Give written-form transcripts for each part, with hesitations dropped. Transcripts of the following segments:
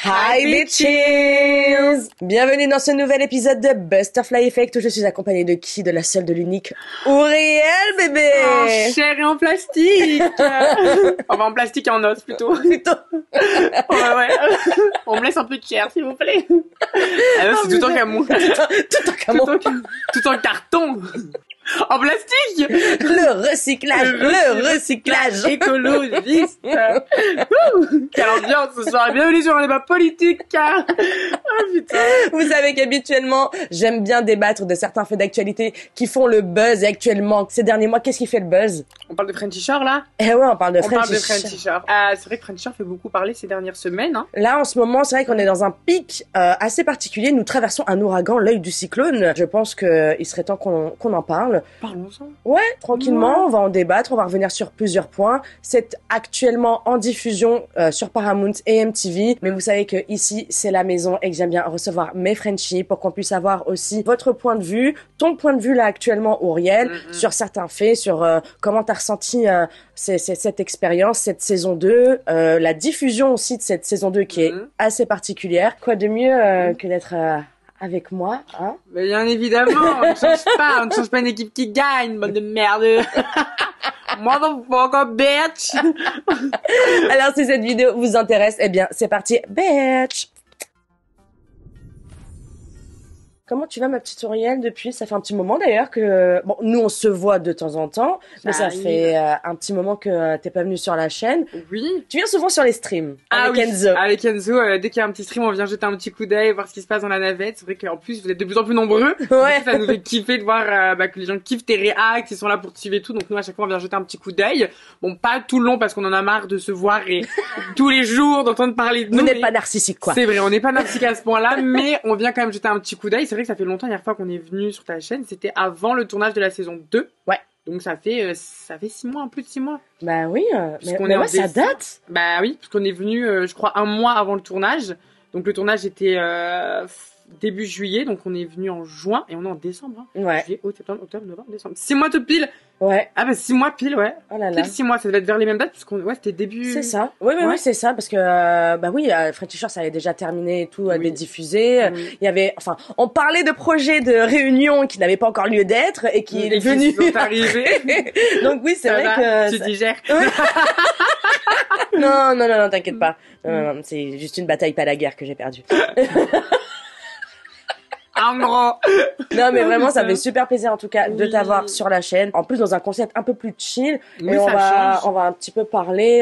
Hi bitches! Bienvenue dans ce nouvel épisode de Butterfly Effect où je suis accompagnée de qui? De la seule, de l'unique Auriel, bébé! Oh, chair et en plastique! Enfin, en plastique et en os, plutôt. Ouais. On me laisse un peu de chair, s'il vous plaît. Ah non, c'est tout en camon. Tout en carton. En plastique! Le recyclage! Écologiste! Quelle ambiance ce soir! Bienvenue sur un débat politique! Oh putain! Vous savez qu'habituellement, j'aime bien débattre de certains faits d'actualité qui font le buzz. Et actuellement, ces derniers mois, qu'est-ce qui fait le buzz? On parle de Frenchy Shore, là? Eh ouais, on parle de On parle de Frenchy Frenchy Shore. C'est vrai que Frenchy Shore fait beaucoup parler ces dernières semaines, hein. Là, en ce moment, c'est vrai qu'on est dans un pic assez particulier. Nous traversons un ouragan, l'œil du cyclone. Je pense qu'il serait temps qu'on en parle. Parlons-en. Ouais, tranquillement, on va en débattre, on va revenir sur plusieurs points. C'est actuellement en diffusion sur Paramount et MTV, mais vous savez que ici, c'est la maison et que j'aime bien recevoir mes Frenchies pour qu'on puisse avoir aussi votre point de vue, ton point de vue là actuellement, Auriel, sur certains faits, sur comment t'as ressenti cette expérience, cette saison 2, la diffusion aussi de cette saison 2 qui est assez particulière. Quoi de mieux que d'être avec moi, hein? Mais bien évidemment, on ne change pas une équipe qui gagne, bande de merde. Motherfucker, bitch. Alors, si cette vidéo vous intéresse, eh bien, c'est parti, bitch. Comment tu vas, ma petite Auriel, depuis? Ça fait un petit moment d'ailleurs que... Bon, nous, on se voit de temps en temps, mais ça fait un petit moment que t'es pas venu sur la chaîne. Oui. Tu viens souvent sur les streams avec Enzo. Avec Enzo, dès qu'il y a un petit stream, on vient jeter un petit coup d'œil, voir ce qui se passe dans la navette. C'est vrai qu'en plus, vous êtes de plus en plus nombreux. Ouais. Ça nous fait kiffer de voir que les gens kiffent tes réacts, ils sont là pour te suivre et tout. Donc nous, à chaque fois, on vient jeter un petit coup d'œil. Bon, pas tout le long parce qu'on en a marre de se voir et tous les jours d'entendre parler de nous. Vous n'êtes pas narcissique, quoi. C'est vrai, on n'est pas narcissique à ce point-là, mais on vient quand même jeter un petit coup d'œil. C'est vrai que ça fait longtemps, la dernière fois qu'on est venu sur ta chaîne, c'était avant le tournage de la saison 2. Ouais. Donc ça fait 6 mois, plus de 6 mois. Bah oui, mais ouais, ça date. Bah oui, parce qu'on est venu, je crois, un mois avant le tournage. Donc le tournage était début juillet, donc on est venu en juin et on est en décembre. Hein. Ouais. Juillet, août, septembre, octobre, novembre, décembre. 6 mois tout pile. Ouais. Ah bah 6 mois pile, ouais. Oh là là. Pile 6 mois, ça devait être vers les mêmes dates, puisqu'on, c'était début... C'est ça. Oui, c'est ça, parce que, bah oui, Frenchy Shore, ça avait déjà terminé et tout, d'être diffusé. Oui. Il y avait, enfin, on parlait de projets de réunion qui n'avaient pas encore lieu d'être et qui est venu. Qui sont arrivés. Donc oui, c'est Ça vrai va, que... tu digères. Non, t'inquiète pas. Non, c'est juste une bataille, pas la guerre que j'ai perdue. En gros. Non, mais vraiment, ça fait super plaisir en tout cas de t'avoir sur la chaîne. En plus, dans un concept un peu plus chill. Oui, et on va un petit peu parler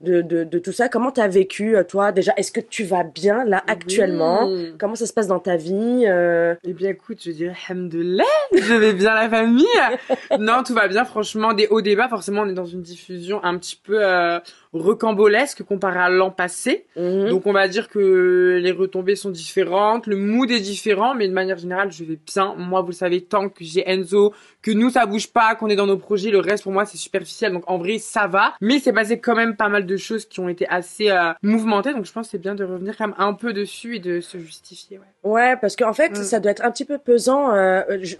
de tout ça. Comment t'as vécu, toi? Déjà, est-ce que tu vas bien là actuellement? Comment ça se passe dans ta vie? Eh bien, écoute, je dirais alhamdoulilah, je vais bien la famille. Non, tout va bien, franchement, des hauts débats. Forcément, on est dans une diffusion un petit peu rocambolesque comparé à l'an passé. Donc, on va dire que les retombées sont différentes, le mood est différent, mais de manière générale, je vais bien. Moi, vous le savez, tant que j'ai Enzo, que nous, ça bouge pas, qu'on est dans nos projets, le reste, pour moi, c'est superficiel. Donc, en vrai, ça va. Mais c'est passé quand même pas mal de choses qui ont été assez mouvementées. Donc, je pense que c'est bien de revenir quand même un peu dessus et de se justifier, ouais. Ouais, parce qu'en fait, ça doit être un petit peu pesant.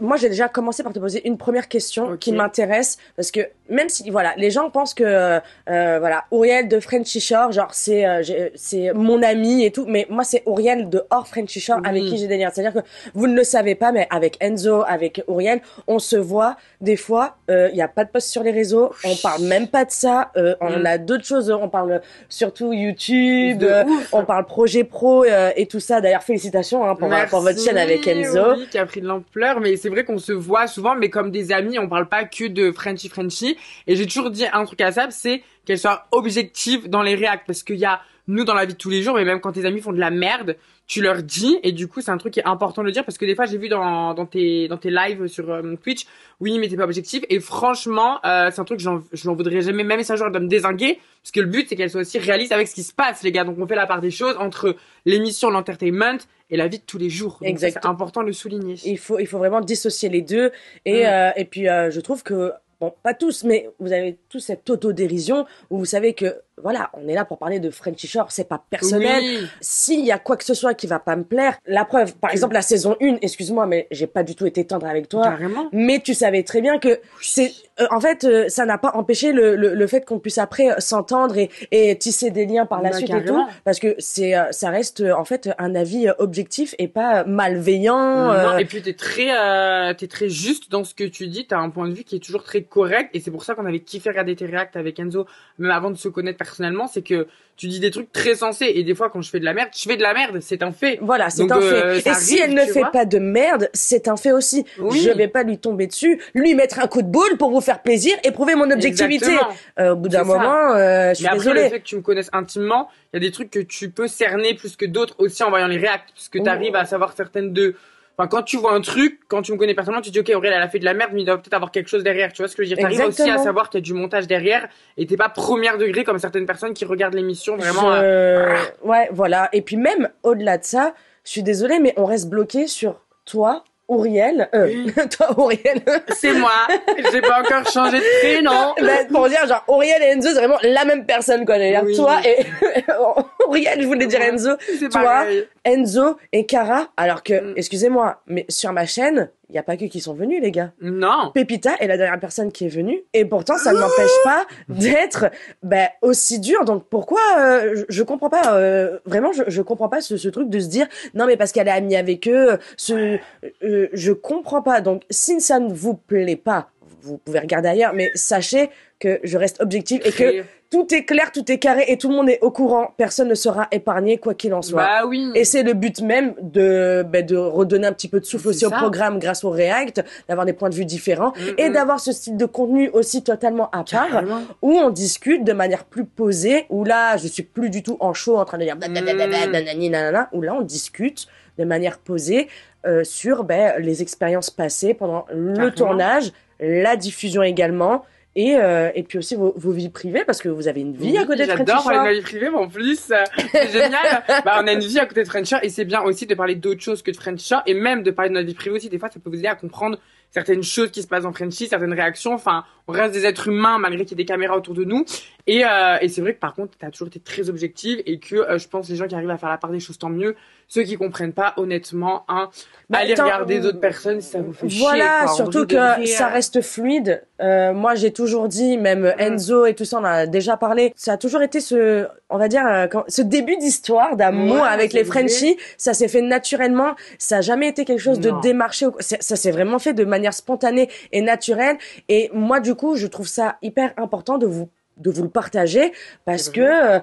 Moi, j'ai déjà commencé par te poser une première question qui m'intéresse, parce que même si, voilà, les gens pensent que, voilà, Auriel de Frenchy Shore, genre, c'est mon ami et tout, mais moi, c'est Auriel de hors Frenchy Shore avec qui j'ai des liens. C'est-à-dire que vous ne le savez pas, mais avec Enzo, avec Auriel, on se voit des fois, il y a pas de post sur les réseaux, on parle même pas de ça, on a d'autres choses, on parle surtout YouTube, on parle projet pro et tout ça. D'ailleurs, félicitations pour votre chaîne avec Enzo. Oui, qui a pris de l'ampleur, mais c'est vrai qu'on se voit souvent, mais comme des amis, on parle pas que de Frenchy. Et j'ai toujours dit un truc à Sab, c'est qu'elle soit objective dans les réacts, parce qu'il y a nous dans la vie de tous les jours, mais même quand tes amis font de la merde, tu leur dis, et du coup c'est un truc qui est important de le dire, parce que des fois j'ai vu dans tes lives sur Twitch, oui mais t'es pas objectif, et franchement c'est un truc que je n'en voudrais jamais, même si un jour elle doit me dézinguer, parce que le but c'est qu'elle soit aussi réaliste avec ce qui se passe, les gars. Donc on fait la part des choses entre l'émission, l'entertainment et la vie de tous les jours. Donc c'est important de le souligner. Il faut vraiment dissocier les deux, et puis je trouve que bon, pas tous, mais vous avez tous cette autodérision où vous savez que, voilà, on est là pour parler de Frenchy Shore, c'est pas personnel. Oui. S'il y a quoi que ce soit qui va pas me plaire, la preuve, par exemple, la saison 1, excuse-moi, mais j'ai pas du tout été tendre avec toi. Carrément. Mais tu savais très bien que c'est, en fait, ça n'a pas empêché le fait qu'on puisse après s'entendre et tisser des liens par la suite carrément. et tout. Parce que ça reste, en fait, un avis objectif et pas malveillant. Non, et puis t'es très juste dans ce que tu dis, t'as un point de vue qui est toujours très correct, et c'est pour ça qu'on avait kiffé regarder tes réacts avec Enzo, même avant de se connaître personnellement, c'est que tu dis des trucs très sensés, et des fois quand je fais de la merde, c'est un fait. Voilà, c'est donc, un fait. Et arrive, si elle ne fait vois. pas de merde, c'est un fait aussi. Oui. Je vais pas lui tomber dessus, lui mettre un coup de boule pour vous faire plaisir et prouver mon objectivité. Au bout d'un moment, je suis Mais après, désolée. le fait que tu me connaisses intimement, il y a des trucs que tu peux cerner plus que d'autres aussi en voyant les réacts, parce que t'arrives à savoir certaines de... Enfin, quand tu vois un truc, quand tu me connais personnellement, tu te dis, ok, Aurèle, elle a fait de la merde, mais il doit peut-être avoir quelque chose derrière. Tu vois ce que je veux dire? T'arrives aussi à savoir qu'il y a du montage derrière, et t'es pas premier degré comme certaines personnes qui regardent l'émission vraiment. Ouais, voilà. Et puis même, au-delà de ça, je suis désolée, mais on reste bloqué sur toi, Auriel. Toi, Auriel. C'est moi. J'ai pas encore changé de prénom. Ben, pour dire, genre, Auriel et Enzo, c'est vraiment la même personne, quoi. D'ailleurs, Oui. toi et Auriel, je voulais dire Enzo. C'est Toi, pareil. Enzo et Cara. Alors que, excusez-moi, mais sur ma chaîne, il y a pas que qui sont venus, les gars. Non. Pépita est la dernière personne qui est venue, et pourtant ça ne m'empêche pas d'être aussi dur. Donc pourquoi je comprends pas vraiment, je comprends pas ce truc de se dire non mais parce qu'elle est amie avec eux, je comprends pas. Donc si ça ne vous plaît pas, vous pouvez regarder ailleurs, mais sachez que je reste objective et que tout est clair, tout est carré et tout le monde est au courant. Personne ne sera épargné, quoi qu'il en soit. Bah oui. Et c'est le but même de redonner un petit peu de souffle aussi au programme grâce au React, d'avoir des points de vue différents et d'avoir ce style de contenu aussi totalement à part, où on discute de manière plus posée, où là, je suis plus du tout en show en train de dire nanana, où là, on discute de manière posée sur les expériences passées pendant le tournage, la diffusion également. Et puis aussi vos vies privées, parce que vous avez une vie à côté de Frenchy Shore. J'adore parler de ma vie privée, mais en plus, c'est génial. On a une vie à côté de Frenchy Shore, et c'est bien aussi de parler d'autres choses que de Frenchy Shore, et même de parler de notre vie privée aussi. Des fois, ça peut vous aider à comprendre certaines choses qui se passent en Frenchy, certaines réactions. Enfin, on reste des êtres humains malgré qu'il y ait des caméras autour de nous. Et c'est vrai que par contre, t'as toujours été très objective, et que je pense les gens qui arrivent à faire la part des choses, tant mieux. Ceux qui comprennent pas, honnêtement, allez regarder d'autres personnes si ça vous fait chier. Voilà, surtout que ça reste fluide. Moi, j'ai toujours dit, même Enzo et tout ça, on a déjà parlé. Ça a toujours été on va dire, ce début d'histoire, d'amour avec les Frenchies. Ça s'est fait naturellement. Ça a jamais été quelque chose de démarché. Ça s'est vraiment fait de manière spontanée et naturelle. Et moi, du coup, je trouve ça hyper important de vous le partager parce que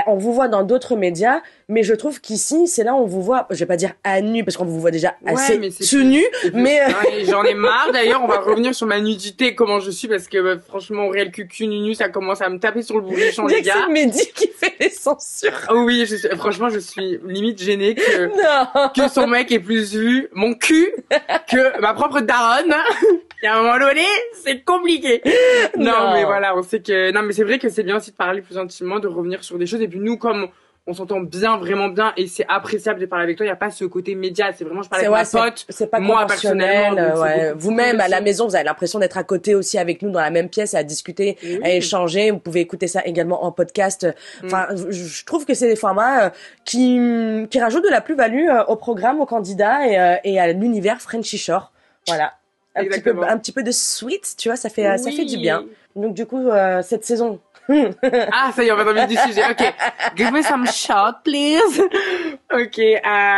on vous voit dans d'autres médias, mais je trouve qu'ici c'est là où on vous voit, je vais pas dire à nu parce qu'on vous voit déjà assez tout nu, mais j'en ai marre. D'ailleurs, on va revenir sur ma nudité, comment je suis, parce que franchement, réel cucu nu, ça commence à me taper sur le bourrichon, les gars. C'est Mehdi qui fait les censures. Oh oui, franchement, je suis limite gênée que son mec ait plus vu mon cul que ma propre daronne. Et à un moment donné, c'est compliqué. Non, mais voilà, on sait que... Non, mais c'est vrai que c'est bien aussi de parler plus intimement, de revenir sur des choses. Et puis nous, comme on s'entend bien, vraiment bien, et c'est appréciable de parler avec toi, il n'y a pas ce côté média. C'est vraiment, je parle avec ma pote. C'est pas moi, personnellement. Vous-même, à la maison, vous avez l'impression d'être à côté aussi avec nous dans la même pièce, à discuter, à échanger. Vous pouvez écouter ça également en podcast. Enfin, je trouve que c'est des formats qui rajoutent de la plus-value au programme, aux candidats et à l'univers Frenchy Shore. Voilà. Un petit peu de sweet, tu vois, ça fait du bien. Donc du coup, cette saison. Ça y est, on va dans le vif du sujet. Ok. Give me some shot, please. Ok.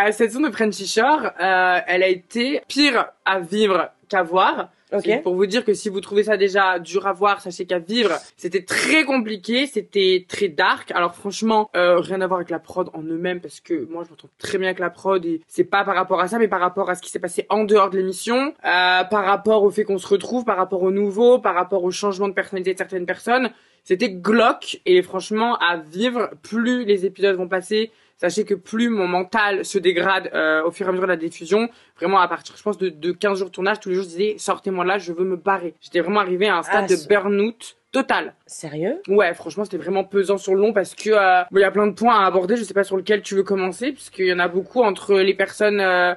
Cette saison de Frenchy Shore, elle a été pire à vivre qu'à voir. Okay. Pour vous dire que si vous trouvez ça déjà dur à voir, sachez qu'à vivre, c'était très compliqué, c'était très dark. Alors franchement, rien à voir avec la prod en eux-mêmes, parce que moi je m'entends très bien avec la prod, et c'est pas par rapport à ça, mais par rapport à ce qui s'est passé en dehors de l'émission, par rapport au fait qu'on se retrouve, par rapport au nouveau, par rapport au changement de personnalité de certaines personnes. C'était glauque, et franchement, à vivre, plus les épisodes vont passer, sachez que plus mon mental se dégrade au fur et à mesure de la diffusion. Vraiment, à partir, je pense, de 15 jours de tournage, tous les jours, je disais, sortez-moi de là, je veux me barrer. J'étais vraiment arrivée à un stade de burn-out total. Sérieux? Ouais, franchement, c'était vraiment pesant sur le long, parce que il y a plein de points à aborder. Je sais pas sur lequel tu veux commencer, puisqu'il y en a beaucoup entre les personnes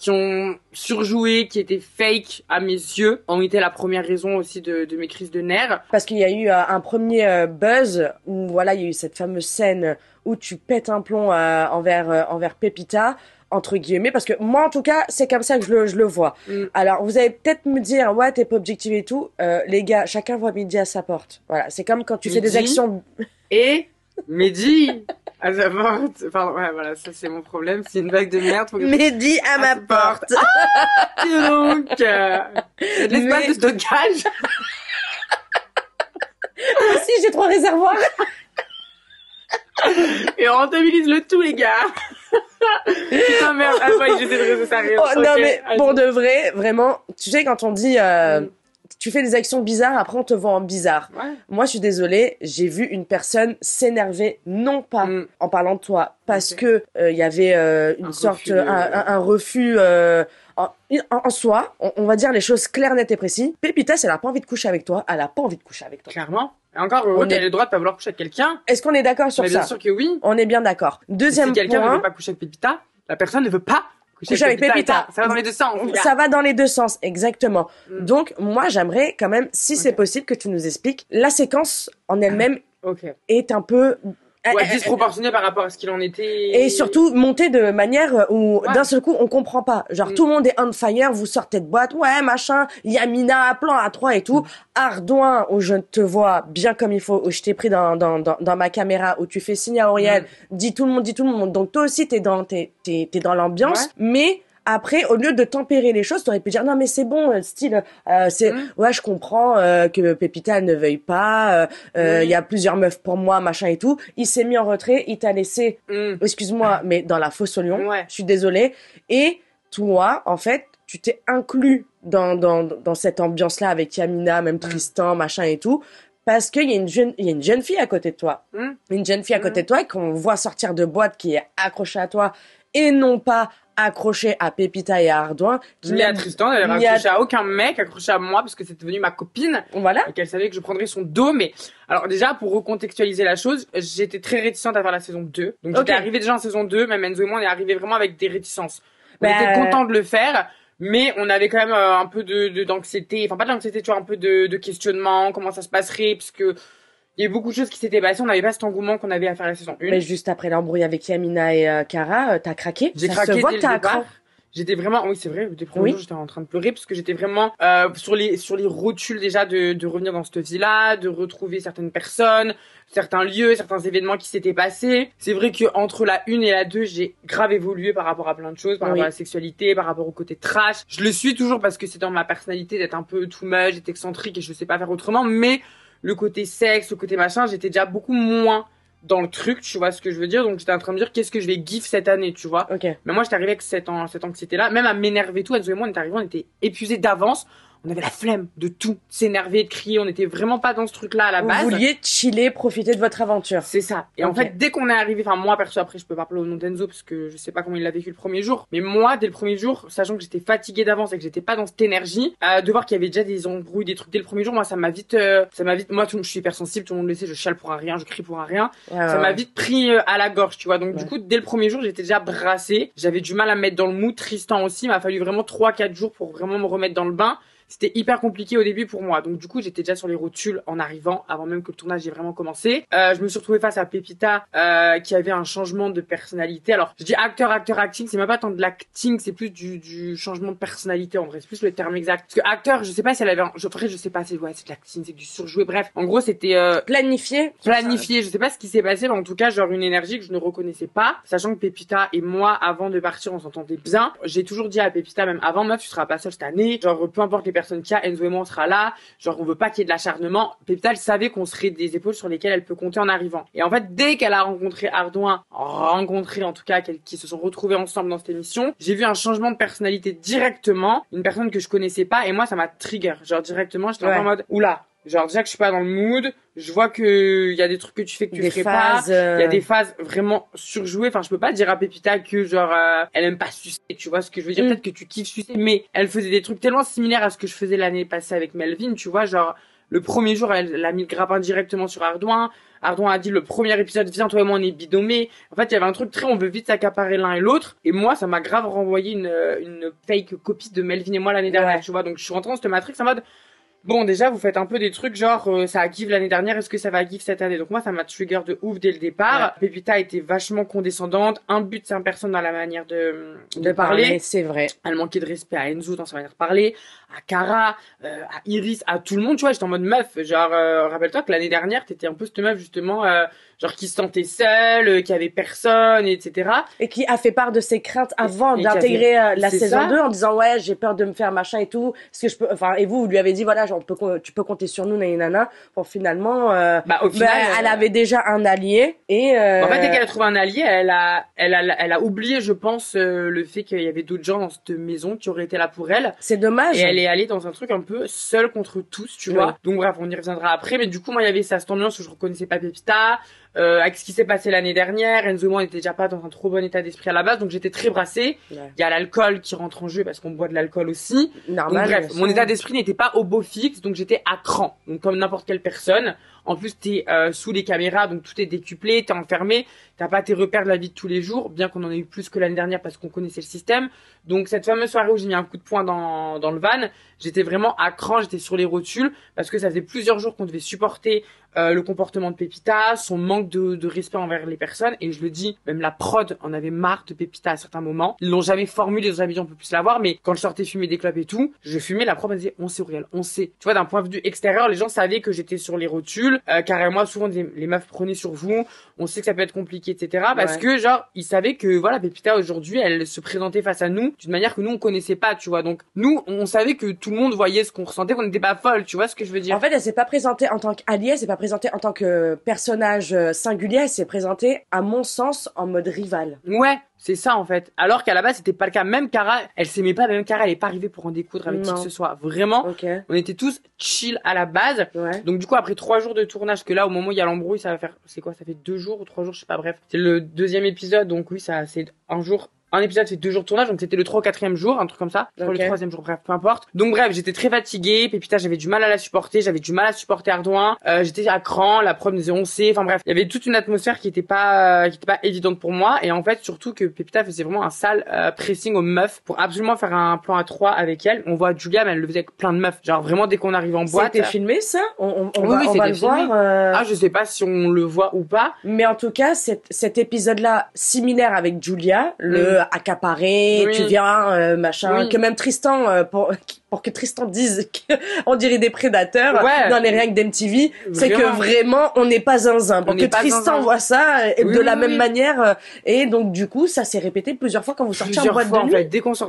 qui ont surjoué, qui étaient fake à mes yeux, ont été la première raison aussi de mes crises de nerfs. Parce qu'il y a eu un premier buzz où voilà, il y a eu cette fameuse scène où tu pètes un plomb envers Pépita, entre guillemets, parce que moi en tout cas c'est comme ça que je le vois. Alors vous allez peut-être me dire ouais t'es pas objectif et tout, les gars, chacun voit midi à sa porte. Voilà, c'est comme quand tu fais des actions. Et Mehdi à sa porte. Pardon, ouais, voilà, ça c'est mon problème, c'est une vague de merde. Mehdi à ma porte. Et donc, il y a de l'espace de stockage. Si j'ai 3 réservoirs. Et on rentabilise le tout, les gars. Putain, merde. Ah, ouais, j'essaie de rester sérieux. Oh, okay, non, mais pour de vrai, vraiment, tu sais, quand on dit, tu fais des actions bizarres, après on te voit en bizarre. Ouais. Moi, je suis désolée, j'ai vu une personne s'énerver, non pas en parlant de toi, parce que il y avait une sorte, un refus en soi, on va dire les choses claires, nettes et précises. Pépita, elle a pas envie de coucher avec toi, elle a pas envie de coucher avec toi. Clairement. Et encore, elle a le droit de pas vouloir coucher avec quelqu'un. Est-ce qu'on est d'accord sur ça? Bien sûr que oui. On est bien d'accord. Deuxième point. Si quelqu'un ne veut pas coucher avec Pépita, la personne ne veut pas coucher avec Pépita. Ça va dans les deux sens. Ça va dans les deux sens, exactement. Donc, moi, j'aimerais quand même, si c'est possible, que tu nous expliques la séquence en elle-même est un peu disproportionné par rapport à ce qu'il en était. Et surtout, monter de manière où, d'un seul coup, on comprend pas. Genre, tout le monde est on fire, vous sortez de boîte, ouais, machin, Yamina, plan à 3 et tout. Ardouin, où je te vois bien comme il faut, où je t'ai pris dans ma caméra, où tu fais signe à Auriel, dis tout le monde. Donc, toi aussi, t'es dans l'ambiance, mais après, au lieu de tempérer les choses, t'aurais pu dire non mais c'est bon, style, ouais je comprends que Pépita ne veuille pas, il y a plusieurs meufs pour moi, machin et tout. Il s'est mis en retrait, il t'a laissé, excuse-moi, mais dans la fosse au lion. Je suis désolée. Et toi, en fait, tu t'es inclus dans cette ambiance-là avec Yamina, même Tristan, machin et tout. Parce qu'il y a une jeune fille à côté de toi. Une jeune fille à côté de toi qu'on voit sortir de boîte qui est accrochée à toi et non pas accroché à Pépita et à Ardouin. Ni à Tristan, elle avait accroché à aucun mec, accroché à moi parce que c'était devenu ma copine. Voilà. Et qu'elle savait que je prendrais son dos. Mais alors déjà, pour recontextualiser la chose, j'étais très réticente à faire la saison 2. Donc j'étais arrivée déjà en saison 2, même Enzo et moi, on est arrivés vraiment avec des réticences. On était contents de le faire. Mais on avait quand même un peu d'anxiété, enfin pas de l'anxiété, tu vois, un peu de questionnement, comment ça se passerait, parce que il y a eu beaucoup de choses qui s'étaient passées, on n'avait pas cet engouement qu'on avait à faire la saison 1. Mais juste après l'embrouille avec Yamina et Cara, t'as craqué? J'ai craqué dès le départ. J'étais vraiment, oui c'est vrai, des premiers jours j'étais en train de pleurer parce que j'étais vraiment sur les rotules déjà de revenir dans cette vie-là, de retrouver certaines personnes, certains lieux, certains événements qui s'étaient passés. C'est vrai que entre la 1 et la 2, j'ai grave évolué par rapport à plein de choses, par rapport à la sexualité, par rapport au côté trash. Je le suis toujours parce que c'est dans ma personnalité d'être un peu too much, d'être excentrique et je sais pas faire autrement, mais le côté sexe, le côté machin, j'étais déjà beaucoup moins dans le truc, tu vois ce que je veux dire. Donc j'étais en train de me dire qu'est-ce que je vais gif cette année, tu vois. Mais moi j'étais arrivée avec cette anxiété-là, même à m'énerver tout. Enzo et moi on est arrivés, on était épuisés d'avance. On avait la flemme de tout, s'énerver, de crier. On était vraiment pas dans ce truc-là à la base. Vous vouliez chiller, profiter de votre aventure. C'est ça. Et en fait, dès qu'on est arrivé, enfin moi perso, après je peux pas parler au nom d'Enzo parce que je sais pas comment il l'a vécu le premier jour. Mais moi, dès le premier jour, sachant que j'étais fatiguée d'avance et que j'étais pas dans cette énergie, de voir qu'il y avait déjà des embrouilles, des trucs dès le premier jour, moi ça m'a vite, moi je suis hypersensible, tout le monde le sait, je chiale pour un rien, je crie pour un rien. Ça m'a vite pris à la gorge, tu vois. Donc du coup, dès le premier jour, j'étais déjà brassée. J'avais du mal à me mettre dans le mood. Tristan aussi, il m'a fallu vraiment 3-4 jours pour vraiment me remettre dans le bain. C'était hyper compliqué au début pour moi. Donc du coup, j'étais déjà sur les rotules en arrivant, avant même que le tournage ait vraiment commencé. Je me suis retrouvée face à Pépita, qui avait un changement de personnalité. Alors, je dis acting, c'est même pas tant de l'acting, c'est plus du changement de personnalité en vrai. C'est plus le terme exact. Parce que acteur, je sais pas si elle avait je sais pas, c'est de l'acting, c'est du surjoué. Bref, en gros, c'était planifié. Je sais pas ce qui s'est passé, mais en tout cas, genre une énergie que je ne reconnaissais pas. Sachant que Pépita et moi, avant de partir, on s'entendait bien. J'ai toujours dit à Pépita, même avant, meuf, tu seras pas seule cette année. Genre, peu importe les personne qu'il y a, Enzo et moi on sera là, genre on veut pas qu'il y ait de l'acharnement. Pépita elle savait qu'on serait des épaules sur lesquelles elle peut compter en arrivant. Et en fait dès qu'elle a rencontré Ardouin, en tout cas qui se sont retrouvés ensemble dans cette émission, j'ai vu un changement de personnalité directement, une personne que je connaissais pas et moi ça m'a trigger, genre directement j'étais en mode oula. Genre déjà que je suis pas dans le mood, je vois que il y a des trucs que tu fais que tu ferais pas, il y a des phases vraiment surjouées. Enfin, je peux pas dire à Pépita que genre elle aime pas sucer, tu vois ce que je veux dire. Peut-être que tu kiffes sucer, mais elle faisait des trucs tellement similaires à ce que je faisais l'année passée avec Melvin, tu vois, genre Le premier jour, elle a mis le grappin directement sur Ardouin. Ardouin a dit le premier épisode, viens, toi et moi, on est bidomés. En fait, il y avait un truc on veut vite s'accaparer l'un et l'autre. Et moi, ça m'a grave renvoyé une fake copie de Melvin et moi l'année dernière, tu vois. Donc, je suis rentrée dans cette Matrix en mode, bon, déjà, vous faites un peu des trucs genre, ça a give l'année dernière, est-ce que ça va give cette année? Donc moi, ça m'a trigger de ouf dès le départ. Ouais. Pépita était vachement condescendante, imbute en personne dans la manière de parler. C'est vrai. Elle manquait de respect à Enzo dans sa manière de parler, à Cara, à Iris, à tout le monde, tu vois. J'étais en mode meuf, genre, rappelle-toi que l'année dernière, t'étais un peu cette meuf, justement, genre qui se sentait seule, qui avait personne, etc. Et qui a fait part de ses craintes avant d'intégrer la saison 2 en disant ouais, j'ai peur de me faire machin et tout. Est-ce que je peux, enfin, et vous lui avez dit voilà, genre tu peux compter sur nous, nana. Bon, finalement, au final, elle avait déjà un allié et en fait, dès qu'elle a trouvé un allié, elle a oublié, je pense, le fait qu'il y avait d'autres gens dans cette maison qui auraient été là pour elle. C'est dommage. Et elle est allée dans un truc un peu seule contre tous, tu vois. Donc bref, on y reviendra après. Mais du coup, moi, il y avait cette ambiance où je reconnaissais pas Pépita. Avec ce qui s'est passé l'année dernière, Enzo et moi, on était déjà pas dans un trop bon état d'esprit à la base, donc j'étais très brassée. Il y a l'alcool qui rentre en jeu parce qu'on boit de l'alcool aussi. Normal. Donc bref, mon état d'esprit n'était pas au beau fixe, donc j'étais à cran. Donc comme n'importe quelle personne. En plus, t'es sous les caméras, donc tout est décuplé, t'es enfermé, t'as pas tes repères de la vie de tous les jours, bien qu'on en ait eu plus que l'année dernière parce qu'on connaissait le système. Donc cette fameuse soirée où j'ai mis un coup de poing dans le van, j'étais vraiment à cran, j'étais sur les rotules, parce que ça faisait plusieurs jours qu'on devait supporter le comportement de Pépita, son manque de respect envers les personnes, et je le dis, même la prod en avait marre de Pépita à certains moments. Ils l'ont jamais formulé, ils ont jamais dit on peut plus la voir, mais quand je sortais fumer des clopes et tout, je fumais, la prod me disait on sait Auriel, on sait. Tu vois, d'un point de vue extérieur, les gens savaient que j'étais sur les rotules, car moi souvent les meufs prenaient sur vous, on sait que ça peut être compliqué, etc. Parce que genre, ils savaient que voilà, Pépita aujourd'hui, elle se présentait face à nous d'une manière que nous on connaissait pas, tu vois. Donc nous, on savait que tout le monde voyait ce qu'on ressentait, qu'on n'était pas folle, tu vois ce que je veux dire. En fait, elle s'est pas présentée en tant qu'alliée, elle s'est pas présentée en tant que personnage singulier, elle s'est présentée, à mon sens, en mode rival. Ouais, c'est ça en fait. Alors qu'à la base, c'était pas le cas. Même Cara, elle s'aimait pas, même Cara, elle est pas arrivée pour en découdre avec qui que ce soit. Vraiment, on était tous chill à la base. Ouais. Donc du coup, après 3 jours de tournage, que là, au moment où il y a l'embrouille, ça va faire, c'est quoi, ça fait 2 jours ou 3 jours, je sais pas, bref. C'est le 2e épisode, donc oui, ça, c'est un jour. Un épisode c'est 2 jours de tournage, donc c'était le 3 ou 4e jour, un truc comme ça. Le 3e jour, bref, peu importe. Donc bref, j'étais très fatiguée. Pépita, j'avais du mal à la supporter, j'avais du mal à supporter Ardouin. J'étais à cran, la preuve me disait on sait. Enfin bref, il y avait toute une atmosphère qui était pas évidente pour moi. Et en fait, surtout que Pépita faisait vraiment un sale pressing aux meufs pour absolument faire un plan à 3 avec elle. On voit Julia, mais elle le faisait avec plein de meufs. Genre vraiment dès qu'on arrive en boîte. C'était filmé ça? On oui, va le filmé. voir. Ah, je sais pas si on le voit ou pas. Mais en tout cas, cet épisode-là, similaire avec Julia, le accaparé. Tu viens, machin, que même Tristan, pour que Tristan dise qu'on dirait des prédateurs dans les règles d'MTV, c'est que vraiment, on n'est pas zinzin. Pour que Tristan voit ça de la même manière, et donc du coup, ça s'est répété plusieurs fois quand vous sortiez en boîte de nuit. En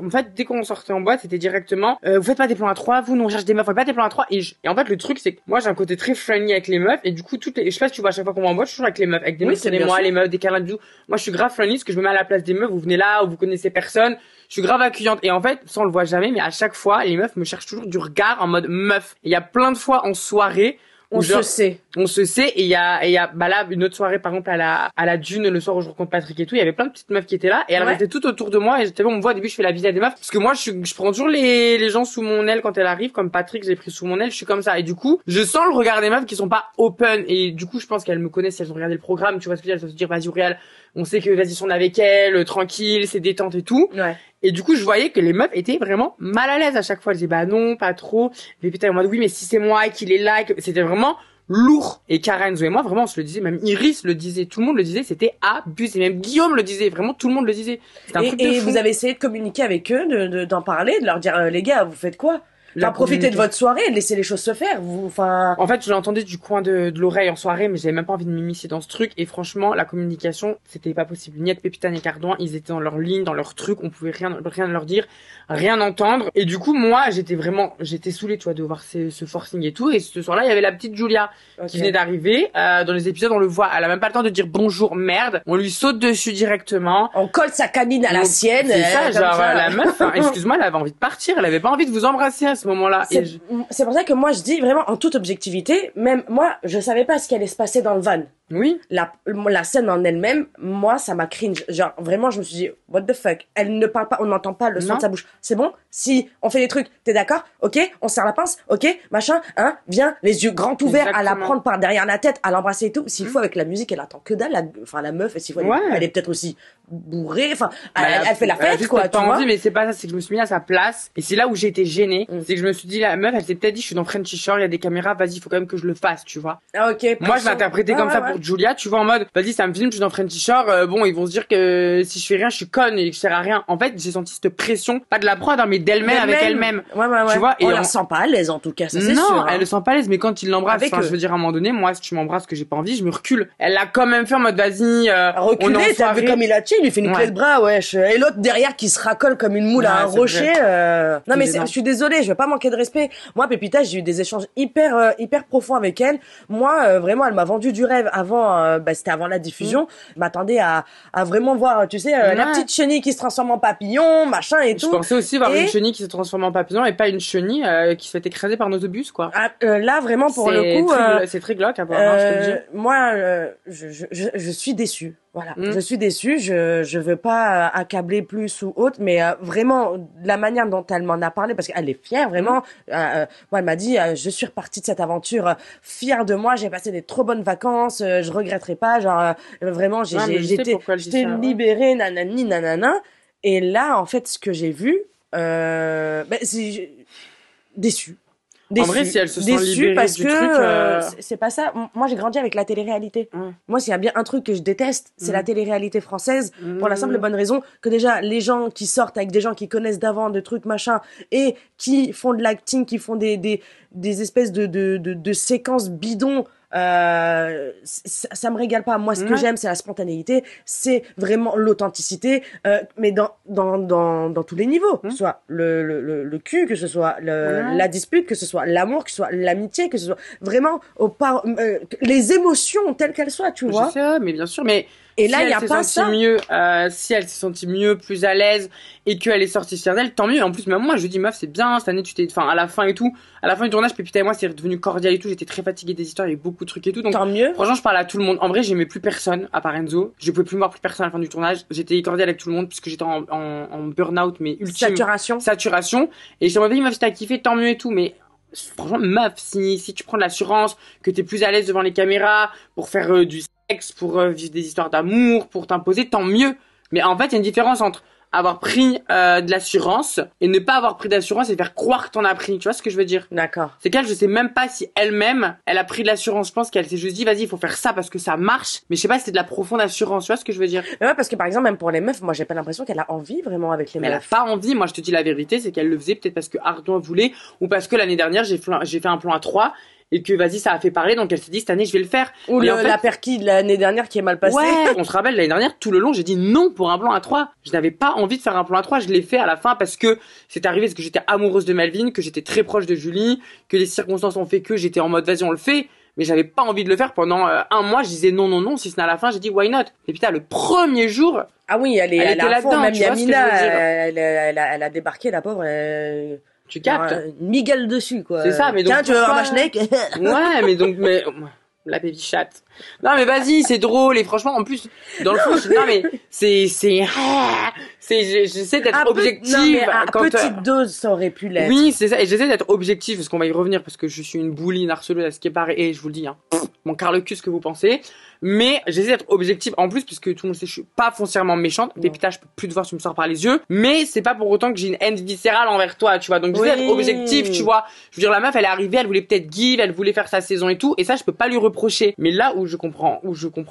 fait, dès qu'on sortait en boîte, c'était directement, vous faites pas des plans à 3, vous, nous on cherche des meufs, vous faites pas des plans à 3, et en fait, le truc, c'est que moi, j'ai un côté très friendly avec les meufs, et du coup, je sais pas si tu vois, à chaque fois qu'on va en boîte, je suis toujours avec les meufs, avec des meufs, c'est moi, les meufs, des câlins, bisous. Moi, je suis grave friendly, parce que je me mets à la place des meufs, vous venez là, vous connaissez personne. Je suis grave accueillante. Et en fait, ça on le voit jamais, mais à chaque fois, les meufs me cherchent toujours du regard en mode meuf. Et il y a plein de fois en soirée on se sait. On se sait, et il y a, bah là, une autre soirée, par exemple, à la Dune, le soir où je rencontre Patrick et tout, il y avait plein de petites meufs qui étaient là, et elles restaient tout autour de moi, et j'étais bon, on me voit, au début, je fais la visite à des meufs, parce que moi, je prends toujours les gens sous mon aile quand elles arrivent, comme Patrick, j'ai pris sous mon aile, je suis comme ça, et du coup, je sens le regard des meufs qui sont pas open, et du coup, je pense qu'elles me connaissent, si elles ont regardé le programme, tu vois ce que je veux dire, elles vont se dire, vas-y, Auriel, on sait que, vas-y, on est avec elle, tranquille, c'est détente et tout. Ouais. Et du coup, je voyais que les meufs étaient vraiment mal à l'aise à chaque fois. Elles disaient, bah non, pas trop. Mais putain, en mode, oui, mais si c'est moi qui est là, c'était vraiment lourd. Et Karen, Zoé et moi, vraiment, on se le disait, même Iris le disait, tout le monde le disait, c'était abusé. Même Guillaume le disait, vraiment, tout le monde le disait. C'était un truc de fou. Vous avez essayé de communiquer avec eux, d'en parler, de leur dire, les gars, vous faites quoi? Profitez de votre soirée, laissez les choses se faire. En fait, je l'entendais du coin de l'oreille en soirée, mais j'avais même pas envie de m'immiscer dans ce truc. Et franchement, la communication, c'était pas possible. Ni avec Pépita ni Ardouin, ils étaient dans leur ligne, dans leur truc. On pouvait rien leur dire, rien entendre. Et du coup, moi, j'étais saoulée, tu vois, de voir ce forcing et tout. Et ce soir-là, il y avait la petite Julia qui venait d'arriver. Dans les épisodes, on le voit. Elle a même pas le temps de dire bonjour, merde. On lui saute dessus directement. On colle sa canine à la sienne. C'est ça, genre, la meuf, excuse-moi, elle avait envie de partir. Elle avait pas envie de vous embrasser à ce moment-là. C'est pour ça que moi je dis vraiment en toute objectivité, même moi je savais pas ce qui allait se passer dans le van. Oui. La scène en elle-même, moi, ça m'a cringe. Genre, vraiment, je me suis dit, what the fuck? Elle ne parle pas, on n'entend pas le son de sa bouche. C'est bon? Si on fait des trucs, t'es d'accord? Ok? On serre la pince? Ok? Machin? Hein? Viens, les yeux grands ouverts, à la prendre par derrière la tête, à l'embrasser et tout. S'il faut, avec la musique, elle attend que dalle, la meuf, et s'il faut, elle est peut-être aussi bourrée, enfin, elle fait la fête, quoi, tu vois. Envie, mais c'est pas ça, c'est que je me suis mis à sa place, et c'est là où j'ai été gênée. C'est que je me suis dit, la meuf, elle s'est peut-être dit, je suis dans Frenchy Shore, il y a des caméras, vas-y, faut quand même que je le fasse, tu vois. Ah, ok. Moi, je l'ai interprété comme ça pour Julia, tu vois, en mode, vas-y, ça me filme, je suis dans Frenchy Shore, bon, ils vont se dire que si je fais rien, je suis conne et que je sers à rien. En fait, j'ai senti cette pression, pas de la prod, hein, mais d'elle-même avec elle-même. Ouais. Tu vois, et on la sent pas à l'aise, en tout cas, ça c'est sûr. Non, elle le sent pas à l'aise, mais quand il l'embrasse, je veux dire, à un moment donné, moi, si tu m'embrasses que j'ai pas envie, je me recule. Elle l'a quand même fait en mode, vas-y, reculer, t'as vu comme il a tué, il lui fait une clé de bras, wesh. Et l'autre derrière qui se racole comme une moule à un rocher, Non, mais je suis désolée, je vais pas manquer de respect. Moi, Pépita, j'ai eu des échanges hyper profonds avec elle. Moi, vraiment, elle m'a vendu du rêve avant, c'était avant la diffusion. Je m'attendais à vraiment voir, tu sais, la petite chenille qui se transforme en papillon, machin et tout. Je pensais aussi voir une chenille qui se transforme en papillon et pas une chenille qui se fait écraser par nos autobus, quoi. Là, vraiment, pour le coup, c'est très glauque, apparemment, je te le dis. Moi, je suis déçue. Voilà, je suis déçue, je veux pas accabler plus ou autre, mais vraiment la manière dont elle m'en a parlé, parce qu'elle est fière vraiment. Moi, elle m'a dit, je suis repartie de cette aventure fière de moi, j'ai passé des trop bonnes vacances, je regretterai pas, genre vraiment j'étais libérée, nanani nanana. Et là, en fait, ce que j'ai vu, c'est déçue. En vrai, si elle se sent libérée parce du que truc, c'est pas ça. Moi, j'ai grandi avec la télé-réalité. Moi, s'il y a bien un truc que je déteste, c'est la télé-réalité française, pour la simple et bonne raison que déjà, les gens qui sortent avec des gens qui connaissent d'avant, de trucs, machin, et qui font de l'acting, qui font des espèces de séquences bidons, ça me régale pas. Moi, ce que j'aime, c'est la spontanéité, c'est vraiment l'authenticité, mais dans tous les niveaux, que ce soit le cul, que ce soit la dispute, que ce soit l'amour, que ce soit l'amitié, que ce soit vraiment les émotions telles qu'elles soient, tu vois. Je sais, mais bien sûr, mais et là, il y a pas ça. Si elle s'est sentie mieux, plus à l'aise, et qu'elle est sortie fière d'elle, tant mieux. Et en plus, même moi, je dis, meuf, c'est bien, cette année, à la fin et tout, à la fin du tournage, Pépita et moi, c'est redevenu cordial et tout, j'étais très fatiguée des histoires, il y a eu beaucoup de trucs et tout, donc. Tant mieux. Franchement, je parle à tout le monde. En vrai, j'aimais plus personne, à part Enzo. Je pouvais plus voir plus personne à la fin du tournage. J'étais cordial avec tout le monde, puisque j'étais en burn-out, mais ultime. Saturation. Et je me dis, meuf, si t'as kiffé, tant mieux et tout, mais franchement, meuf, si tu prends de l'assurance, que t'es plus à l'aise devant les caméras, pour faire du sexe, pour vivre des histoires d'amour, pour t'imposer, tant mieux. Mais en fait, il y a une différence entre avoir pris de l'assurance et ne pas avoir pris d'assurance et faire croire que t'en as pris. Tu vois ce que je veux dire? D'accord. C'est qu'elle, je sais même pas si elle-même, elle a pris de l'assurance. Je pense qu'elle s'est juste dit, vas-y, il faut faire ça parce que ça marche. Mais je sais pas si c'est de la profonde assurance. Tu vois ce que je veux dire? Mais ouais, parce que par exemple, même pour les meufs, moi, j'ai pas l'impression qu'elle a envie vraiment avec les meufs. Elle a pas envie. Moi, je te dis la vérité, c'est qu'elle le faisait peut-être parce que Ardouin voulait ou parce que l'année dernière, j'ai fait un plan à 3. Et que vas-y, ça a fait parler, donc elle s'est dit cette année je vais le faire. Ou la perquis de l'année dernière qui est mal passée. Ouais, on se rappelle l'année dernière, tout le long j'ai dit non pour un plan à 3. Je n'avais pas envie de faire un plan à 3, je l'ai fait à la fin parce que c'est arrivé, parce que j'étais amoureuse de Melvin, que j'étais très proche de Julie, que les circonstances ont fait que j'étais en mode vas-y on le fait. Mais j'avais pas envie de le faire pendant un mois, je disais non, si ce n'est à la fin, j'ai dit why not. Et putain, le premier jour. Ah oui, elle était là-dedans, même Yamina, elle a débarqué, la pauvre, tu captes? Une miguelle dessus, quoi. C'est ça, mais donc. Tiens, tu veux voir ma schneck? Ouais, mais la baby chatte. Non, mais vas-y, c'est drôle, et franchement, en plus, dans le fond, non, mais j'essaie d'être objective. Petite dose, ça aurait pu l'être. Oui, c'est ça, et j'essaie d'être objective, parce qu'on va y revenir, parce que je suis une bouline harceleuse à ce qui est pareil, et je vous le dis, hein, mon carle-cul, ce que vous pensez. Mais j'essaie d'être objective en plus, puisque tout le monde sait que je suis pas foncièrement méchante. Pépita, je peux plus te voir, tu me sors par les yeux. Mais c'est pas pour autant que j'ai une haine viscérale envers toi, tu vois. Donc j'essaie d'être objective, tu vois. Je veux dire, la meuf, elle est arrivée, elle voulait peut-être give, elle voulait faire sa saison et tout. Et ça, je peux pas lui reprocher. Mais là où je comprends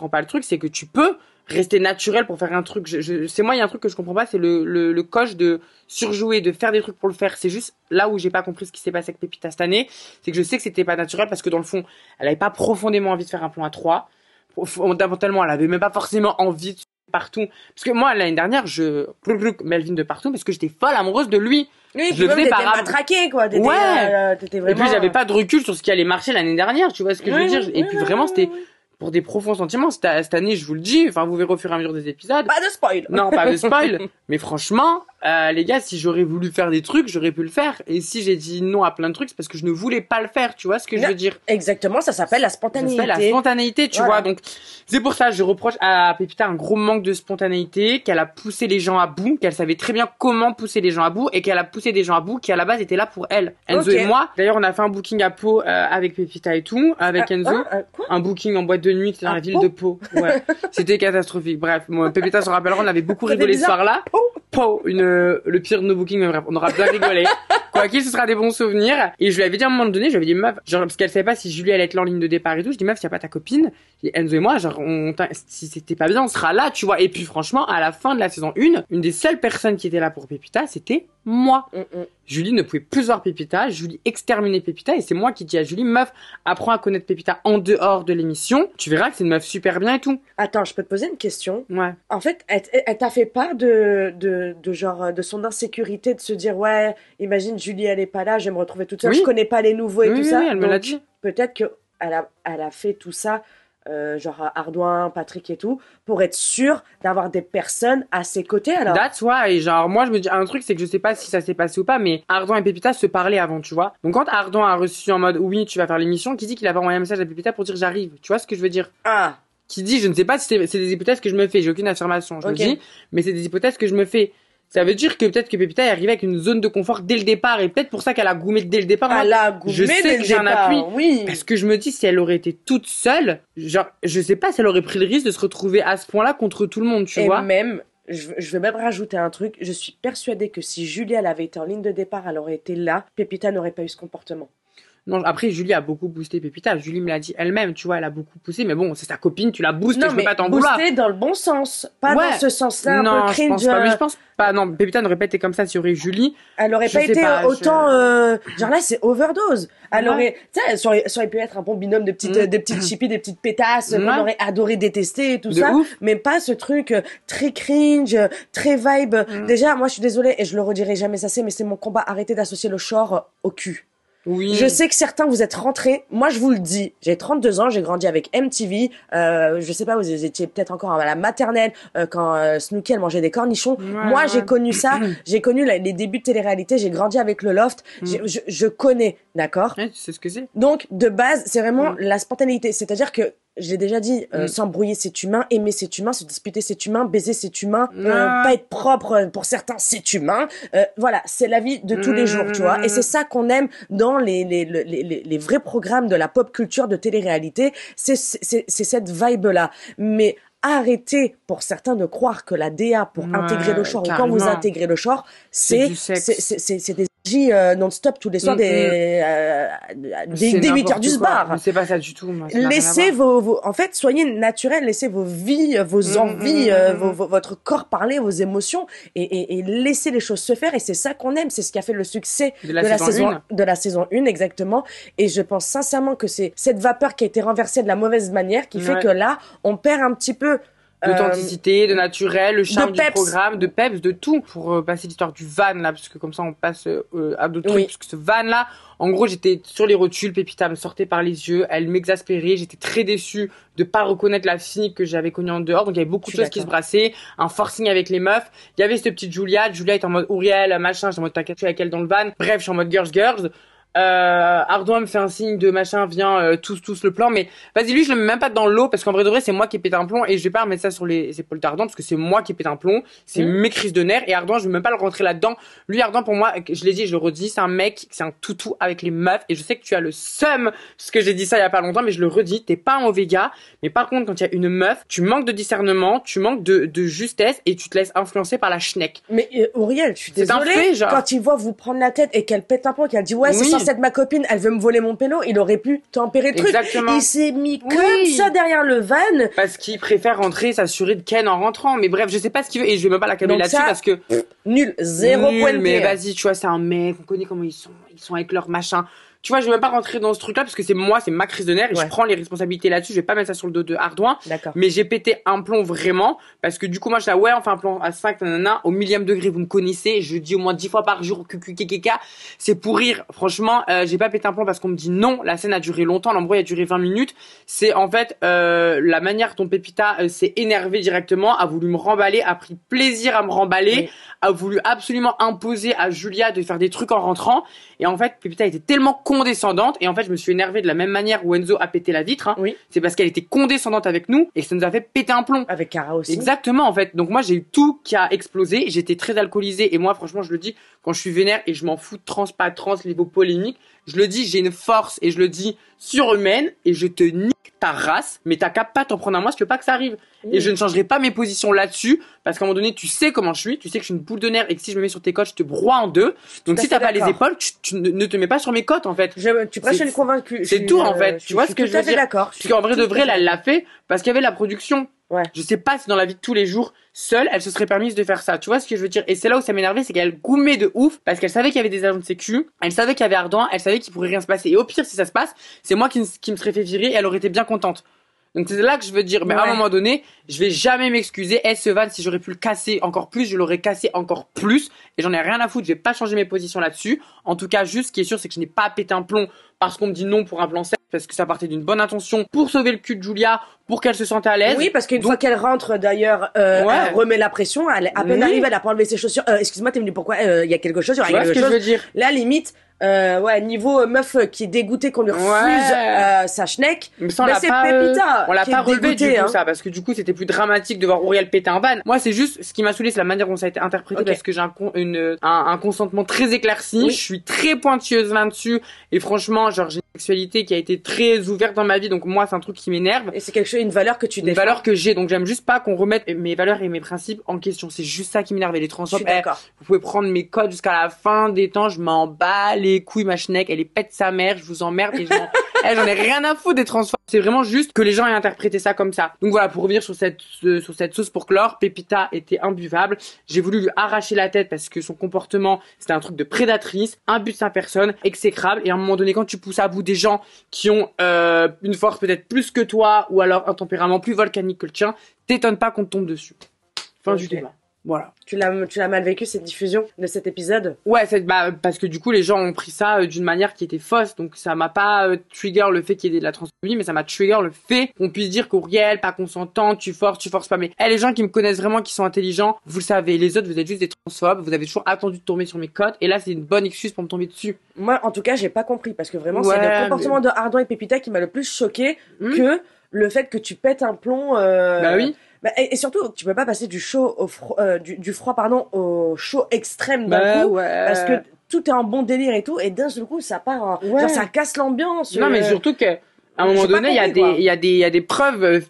pas le truc, c'est que tu peux rester naturel pour faire un truc. C'est moi, il y a un truc que je comprends pas, c'est le coche de surjouer, de faire des trucs pour le faire. C'est juste là où j'ai pas compris ce qui s'est passé avec Pépita cette année. C'est que je sais que c'était pas naturel parce que dans le fond, elle avait pas profondément envie de faire un plan à 3. Fondamentalement, elle avait même pas forcément envie de partout. Parce que moi, l'année dernière, Melvin de partout parce que j'étais folle amoureuse de lui. Oui, je le faisais par matraqué, quoi. Ouais. T'étais vraiment... Et puis, j'avais pas de recul sur ce qui allait marcher l'année dernière, tu vois ce que je veux dire. Et puis, vraiment, c'était pour des profonds sentiments. Cette année, je vous le dis, enfin, vous verrez au fur et à mesure des épisodes. Pas de spoil. Non, pas de spoil. Mais franchement, les gars, si j'aurais voulu faire des trucs, j'aurais pu le faire. Et si j'ai dit non à plein de trucs, c'est parce que je ne voulais pas le faire. Tu vois ce que je veux dire? Exactement, ça s'appelle la spontanéité. Ça s'appelle la spontanéité, tu vois. Donc, c'est pour ça, je reproche à Pépita un gros manque de spontanéité, qu'elle a poussé les gens à bout, qu'elle savait très bien comment pousser les gens à bout, et qu'elle a poussé des gens à bout qui, à la base, étaient là pour elle. Enzo et moi. D'ailleurs, on a fait un booking à Pau, avec Pépita et tout, avec Enzo. Quoi? Un booking en boîte de nuit, c'était dans la ville de Pau. Ouais. C'était catastrophique. Bref, moi, Pépita s'en rappellera, on avait beaucoup rigolé ce soir-là. Pau, le pire de nos bookings, mais bref, on aura bien rigolé. Quoi qu'il, ce sera des bons souvenirs. Et je lui avais dit à un moment donné, je lui avais dit, meuf, genre, parce qu'elle savait pas si Julie allait être là en ligne de départ et tout, je dis, meuf, s'il y a pas ta copine, et Enzo et moi, genre, si c'était pas bien, on sera là, tu vois. Et puis, franchement, à la fin de la saison 1, une des seules personnes qui était là pour Pépita, c'était moi. Julie ne pouvait plus voir Pépita, Julie exterminait Pépita, et c'est moi qui dis à Julie, meuf, apprends à connaître Pépita en dehors de l'émission, tu verras que c'est une meuf super bien et tout. Attends, je peux te poser une question? Ouais. En fait, elle t'a fait part de genre, de son insécurité, de se dire, ouais, imagine Julie, elle est pas là, je vais me retrouver toute seule, je connais pas les nouveaux et tout ça. Oui, elle me l'a dit. Peut-être que elle a fait tout ça, genre Ardouin, Patrick et tout, pour être sûre d'avoir des personnes à ses côtés, alors. That's why. Et genre, moi, je me dis un truc, c'est que je sais pas si ça s'est passé ou pas, mais Ardouin et Pépita se parlaient avant, tu vois. Donc, quand Ardouin a reçu en mode, oui, tu vas faire l'émission, qui dit qu'il avait envoyé un message à Pépita pour dire j'arrive. Tu vois ce que je veux dire? Ah. Qui dit, je ne sais pas si c'est des hypothèses que je me fais, j'ai aucune affirmation, je le dis, mais c'est des hypothèses que je me fais. Ça veut dire que peut-être que Pépita est arrivée avec une zone de confort dès le départ, et peut-être pour ça qu'elle a goumé dès le départ. Elle a goumé je sais que j'ai un appui. Oui. Parce que je me dis, si elle aurait été toute seule, genre, je sais pas si elle aurait pris le risque de se retrouver à ce point-là contre tout le monde, tu vois. Et même, je vais même rajouter un truc, je suis persuadée que si Julie, elle avait été en ligne de départ, elle aurait été là, Pépita n'aurait pas eu ce comportement. Non, après, Julie a beaucoup boosté Pépita. Julie me l'a dit elle-même, tu vois, elle a beaucoup poussé. Mais bon, c'est sa copine, tu la boostes, je peux pas t'en vouloir. Boosté dans le bon sens. Pas dans ce sens-là, un peu cringe. Je pense pas. Mais je pense pas. Non, Pépita n'aurait pas été comme ça s'il y aurait Julie. Elle aurait pas été autant, genre là, c'est overdose. Elle aurait, tu sais, ça aurait pu être un bon binôme de petites chippies, des petites pétasses, qu'on aurait adoré détester et tout ça. Ouf. Mais pas ce truc très cringe, très vibe. Déjà, moi, je suis désolée et je le redirai jamais assez, mais c'est mon combat. Arrêtez d'associer le short au cul. Oui. Je sais que certains vous êtes rentrés. Moi, je vous le dis. J'ai 32 ans. J'ai grandi avec MTV. Je sais pas, vous étiez peut-être encore à la maternelle quand Snooki, elle mangeait des cornichons. Moi, j'ai connu ça. J'ai connu les débuts de télé-réalité. J'ai grandi avec le Loft. Je connais, d'accord? Ouais, tu sais ce que c'est. Donc, de base, c'est vraiment la spontanéité. C'est-à-dire que je l'ai déjà dit, s'embrouiller c'est humain, aimer c'est humain, se disputer c'est humain, baiser c'est humain, pas être propre pour certains c'est humain. Voilà, c'est la vie de tous les jours, tu vois. Et c'est ça qu'on aime dans les vrais programmes de la pop culture de télé-réalité, c'est cette vibe-là. Mais arrêtez pour certains de croire que la DA pour intégrer le short ou quand vous intégrez le short, c'est des non-stop tous les soirs des 8 heures du bar. Mais c'est pas ça du tout. Moi, laissez en fait, soyez naturel, laissez vos vies, vos envies, votre corps parler, vos émotions et laissez les choses se faire et c'est ça qu'on aime, c'est ce qui a fait le succès de la saison 1 exactement et je pense sincèrement que c'est cette vapeur qui a été renversée de la mauvaise manière qui fait que là, on perd un petit peu d'authenticité, de naturel, le charme du programme, de peps, de tout. Pour passer l'histoire du van là, parce que comme ça on passe à d'autres trucs, parce que ce van là, en gros j'étais sur les rotules, Pépita me sortait par les yeux, elle m'exaspérait, j'étais très déçue de pas reconnaître la fille que j'avais connue en dehors, donc il y avait beaucoup de choses qui se brassaient, un forcing avec les meufs, il y avait cette petite Julia est en mode Ouriel, machin, j'étais en mode t'inquiète, je suis avec elle dans le van, bref, je suis en mode girls. Ardouin me fait un signe de machin, viens, tous le plan, mais vas-y, lui, je le mets même pas dans l'eau, parce qu'en vrai de vrai, c'est moi qui ai pété un plomb, et je vais pas remettre ça sur les épaules d'Ardouin, parce que c'est moi qui ai pété un plomb, c'est mes crises de nerfs, et Ardouin, je veux même pas le rentrer là-dedans. Lui, Ardouin, pour moi, je l'ai dit, je le redis, c'est un mec, c'est un toutou avec les meufs, et je sais que tu as le seum, parce que j'ai dit ça il y a pas longtemps, mais je le redis, t'es pas un mauvais gars, mais par contre, quand il y a une meuf, tu manques de discernement, tu manques de justesse, et tu te laisses influencer par la schneck. Mais Auriel, je suis désolée, quand il voit vous prendre la tête, et qu'elle pète un plomb, qu'elle dit ouais, c'est censé être ma copine, elle veut me voler mon pélo, il aurait pu tempérer le truc. Exactement. Il s'est mis comme ça derrière le van. Parce qu'il préfère rentrer, s'assurer de Ken en rentrant. Mais bref, je sais pas ce qu'il veut et je vais même pas l'accabler là-dessus parce que... Nul, zéro point de mais vas-y, tu vois, c'est un mec, on connaît comment ils sont avec leur machin. tu vois, je vais même pas rentrer dans ce truc-là parce que c'est moi, c'est ma crise de nerfs et je prends les responsabilités là-dessus. Je vais pas mettre ça sur le dos de Ardouin. D'accord. Mais j'ai pété un plomb vraiment parce que du coup, moi, je dis, ouais, on fait un plomb à 5, nanana, au millième degré, vous me connaissez. Je dis au moins 10 fois par jour, kekeka. C'est pour rire. Franchement, j'ai pas pété un plomb parce qu'on me dit non. La scène a duré longtemps. L'embrouille a duré 20 minutes. C'est en fait, la manière dont Pépita s'est énervée directement, a voulu me remballer, a pris plaisir à me remballer, a voulu absolument imposer à Julia de faire des trucs en rentrant. Et en fait, Pépita était tellement condescendante. Et en fait, je me suis énervée de la même manière où Enzo a pété la vitre. Hein. Oui. C'est parce qu'elle était condescendante avec nous et que ça nous a fait péter un plomb. Avec Cara aussi. Exactement, en fait. Donc moi, j'ai eu tout qui a explosé. J'étais très alcoolisée. Et moi, franchement, je le dis, quand je suis vénère et je m'en fous de trans, pas trans, niveau polémique, je le dis, j'ai une force et je le dis surhumaine et je te nique ta race, mais t'as qu'à pas t'en prendre à moi si tu veux pas que ça arrive. Et je ne changerai pas mes positions là-dessus parce qu'à un moment donné, tu sais comment je suis, tu sais que je suis une boule de nerfs et que si je me mets sur tes côtes, je te broie en deux. Donc si t'as pas les épaules, tu ne te mets pas sur mes côtes en fait. Tu prêches une convaincue. C'est tout en fait. Tu vois ce que je veux dire? D'accord. Parce qu'en vrai de vrai, elle l'a fait parce qu'il y avait la production. Ouais. Je sais pas si dans la vie de tous les jours, seule, elle se serait permise de faire ça. Tu vois ce que je veux dire? Et c'est là où ça m'énervait, c'est qu'elle goumait de ouf parce qu'elle savait qu'il y avait des agents de sécu, elle savait qu'il y avait Ardouin, elle savait qu'il pourrait rien se passer. Et au pire, si ça se passe, c'est moi qui me serais fait virer et elle aurait été bien contente. Donc c'est là que je veux dire, mais à un moment donné, je vais jamais m'excuser. Ce van, si j'aurais pu le casser encore plus, je l'aurais cassé encore plus. Et j'en ai rien à foutre, je vais pas changer mes positions là-dessus. En tout cas, juste ce qui est sûr, c'est que je n'ai pas pété un plomb parce qu'on me dit non pour un plan 7, parce que ça partait d'une bonne intention pour sauver le cul de Julia, pour qu'elle se sente à l'aise. Oui, parce qu'une fois qu'elle rentre d'ailleurs, elle remet la pression, elle, à peine arrivée, elle a pas enlevé ses chaussures. Excuse-moi, t'es venu pourquoi? Il y a quelque chose, tu vois ce que je veux dire? Là, limite, niveau meuf qui est dégoûtée qu'on lui refuse sa schneck. Mais ça, c'est Pépita. On l'a pas relevé du coup, ça, parce que du coup, c'était plus dramatique de voir Auriel péter un van. Moi, c'est juste, ce qui m'a saoulé, c'est la manière dont ça a été interprété, parce que j'ai un consentement très éclairci. Je suis très pointilleuse là-dessus. Et franchement, genre, j'ai une sexualité qui a été très ouverte dans ma vie, donc moi, c'est un truc qui m'énerve. Et c'est quelque chose, une valeur que tu défends. Une valeur que j'ai, donc j'aime juste pas qu'on remette mes valeurs et mes principes en question. C'est juste ça qui m'énerve. Et les transphobes, vous pouvez prendre mes codes jusqu'à la fin des temps, je m'en bats les couilles, ma schneck, elle est pète sa mère, je vous emmerde et j'en ai rien à foutre des transphobes. C'est vraiment juste que les gens aient interprété ça comme ça. Donc voilà, pour revenir sur cette sauce pour clore, Pépita était imbuvable. J'ai voulu lui arracher la tête parce que son comportement, c'était un truc de prédatrice, imbu de sa personne, exécrable. Et à un moment donné, quand tu pousses à bout des gens qui ont une force peut-être plus que toi ou alors un tempérament plus volcanique que le tien, t'étonnes pas qu'on te tombe dessus. Fin du débat. Voilà. Tu l'as mal vécu, cette diffusion de cet épisode? Ouais, parce que du coup, les gens ont pris ça d'une manière qui était fausse. Donc, ça m'a pas trigger le fait qu'il y ait de la transphobie, mais ça m'a trigger le fait qu'on puisse dire qu'Auriel, pas consentant, tu forces pas. Mais les gens qui me connaissent vraiment, qui sont intelligents, vous le savez. Les autres, vous êtes juste des transphobes. Vous avez toujours attendu de tomber sur mes cotes. Et là, c'est une bonne excuse pour me tomber dessus. Moi, en tout cas, j'ai pas compris. Parce que vraiment, c'est le comportement de Ardouin et Pépita qui m'a le plus choqué que le fait que tu pètes un plomb. Bah oui. Et surtout, tu peux pas passer du chaud au du froid au chaud extrême d'un coup, parce que tout est en bon délire et tout, et d'un seul coup, ça part, genre ça casse l'ambiance. Non, mais surtout que à un moment donné, il y a des preuves,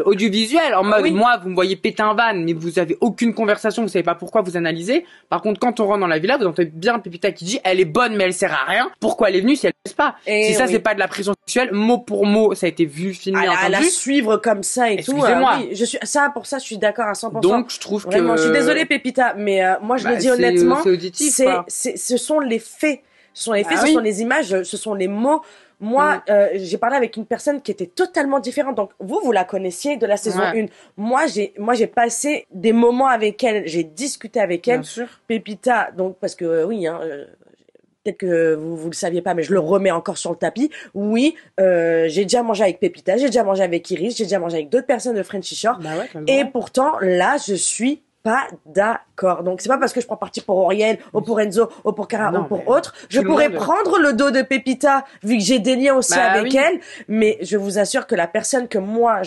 audiovisuelles. En mode, moi, vous me voyez péter un van, mais vous avez aucune conversation, vous savez pas pourquoi vous analysez. Par contre, quand on rentre dans la villa, vous entendez bien Pépita qui dit, elle est bonne, mais elle sert à rien. Pourquoi elle est venue si elle ne laisse pas? Si ça, c'est pas de la pression sexuelle, mot pour mot, ça a été vu, filmé, entendu. À la suivre comme ça et tout. Excusez-moi. Oui, pour ça, je suis d'accord à 100%. Donc, je trouve vraiment, je suis désolée, Pépita, mais moi, je le dis honnêtement, c'est auditif, ce sont les faits. Ce sont les faits, ce sont les images, ce sont les mots. Moi, j'ai parlé avec une personne qui était totalement différente. Donc, vous la connaissiez de la saison 1. Moi, j'ai passé des moments avec elle. J'ai discuté avec elle. Bien sûr. Pépita, donc, parce que, peut-être que vous le saviez pas, mais je le remets encore sur le tapis. Oui, j'ai déjà mangé avec Pépita, j'ai déjà mangé avec Iris, j'ai déjà mangé avec d'autres personnes de Frenchy Shore. Et pourtant, là, je suis pas d'accord. Donc c'est pas parce que je prends parti pour Auriel ou pour Enzo ou pour Cara ou pour autre, je pourrais prendre le dos de Pépita vu que j'ai des liens aussi avec elle, mais je vous assure que la personne que moi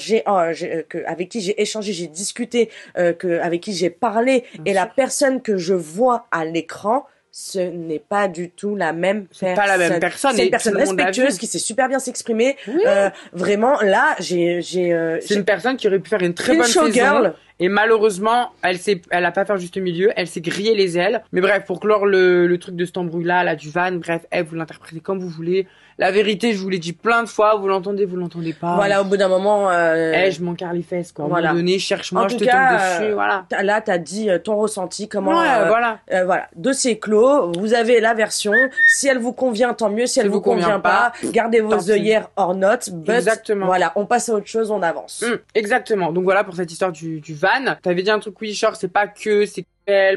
avec qui j'ai échangé, j'ai discuté, avec qui j'ai parlé et la personne que je vois à l'écran, ce n'est pas du tout la même personne. C'est pas la même personne. C'est une personne respectueuse qui sait super bien s'exprimer. Vraiment, là, c'est une personne qui aurait pu faire une très bonne saison. Et malheureusement, elle a pas fait juste milieu. Elle s'est grillé les ailes. Mais bref, pour clore le truc de cette embrouille-là, du van, bref, vous l'interprétez comme vous voulez. La vérité, je vous l'ai dit plein de fois, vous l'entendez pas. Voilà, au bout d'un moment... je m'en carre les fesses, quoi. À un moment donné, cherche-moi, je te tombe dessus, voilà. Là, t'as dit ton ressenti, comment... voilà. Voilà, dossier clos, vous avez la version. Si elle vous convient, tant mieux. Si elle vous convient pas, gardez vos œillères hors note. Exactement. Voilà, on passe à autre chose, on avance. Exactement. Donc voilà pour cette histoire du van. T'avais dit un truc, oui, genre, c'est pas que...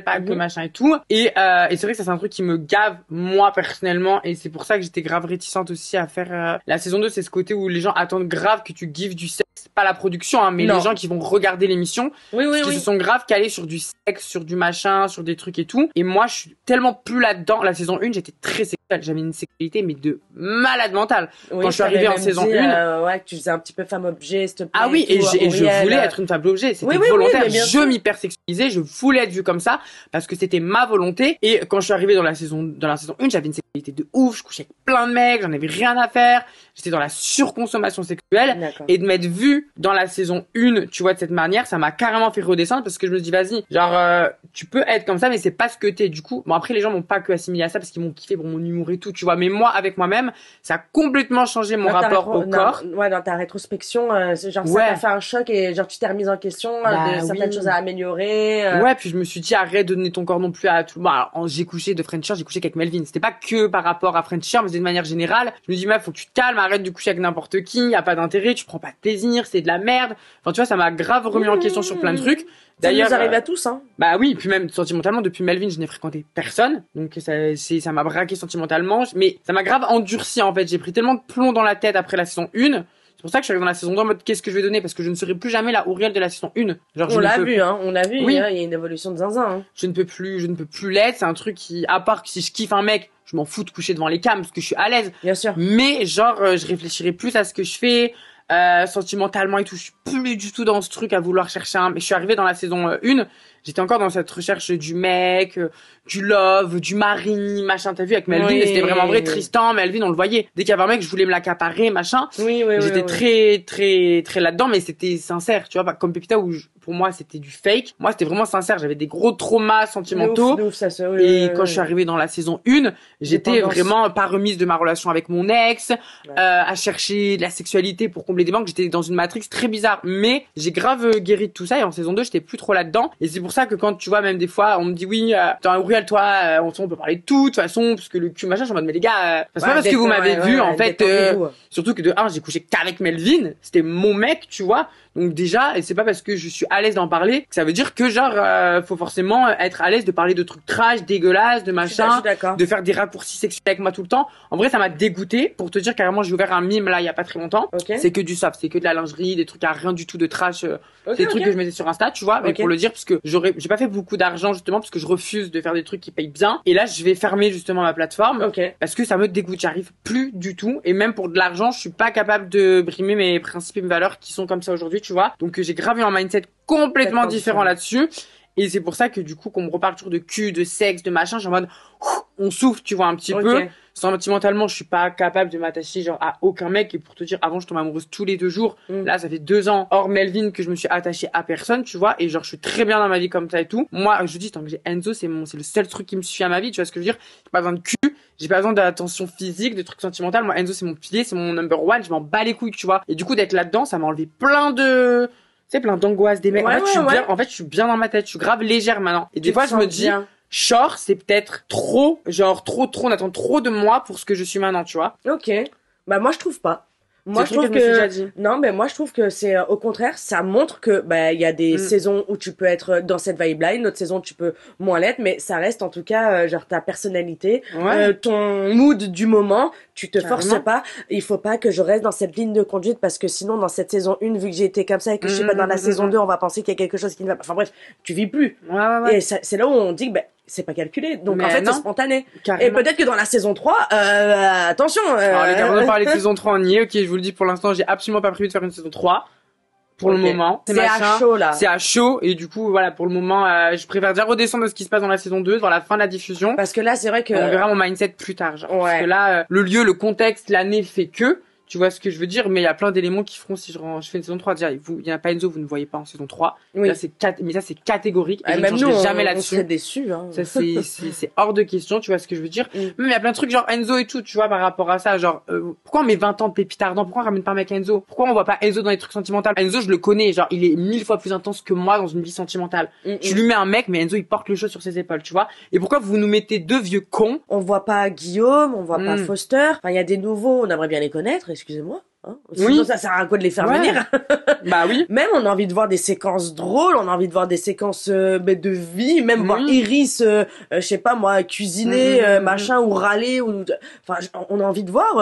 pas que machin et tout. Et c'est vrai que ça, c'est un truc qui me gave, moi, personnellement. Et c'est pour ça que j'étais grave réticente aussi à faire la saison 2. C'est ce côté où les gens attendent grave que tu gives du sexe. Pas la production, hein, mais les gens qui vont regarder l'émission. Qui se sont grave calés sur du sexe, sur du machin, sur des trucs et tout. Et moi, je suis tellement plus là-dedans. La saison 1, j'étais très sexuelle. J'avais une sexualité, mais de malade mentale. Quand je suis arrivée en saison 1. Ouais, que tu faisais un petit peu femme objet, s'il te plaît. Ah oui, et je voulais être une femme objet. C'était volontaire. Je m'hypersexualisais. Je voulais être vue comme ça parce que c'était ma volonté. Et quand je suis arrivée dans la saison 1, j'avais une sexualité de ouf. Je couchais avec plein de mecs. J'en avais rien à faire. J'étais dans la surconsommation sexuelle. Et de m'être vue dans la saison 1, tu vois, de cette manière, ça m'a carrément fait redescendre parce que je me dis, vas-y, genre, tu peux être comme ça, mais c'est pas ce que t'es. Du coup, bon, après, les gens m'ont pas que assimilé à ça parce qu'ils m'ont kiffé pour mon humour et tout, tu vois. Mais moi, avec moi-même, ça a complètement changé mon rapport au corps. Ouais, dans ta rétrospection, genre, ça t'a fait un choc et genre, tu t'es remise en question de certaines choses à améliorer. Ouais, puis je me suis dit, arrête de donner ton corps non plus à tout le monde. Alors, j'ai couché de Frencher, j'ai couché qu'avec Melvin. C'était pas que par rapport à Frencher, mais de manière générale. Je me dis, meuf, faut que tu te calmes, arrête de coucher avec n'importe qui, y a pas d'intérêt, tu prends pas de plaisir, c'est de la merde. Enfin, tu vois, ça m'a grave remis en question sur plein de trucs. D'ailleurs, ça nous arrive à tous, hein. Bah oui, puis même sentimentalement, depuis Melvin, je n'ai fréquenté personne. Donc ça m'a braqué sentimentalement. Mais ça m'a grave endurci, en fait. J'ai pris tellement de plomb dans la tête après la saison 1. C'est pour ça que je suis arrivée dans la saison 2 en mode qu'est-ce que je vais donner parce que je ne serai plus jamais la Auriel de la saison 1. Genre, on l'a vu, oui. Il y a une évolution de zinzin, hein. Je ne peux plus l'être. C'est un truc qui, à part que si je kiffe un mec, je m'en fous de coucher devant les cams parce que je suis à l'aise. Bien sûr. Mais genre, je réfléchirai plus à ce que je fais. Sentimentalement et tout, je suis plus du tout dans ce truc à vouloir chercher mais je suis arrivée dans la saison 1, j'étais encore dans cette recherche du mec, du love, du mari, machin, t'as vu, avec Melvin, et c'était vraiment vrai, Tristan, Melvin, on le voyait. Dès qu'il y avait un mec, je voulais me l'accaparer, machin. J'étais très là-dedans, mais c'était sincère, tu vois, pas comme Pépita où pour moi, c'était du fake. Moi, c'était vraiment sincère, j'avais des gros traumas sentimentaux. Quand je suis arrivée dans la saison 1, j'étais vraiment pas remise de ma relation avec mon ex, à chercher de la sexualité pour combler des manques, j'étais dans une matrix très bizarre, mais j'ai grave guéri de tout ça et en saison 2, j'étais plus trop là-dedans. Et c'est pour ça que quand tu vois, même des fois, on me dit oui, t'as un Auriel, toi, on peut parler de tout, de toute façon, parce que le cul, machin, je suis en mode, mais les gars, c'est pas parce que vous m'avez vu, en fait, surtout que de 1, j'ai couché qu'avec Melvin, c'était mon mec, tu vois. Donc déjà, et c'est pas parce que je suis à l'aise d'en parler que ça veut dire que genre faut forcément être à l'aise de parler de trucs trash, dégueulasses, de machin, de faire des raccourcis sexuels avec moi tout le temps. En vrai, ça m'a dégoûté. Pour te dire carrément, j'ai ouvert un mime là il y a pas très longtemps. C'est que du soft, c'est que de la lingerie, des trucs à rien du tout de trash, des trucs que je mettais sur Insta, tu vois. Mais pour le dire, parce que j'ai pas fait beaucoup d'argent justement parce que je refuse de faire des trucs qui payent bien. Et là, je vais fermer justement ma plateforme parce que ça me dégoûte. J'arrive plus du tout. Et même pour de l'argent, je suis pas capable de brimer mes principes et mes valeurs qui sont comme ça aujourd'hui, tu vois. Donc j'ai gravé un mindset complètement différent là-dessus. Et c'est pour ça que du coup, qu'on me reparle toujours de cul, de sexe, de machin, j'ai en mode, on souffle, tu vois, un petit peu. Sentimentalement, je suis pas capable de m'attacher genre à aucun mec. Et pour te dire, avant, je tombais amoureuse tous les 2 jours. Là, ça fait 2 ans, hors Melvin, que je me suis attachée à personne, tu vois. Et genre, je suis très bien dans ma vie comme ça et tout. Moi, je dis, tant que j'ai Enzo, c'est le seul truc qui me suit à ma vie, tu vois ce que je veux dire. J'ai pas besoin de cul, j'ai pas besoin d'attention physique, de trucs sentimentaux. Moi, Enzo, c'est mon pilier, c'est mon number one, je m'en bats les couilles, tu vois. Et du coup, d'être là-dedans, ça m'a enlevé plein d'angoisse des mecs. En fait, je suis bien dans ma tête, je suis grave légère maintenant. Et des fois, je me dis, genre, c'est peut-être trop, on attend trop de moi pour ce que je suis maintenant, tu vois. Ok. Bah, moi, je trouve pas. Moi, je trouve que non, mais moi, je trouve que c'est au contraire, ça montre que il y a des saisons où tu peux être dans cette vibe-là, une autre saison tu peux moins l'être, mais ça reste en tout cas genre ta personnalité, ton mood du moment. Tu te forces pas. Il faut pas que je reste dans cette ligne de conduite parce que sinon dans cette saison 1, vu que j'ai été comme ça et que je sais pas dans la saison 2, on va penser qu'il y a quelque chose qui ne va pas. Enfin bref, tu vis plus. Et c'est là où on dit que c'est pas calculé. Donc mais en fait, c'est spontané. Carrément. Et peut-être que dans la saison 3, attention. Alors les gars, on va parler de saison 3, on y est. Ok, je vous le dis pour l'instant, j'ai absolument pas prévu de faire une saison 3. Pour le moment. C'est à chaud, là. C'est à chaud. Et du coup, voilà, pour le moment, je préfère déjà redescendre de ce qui se passe dans la saison 2, dans la fin de la diffusion. Parce que là, c'est vrai que... On verra mon mindset plus tard, genre. Parce que là, le lieu, le contexte, l'année fait que... Tu vois ce que je veux dire? Mais il y a plein d'éléments qui feront si je fais une saison 3. Déjà, il y en a pas Enzo, vous ne voyez pas en saison 3. Oui. Là, mais ça, c'est catégorique. Et je même ne nous, changerai jamais on là-dessus. serait déçus, hein. Ça, c'est hors de question, tu vois ce que je veux dire? Même, il y a plein de trucs genre Enzo et tout, tu vois, par rapport à ça. Genre, pourquoi on met 20 ans de pépite ardent? Pourquoi on ramène pas un mec Enzo? Pourquoi on voit pas Enzo dans les trucs sentimentaux? Enzo, je le connais. Genre, il est 1000 fois plus intense que moi dans une vie sentimentale. Tu lui mets un mec, mais Enzo, il porte le show sur ses épaules, tu vois? Et pourquoi vous nous mettez deux vieux cons? On voit pas Guillaume, on voit pas Foster. Enfin, il y a des nouveaux, on aimerait bien les connaître, excusez-moi. Hein, sinon, ça sert à quoi de les faire venir? Bah oui. Même on a envie de voir des séquences drôles, on a envie de voir des séquences de vie, même voir Iris, je sais pas moi, cuisiner, machin, ou râler, ou enfin, on a envie de voir.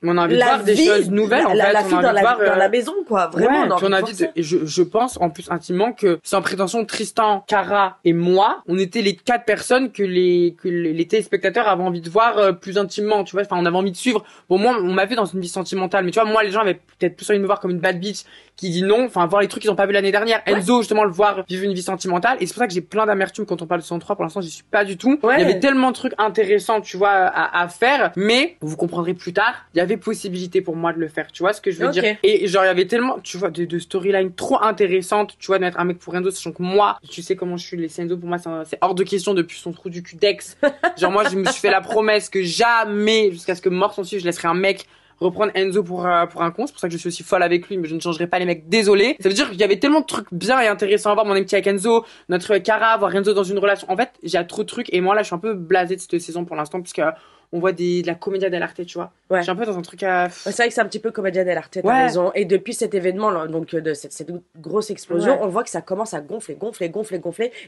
On a envie de voir des choses nouvelles. La fille dans la maison, quoi. Vraiment, on a envie de voir ça. Je pense en plus intimement que sans prétention, Tristan, Cara et moi, on était les 4 personnes que les téléspectateurs avaient envie de voir plus intimement, tu vois. Enfin, on avait envie de suivre. Bon, moi, on m'a vu dans une vie sentimentale, mais tu vois, moi, les gens avaient peut-être plus envie de me voir comme une bad bitch qui dit non, enfin voir les trucs qu'ils ont pas vu l'année dernière. Enzo, justement, le voir vivre une vie sentimentale, et c'est pour ça que j'ai plein d'amertume quand on parle de saison 3. Pour l'instant, j'y suis pas du tout. Il y avait tellement de trucs intéressants, tu vois, à faire, mais vous comprendrez plus tard, il y avait possibilité pour moi de le faire, tu vois ce que je veux dire. Et genre il y avait tellement, tu vois, de storylines trop intéressantes, tu vois, de mettre un mec pour Enzo, sachant que moi, tu sais comment je suis, les Enzo pour moi c'est hors de question depuis son trou du cul d'ex. Genre moi je me suis fait la promesse que jamais, jusqu'à ce que mort s'en suive, je laisserai un mec reprendre Enzo pour un con. C'est pour ça que je suis aussi folle avec lui, mais je ne changerai pas les mecs, désolé. Ça veut dire qu'il y avait tellement de trucs bien et intéressants à voir, mon amitié avec Enzo, notre Cara, voir Enzo dans une relation. En fait, j'ai trop de trucs, et moi là je suis un peu blasée de cette saison pour l'instant, puisque on voit de la commedia dell'arte, tu vois. Je suis un peu dans un truc à... C'est vrai que c'est un petit peu commedia dell'arte, t'as raison. Et depuis cet événement, là, donc de cette grosse explosion, on voit que ça commence à gonfler,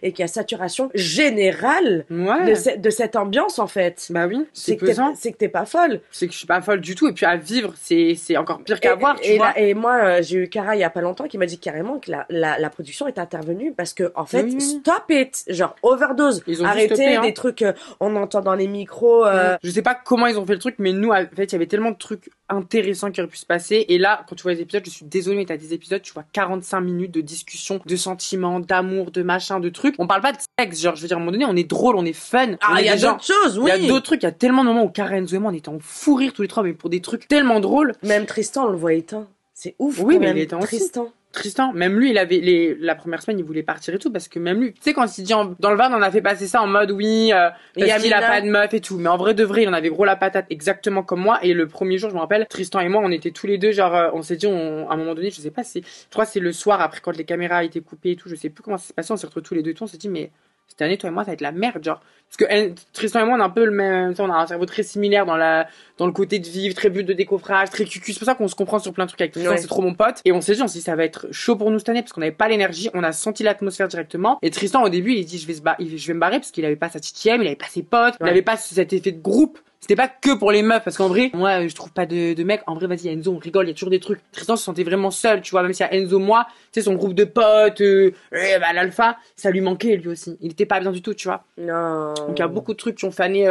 et qu'il y a saturation générale de cette ambiance, en fait. Bah oui, c'est pesant. C'est que t'es pas folle. C'est que je suis pas folle du tout, et puis à vivre, c'est encore pire qu'à voir, tu vois. Et moi, j'ai eu Cara il y a pas longtemps qui m'a dit carrément que la production est intervenue parce que, en fait, stop it! Genre, overdose. Arrêtez des trucs, on entend dans les micros, Je sais pas comment ils ont fait le truc, mais nous, en fait, il y avait tellement de trucs intéressants qui auraient pu se passer. Et là, quand tu vois les épisodes, je suis désolée, mais t'as des épisodes, tu vois 45 minutes de discussion, de sentiments, d'amour, de machin, de trucs. On parle pas de sexe, genre, je veux dire, à un moment donné, on est drôle, on est fun. Ah, il y a d'autres choses, oui. Il y a d'autres trucs, il y a tellement de moments où Cara, Enzo et moi, on était en fou rire tous les trois, mais pour des trucs tellement drôles. Même Tristan, on le voit éteint. C'est ouf. Oui, mais il est éteint aussi. Tristan, même lui, il avait la première semaine, il voulait partir et tout, parce que même lui, tu sais, quand il dit dans le van, on a fait passer ça en mode oui, parce qu'il a pas de meuf et tout. Mais en vrai de vrai, il en avait gros la patate, exactement comme moi. Et le premier jour, je me rappelle, Tristan et moi, on était tous les deux, genre, on s'est dit, à un moment donné, je sais pas si, je crois que c'est le soir après quand les caméras étaient coupées et tout, je sais plus comment ça s'est passé, on s'est retrouvés tous les deux et tout, on s'est dit, mais cette année, toi et moi, ça va être la merde, genre. Parce que Tristan et moi, on a un peu le même, on a un cerveau très similaire dans le côté de vivre, très but de décoffrage, très cucu. C'est pour ça qu'on se comprend sur plein de trucs avec Tristan, c'est trop mon pote. Et on s'est dit, ça va être chaud pour nous cette année parce qu'on n'avait pas l'énergie, on a senti l'atmosphère directement. Et Tristan, au début, il dit, je vais me barrer parce qu'il avait pas sa TTM, il avait pas ses potes, il avait pas cet effet de groupe. C'était pas que pour les meufs, parce qu'en vrai, moi, je trouve pas de mec. En vrai, vas-y, Enzo, on rigole, il y a toujours des trucs. Tristan se sentait vraiment seul, tu vois, même si à Enzo, moi, tu sais, son groupe de potes, l'alpha, ça lui manquait, lui aussi. Il était pas bien du tout, tu vois. Non. Donc, il y a beaucoup de trucs qui ont fané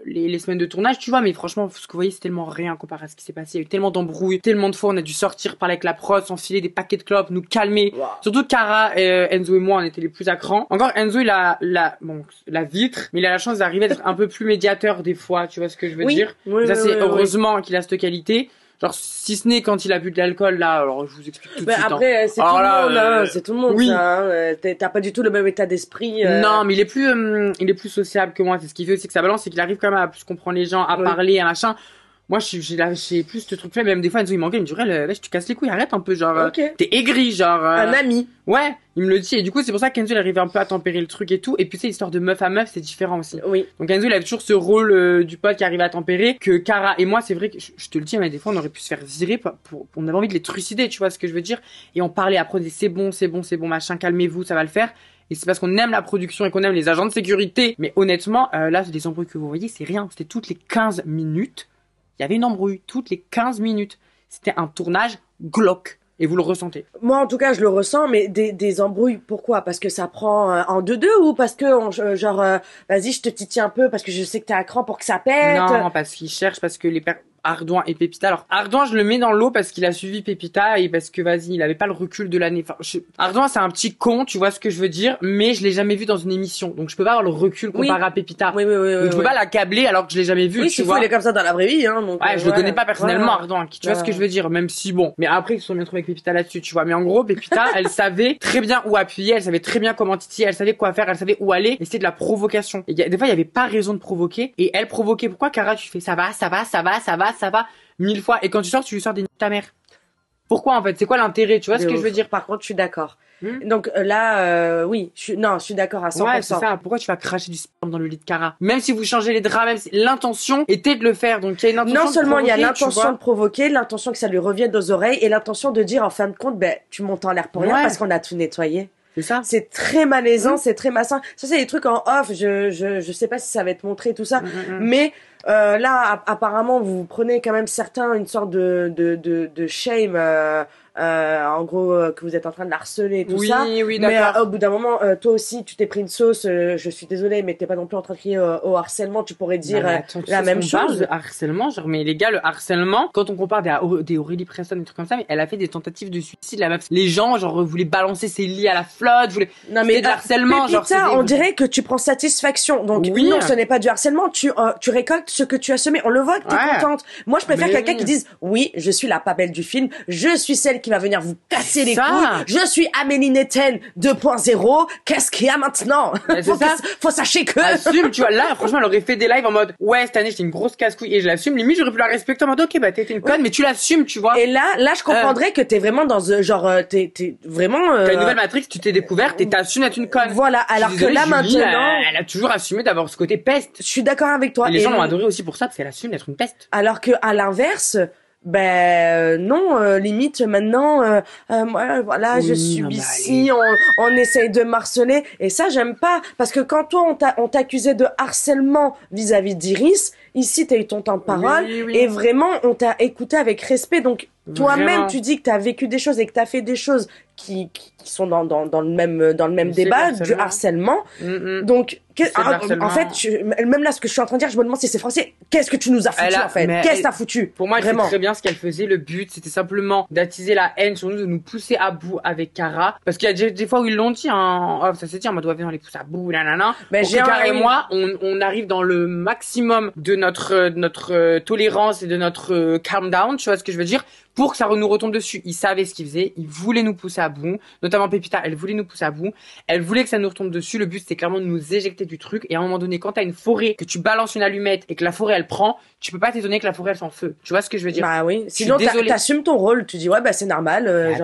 les semaines de tournage, tu vois, mais franchement, ce que vous voyez, c'est tellement rien comparé à ce qui s'est passé. Il y a eu tellement d'embrouilles, tellement de fois, on a dû sortir, parler avec la prod, s'enfiler des paquets de clopes, nous calmer. Wow. Surtout Cara, Enzo et moi, on était les plus à cran. Encore, Enzo, il a la vitre, mais il a la chance d'arriver à être un peu plus médiateur des fois, tu vois ce que je veux dire. Oui, ça, c'est heureusement qu'il a cette qualité. Genre, si ce n'est quand il a bu de l'alcool, là, alors je vous explique tout de suite. Après, c'est tout le monde, hein, c'est tout le monde, oui. Ça, hein. T'as pas du tout le même état d'esprit. Non, mais il est plus sociable que moi. C'est ce qu'il fait aussi que sa balance, c'est qu'il arrive quand même à plus comprendre les gens, à parler, à machin. Moi, j'ai plus ce truc-là, même des fois, Enzo, il m'engueule, il me dit, wesh, tu casses les couilles, arrête un peu, genre, t'es aigri, genre. Un ami. Ouais, il me le dit, et du coup, c'est pour ça qu'Enzo, il arrivait un peu à tempérer le truc et tout, et puis, tu sais, l'histoire de meuf à meuf, c'est différent aussi. Oui. Donc, Enzo, il avait toujours ce rôle, du pote qui arrivait à tempérer, que Cara et moi, c'est vrai que, je te le dis, mais des fois, on aurait pu se faire virer on avait envie de les trucider, tu vois ce que je veux dire, et on parlait après, on disait, c'est bon, machin, calmez-vous, ça va le faire. Et c'est parce qu'on aime la production et qu'on aime les agents de sécurité. Mais honnêtement, là, les embrouilles que vous voyez, c'est rien. C'était toutes les 15 minutes. Il y avait une embrouille toutes les 15 minutes. C'était un tournage glauque. Et vous le ressentez? Moi, en tout cas, je le ressens, mais des embrouilles, pourquoi? Parce que ça prend en 2-2 ou parce que, vas-y, je te titille un peu parce que je sais que t'es à cran pour que ça pète? Non, parce qu'ils cherchent, parce que Ardouin et Pépita. Alors Ardouin, je le mets dans l'eau parce qu'il a suivi Pépita et parce que vas-y, il avait pas le recul de l'année. Enfin, Ardouin, c'est un petit con, tu vois ce que je veux dire, mais je l'ai jamais vu dans une émission, donc je peux pas avoir le recul comparé à Pépita. Oui, donc je peux pas l'accabler alors que je l'ai jamais vu. Oui, tu vois. Il est comme ça dans la vraie vie, hein. Donc, ouais, je le connais pas personnellement, Ardouin. Tu vois ce que je veux dire, même si bon. Mais après, ils se sont bien trouvés avec Pépita là-dessus, tu vois. Mais en gros, Pépita, elle savait très bien où appuyer, elle savait très bien comment titiller, elle savait quoi faire, elle savait où aller. Et c'était de la provocation. Et des fois, il y avait pas raison de provoquer. Et elle provoquait. Pourquoi, Cara, tu fais ça va, 1000 fois. Et quand tu sors, tu lui sors des nids de ta mère. Pourquoi en fait? C'est quoi l'intérêt? Tu vois ce que je veux dire? Par contre, je suis d'accord. Donc là, oui, je suis d'accord à 100%. Ouais, c'est ça. Pourquoi tu vas cracher du sperme dans le lit de Cara? Même si vous changez les draps, même si l'intention était de le faire. Donc il y a une intention. Non seulement il y a l'intention de provoquer, l'intention que ça lui revienne aux oreilles et l'intention de dire en fin de compte, ben tu montes en l'air pour rien parce qu'on a tout nettoyé. C'est ça. C'est très malaisant, c'est très malsain. Ça, c'est des trucs en off. Je sais pas si ça va être montré tout ça, mais là, apparemment, vous prenez quand même certains une sorte de shame. En gros, que vous êtes en train de la harceler et tout ça. Oui, mais d'accord. au bout d'un moment, toi aussi, tu t'es pris une sauce. Je suis désolée, mais t'es pas non plus en train de crier au harcèlement. Tu pourrais dire la même chose. De harcèlement, genre, mais les gars, le harcèlement, quand on compare des Aurélie Preston, des trucs comme ça, mais elle a fait des tentatives de suicide, la meuf. Les gens, genre, voulaient balancer ses lits à la flotte, non, mais de harcèlement, Pépita, genre. On dirait que tu prends satisfaction. Donc, non, ce n'est pas du harcèlement. Tu récoltes ce que tu as semé. On le voit que t'es contente. Moi, je préfère quelqu'un qui dise, oui, je suis la pas belle du film. Je suis celle qui va venir vous casser les couilles. Je suis Amélie Netten 2.0. Qu'est-ce qu'il y a maintenant? Faut sachez que. Assume, tu vois, là, franchement, elle aurait fait des lives en mode, ouais, cette année, j'étais une grosse casse-couille et je l'assume. Limite, j'aurais pu la respecter en mode, ok, bah, t'es une conne, mais tu l'assumes, tu vois. Et là, je comprendrais que t'es vraiment dans genre, t'es vraiment, T'as une nouvelle Matrix, tu t'es découverte et t'assumes d'être une conne. Voilà. Alors que là, Julie, maintenant. Elle a toujours assumé d'avoir ce côté peste. Je suis d'accord avec toi. Et les gens l'ont adoré aussi pour ça, parce qu'elle assume d'être une peste. Alors que, à l'inverse, non, limite maintenant moi voilà, je subis ici, on essaye de m'harceler et ça j'aime pas parce que quand toi on t'accusait de harcèlement vis-à-vis d'Iris, ici t'as eu ton temps de parole et vraiment on t'a écouté avec respect, donc toi-même tu dis que t'as vécu des choses et que t'as fait des choses qui sont dans le même débat du harcèlement. Donc en fait même là ce que je suis en train de dire, je me demande si c'est français. Qu'est-ce que tu nous as foutu en fait? Qu'est-ce que t'as foutu? Pour moi, elle sait très bien ce qu'elle faisait. Le but, c'était simplement d'attiser la haine sur nous, de nous pousser à bout avec Cara. Parce qu'il y a des fois où ils l'ont dit, hein. Oh, ça s'est dit, on doit venir les pousser à bout, nanana. Mais Cara et moi, on arrive dans le maximum de notre tolérance et de notre calm down, tu vois ce que je veux dire? Pour que ça nous retombe dessus. Ils savaient ce qu'ils faisaient. Ils voulaient nous pousser à bout. Notamment Pépita, elle voulait nous pousser à bout. Elle voulait que ça nous retombe dessus. Le but, c'était clairement de nous éjecter du truc. Et à un moment donné, quand t'as une forêt, que tu balances une allumette et que la forêt, elle prend, tu peux pas t'étonner que la forêt, elle s'en feu. Tu vois ce que je veux dire? Bah oui. Sinon, t'assumes ton rôle. Tu dis, ouais, bah, c'est normal.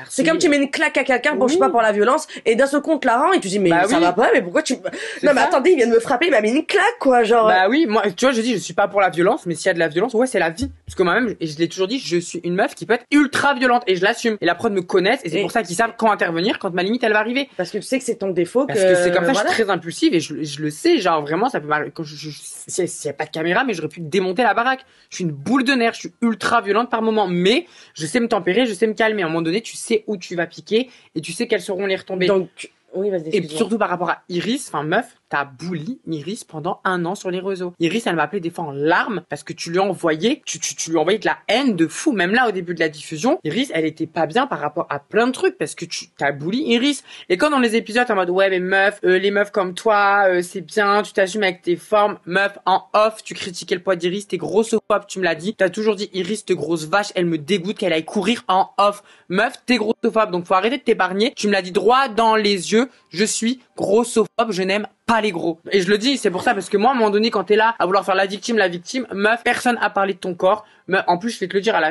C'est comme tu mets une claque à quelqu'un, bon, je suis pas pour la violence. Et d'un seul coup, on te la rend et tu dis, mais ça va pas, mais pourquoi tu... Non, mais attendez, il vient de me frapper, il m'a mis une claque, quoi, genre. Bah oui, moi, tu vois, je dis, je suis pas pour la violence, mais s'il y a de la violence, ouais, c'est la vie. Parce que moi-même, et je l'ai toujours dit, je suis une meuf qui peut être ultra violente et je l'assume. Et la prod me connaissent et c'est pour ça qu'ils savent quand intervenir, quand ma limite elle va arriver. Parce que tu sais que c'est ton défaut. Parce que c'est comme ça, je suis très impulsive et je le sais, genre vraiment ça peut mal. Quand s'il y a pas de caméra, mais j'aurais pu démonter la baraque. Je suis une boule de nerfs, je suis ultra violente par moment, mais je sais me tempérer, je sais me calmer. À un moment donné, tu sais où tu vas piquer et tu sais quelles seront les retombées. Donc oui, vas-y. Et surtout par rapport à Iris, enfin meuf, t'as bully Iris pendant 1 an sur les réseaux. Iris, elle m'appelait des fois en larmes parce que tu lui envoyais, tu lui envoyais de la haine de fou. Même là, au début de la diffusion, Iris, elle était pas bien par rapport à plein de trucs parce que t'as bully Iris. Et quand dans les épisodes, t'es en mode, ouais, mais meuf, les meufs comme toi, c'est bien, tu t'assumes avec tes formes. Meuf, en off, tu critiquais le poids d'Iris, t'es grossophobe, tu me l'as dit. T'as toujours dit, Iris, te grosse vache, elle me dégoûte qu'elle aille courir en off. Meuf, t'es grossophobe, donc faut arrêter de t'épargner. Tu me l'as dit droit dans les yeux, je suis grossophobe, je n'aime pas les gros. Et je le dis, c'est pour ça, parce que moi, à un moment donné, quand t'es là, à vouloir faire la victime, meuf, personne a parlé de ton corps. Mais en plus, je vais te le dire, elle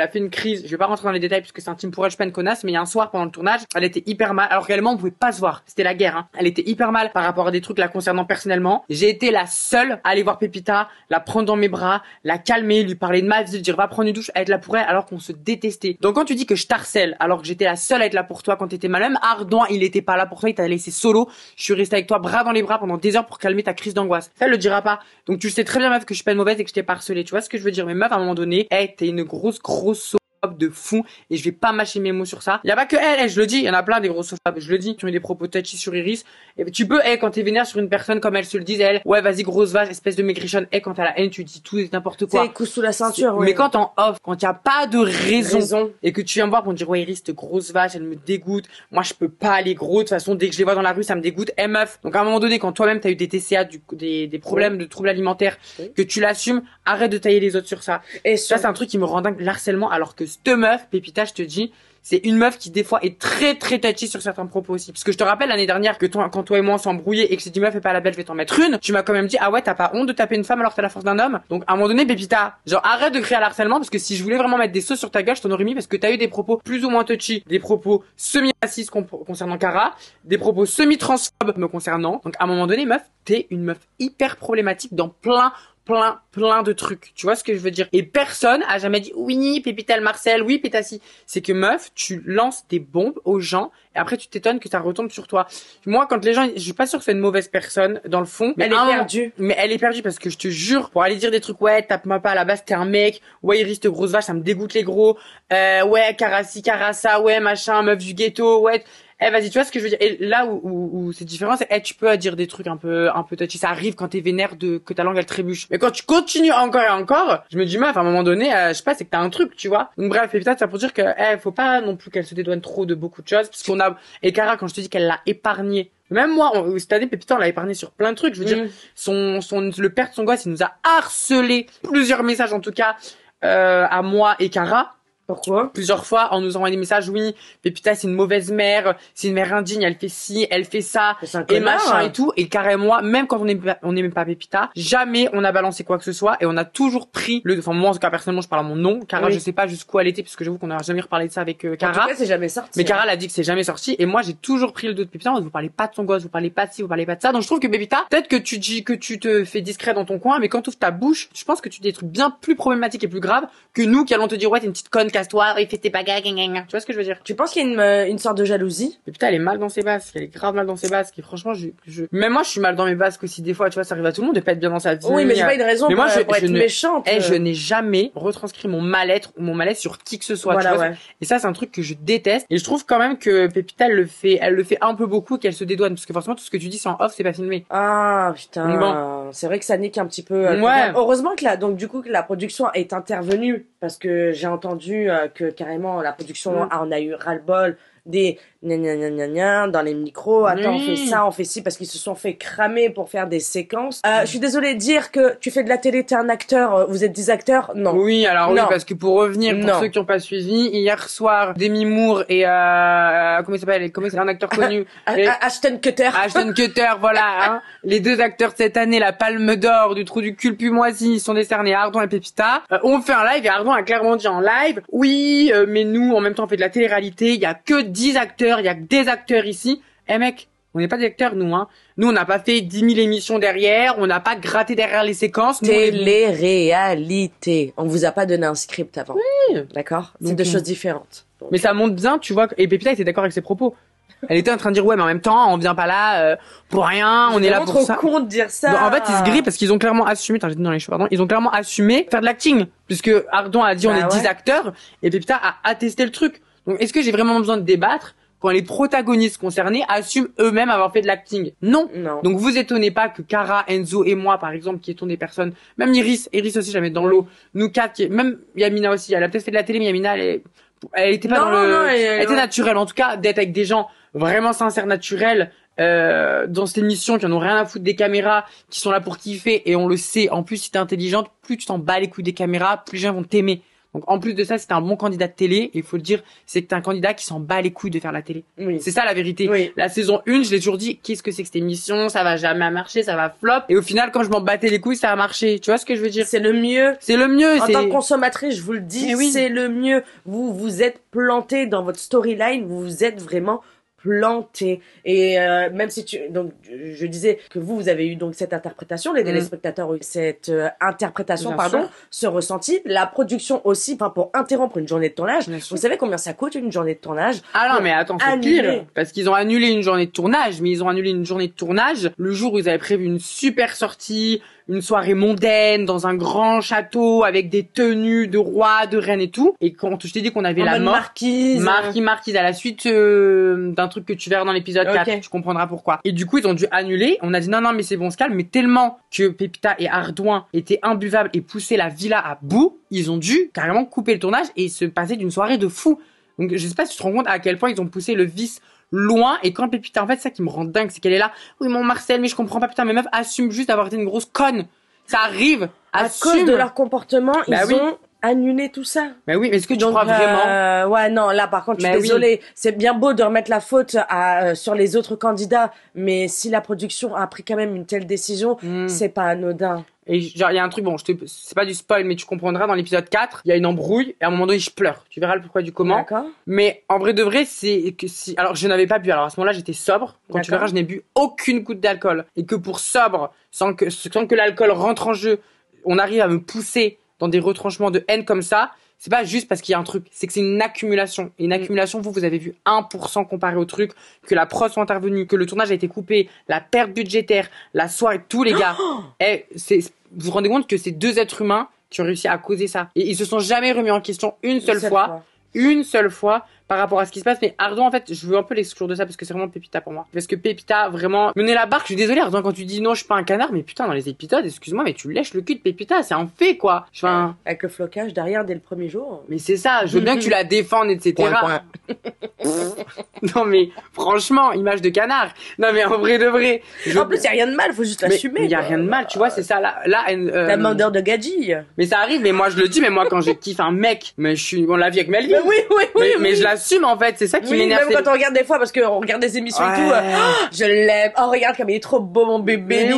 a fait une crise. Je vais pas rentrer dans les détails puisque c'est intime pour elle, je suis pas une connasse, mais il y a un soir pendant le tournage, elle était hyper mal. Alors réellement, on pouvait pas se voir. C'était la guerre, hein. Elle était hyper mal par rapport à des trucs la concernant personnellement. J'ai été la seule à aller voir Pépita, la prendre dans mes bras, la calmer, lui parler de ma vie, lui dire va prendre une douche, à être là pour elle alors qu'on se détestait. Donc quand tu dis que je t'harcèle alors que j'étais la seule à être là pour toi quand t'étais mal, même Ardouin, il était pas là pour toi, il t'a laissé solo. Je suis restée avec toi bras dans les bras pendant des heures pour calmer ta crise d'angoisse. Ça, elle le dira pas. Donc tu sais très bien, meuf, que je suis pas une mauvaise et que je t'ai pas harcelé. Tu vois ce que je veux dire? Mais meuf, à un moment donné, hey, t'es une grosse de fou et je vais pas mâcher mes mots sur ça. Il y a pas que elle, je le dis, il y en a plein des grosses femmes, je le dis, tu mets des propos touchy sur Iris, et tu peux, quand t'es vénère sur une personne comme elle se le disent, elle, ouais, vas-y, grosse vache, espèce de maigrichonne, quand t'as la haine, tu dis tout et n'importe quoi. C'est coup sous la ceinture, ouais. Mais quand en off, quand y a pas de raison, et que tu viens me voir pour me dire, ouais, Iris, cette grosse vache, elle me dégoûte, moi, je peux pas aller gros, de toute façon, dès que je les vois dans la rue, ça me dégoûte, meuf. Donc, à un moment donné, quand toi-même t'as eu des TCA, des problèmes de troubles alimentaires, que tu l'assumes, arrête de tailler les autres sur ça. Et ça, c'est un truc qui me rend dingue, l'harcèlement, alors que cette meuf, Pépita, je te dis, c'est une meuf qui des fois est très très touchy sur certains propos aussi. Parce que je te rappelle l'année dernière que quand toi et moi on s'embrouillait et que j'ai dit meuf fais pas la belle, je vais t'en mettre une, tu m'as quand même dit ah ouais t'as pas honte de taper une femme alors que t'as la force d'un homme. Donc à un moment donné Pépita, genre arrête de créer à l'harcèlement parce que si je voulais vraiment mettre des sauces sur ta gueule je t'en aurais mis parce que t'as eu des propos plus ou moins touchy, des propos semi-racistes concernant Cara, des propos semi-transphobes me concernant. Donc à un moment donné meuf, t'es une meuf hyper problématique dans plein de trucs. Tu vois ce que je veux dire? Et personne a jamais dit oui, Pépita le Marcel, oui, Pétassi. C'est que meuf, tu lances des bombes aux gens et après tu t'étonnes que ça retombe sur toi. Moi, quand les gens, je suis pas sûre que c'est une mauvaise personne dans le fond. Mais elle est perdue. Mais elle est perdue parce que je te jure, pour aller dire des trucs, ouais, tape-moi pas à la base, t'es un mec, ouais, Iris, te grosse vache, ça me dégoûte les gros, ouais, Carassi, Carassa, ouais, machin, meuf du ghetto, ouais. Vas-y, tu vois ce que je veux dire. Et là où c'est différent, c'est tu peux dire des trucs un peu touchy. Ça arrive quand t'es vénère que ta langue elle trébuche. Mais quand tu continues encore et encore, je me dis meuf, à un moment donné, je sais pas, c'est que t'as un truc, tu vois. Donc bref, et peut-être ça pour dire que faut pas non plus qu'elle se dédouane trop de beaucoup de choses, parce qu'on a et Cara, quand je te dis qu'elle l'a épargné. Même moi, cette année, Pépita, on l'a épargné sur plein de trucs. Je veux dire, le père de son gosse, il nous a harcelé plusieurs messages en tout cas à moi et Cara. Pourquoi? Plusieurs fois, en nous envoyant des messages, oui, Pépita, c'est une mauvaise mère, c'est une mère indigne, elle fait ci, elle fait ça, et machin et tout. Et carrément, même quand on n'aimait pas Pépita, jamais on a balancé quoi que ce soit, et on a toujours pris enfin, moi, en tout cas, personnellement, je parle à mon nom. Cara, je sais pas jusqu'où elle était, puisque j'avoue qu'on n'a jamais reparlé de ça avec Cara. En tout cas, c'est jamais sorti. Mais Cara, elle a dit que c'est jamais sorti, et moi, j'ai toujours pris le dos de Pépita, vous parlez pas de son gosse, vous parlez pas de ci, vous parlez pas de ça. Donc, je trouve que Pépita, peut-être que tu dis que tu te fais discret dans ton coin, mais quand tu ouvres ta bouche, je pense que tu dis des trucs bien plus problématiques et plus graves que nous qui allons te dire, ouais, t'es une petite conne, casse-toi, et fais tes bagarres, tu vois ce que je veux dire? Tu penses qu'il y a une sorte de jalousie? Mais putain, elle est mal dans ses basques, elle est grave mal dans ses basques, et franchement, même moi, je suis mal dans mes basques aussi, des fois, tu vois, ça arrive à tout le monde de pas être bien dans sa vie. Oui, mais c'est pas une raison pour être méchante. Je n'ai jamais retranscrit mon mal-être ou mon malaise sur qui que ce soit, voilà, tu vois. Ouais. Et ça, c'est un truc que je déteste, et je trouve quand même que Pépita, elle le fait un peu beaucoup, qu'elle se dédouane, parce que forcément, tout ce que tu dis, c'est en off, c'est pas filmé. Ah, putain. Bon. C'est vrai que ça nique un petit peu. Ouais. Heureusement que donc, du coup, que la production est intervenue, parce que j'ai entendu que carrément, la production on a eu ras-le-bol des gna dans les micros, attends, on fait ça, on fait ci, parce qu'ils se sont fait cramer pour faire des séquences. Je suis désolée de dire que tu fais de la télé, t'es un acteur, vous êtes des acteurs, non. Oui, alors oui, parce que pour revenir, pour ceux qui n'ont pas suivi, hier soir, Demi Moore et comment il s'appelle, c'est un acteur connu, Ashton Kutcher, voilà, hein, les deux acteurs de cette année, la Palme d'Or du Trou du cul puis moisi, sont décernés à Ardon et Pépita. On fait un live et Ardon a clairement dit en live, oui, mais nous, en même temps, on fait de la télé-réalité, il y a que 10 acteurs, il y a que des acteurs ici. Mec, on n'est pas des acteurs, nous, hein. Nous, on n'a pas fait 10 000 émissions derrière, on n'a pas gratté derrière les séquences. Télé-réalité. On vous a pas donné un script avant. Oui. D'accord? C'est deux choses différentes. Donc, mais ça montre bien, tu vois, et Pépita était d'accord avec ses propos. Elle était en train de dire ouais, mais en même temps, on vient pas là pour rien, on est là pour ça. C'est trop con de dire ça. Donc, en fait, ils se grillent parce qu'ils ont clairement assumé, j'étais dans les cheveux, pardon, ils ont clairement assumé faire de l'acting, puisque Ardon a dit on est 10 acteurs, et Pépita a attesté le truc. Donc, est-ce que j'ai vraiment besoin de débattre quand les protagonistes concernés assument eux-mêmes avoir fait de l'acting? Non. Donc, vous étonnez pas que Cara, Enzo et moi, par exemple, qui étions des personnes, même Iris aussi, je la mets dans l'eau, nous quatre, même Yamina aussi, elle a peut-être fait de la télé, mais Yamina, elle était pas elle était naturelle, en tout cas, d'être avec des gens vraiment sincères, naturels, dans cette émission, qui en ont rien à foutre des caméras, qui sont là pour kiffer, et on le sait, en plus, si t'es intelligente, plus tu t'en bats les couilles des caméras, plus les gens vont t'aimer. Donc, en plus de ça, c'est un bon candidat de télé, et il faut le dire, c'est que t'es un candidat qui s'en bat les couilles de faire la télé. Oui. C'est ça, la vérité. Oui. La saison 1, je l'ai toujours dit, qu'est-ce que c'est que cette émission? Ça va jamais marcher, ça va flop. Et au final, quand je m'en battais les couilles, ça a marché. Tu vois ce que je veux dire? C'est le mieux. C'est le mieux. En tant que consommatrice, je vous le dis, c'est le mieux. Vous vous êtes planté dans votre storyline, vous vous êtes vraiment planté. Et même si donc je disais que vous avez eu donc cette interprétation, les téléspectateurs ont eu cette interprétation, ce ressenti, la production aussi, pour interrompre une journée de tournage. Vous savez combien ça coûte une journée de tournage? Ah non, mais attends, c'est pire, parce qu'ils ont annulé une journée de tournage, mais ils ont annulé une journée de tournage le jour où ils avaient prévu une super sortie, une soirée mondaine dans un grand château avec des tenues de roi, de reine et tout. Et quand je t'ai dit qu'on avait la mort, marquise à la suite d'un truc que tu verras dans l'épisode 4, tu comprendras pourquoi. Et du coup, ils ont dû annuler. On a dit non, mais c'est bon, on se calme. Mais tellement que Pépita et Ardouin étaient imbuvables et poussaient la villa à bout, ils ont dû carrément couper le tournage et se passer d'une soirée de fou. Donc, je sais pas si tu te rends compte à quel point ils ont poussé le vice loin. Et quand Pépita, en fait, ça qui me rend dingue, c'est qu'elle est là. Oui, mon Marcel, mais je comprends pas, putain, mes meufs assument juste d'avoir été une grosse conne. Ça arrive. À cause de leur comportement, ils ont annulé tout ça. Mais oui, mais est-ce que tu crois vraiment? Ouais, non, là, par contre, je suis désolée. C'est bien beau de remettre la faute sur les autres candidats, mais si la production a pris quand même une telle décision, c'est pas anodin. Et genre, il y a un truc, bon, c'est pas du spoil, mais tu comprendras dans l'épisode 4, il y a une embrouille, et à un moment donné, je pleure. Tu verras le pourquoi du comment. D'accord. Mais en vrai de vrai, c'est que si, alors je n'avais pas bu, alors à ce moment-là, j'étais sobre. Quand tu verras, je n'ai bu aucune goutte d'alcool. Et que pour sobre, sans que l'alcool rentre en jeu, on arrive à me pousser dans des retranchements de haine comme ça, c'est pas juste parce qu'il y a un truc, c'est que c'est une accumulation. Et une accumulation, vous avez vu 1% comparé au truc, que la prod soit intervenue, que le tournage a été coupé, la perte budgétaire, la soirée, tous les gars. Vous vous rendez compte que c'est 2 êtres humains qui ont réussi à causer ça. Et ils se sont jamais remis en question une seule fois par rapport à ce qui se passe. Mais Ardouin, en fait, je veux un peu l'exclure de ça parce que c'est vraiment Pépita pour moi. Parce que Pépita, vraiment, mener la barque, je suis désolée, Ardouin, quand tu dis non, je suis pas un canard, mais putain, dans les épisodes, excuse-moi, mais tu lèches le cul de Pépita, c'est un fait, quoi. Enfin, avec le flocage derrière dès le premier jour. Mais c'est ça, je veux bien que tu la défendes, etc. Non, mais, franchement, image de canard. Non, mais en vrai de vrai. En plus, y a rien de mal, faut juste l'assumer. Mais y a rien de mal, tu vois, c'est ça, là, la demandeur de gadji. Mais ça arrive, mais moi, je le dis, mais moi, quand je kiffe un mec, mais on l'a vu avec Melvin. Mais je l'assume, en fait, c'est ça qui m'énerve. Même quand on regarde des fois, parce qu'on regarde des émissions et tout, je l'aime. Oh, regarde comme il est trop beau, mon bébé.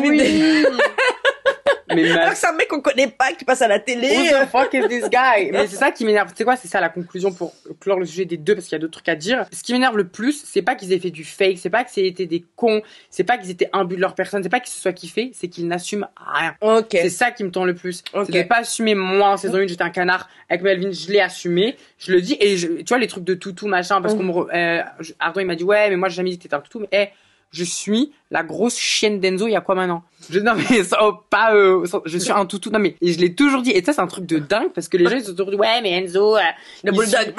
Alors que c'est un mec qu'on connaît pas, qui passe à la télé. Who the fuck is this guy? Mais c'est ça qui m'énerve. Tu sais quoi? C'est ça la conclusion pour clore le sujet des deux, parce qu'il y a d'autres trucs à dire. Ce qui m'énerve le plus, c'est pas qu'ils aient fait du fake, c'est pas que c'était des cons, c'est pas qu'ils étaient imbus de leur personne, c'est pas qu'ils se soient kiffés, c'est qu'ils n'assument rien. C'est ça qui me tend le plus. C'est de pas assumer. Moi, en saison 1, j'étais un canard. Avec Melvin, je l'ai assumé. Je le dis. Et tu vois, les trucs de toutou, machin, parce qu'on Ardouin, il m'a dit, ouais, mais moi, j'ai jamais dit que t'étais un toutou, mais je suis la grosse chienne d'Enzo il y a quoi maintenant? Non mais je suis un toutou. Non mais je l'ai toujours dit, et ça c'est un truc de dingue parce que les gens ils sont toujours dit ouais mais Enzo le bulldog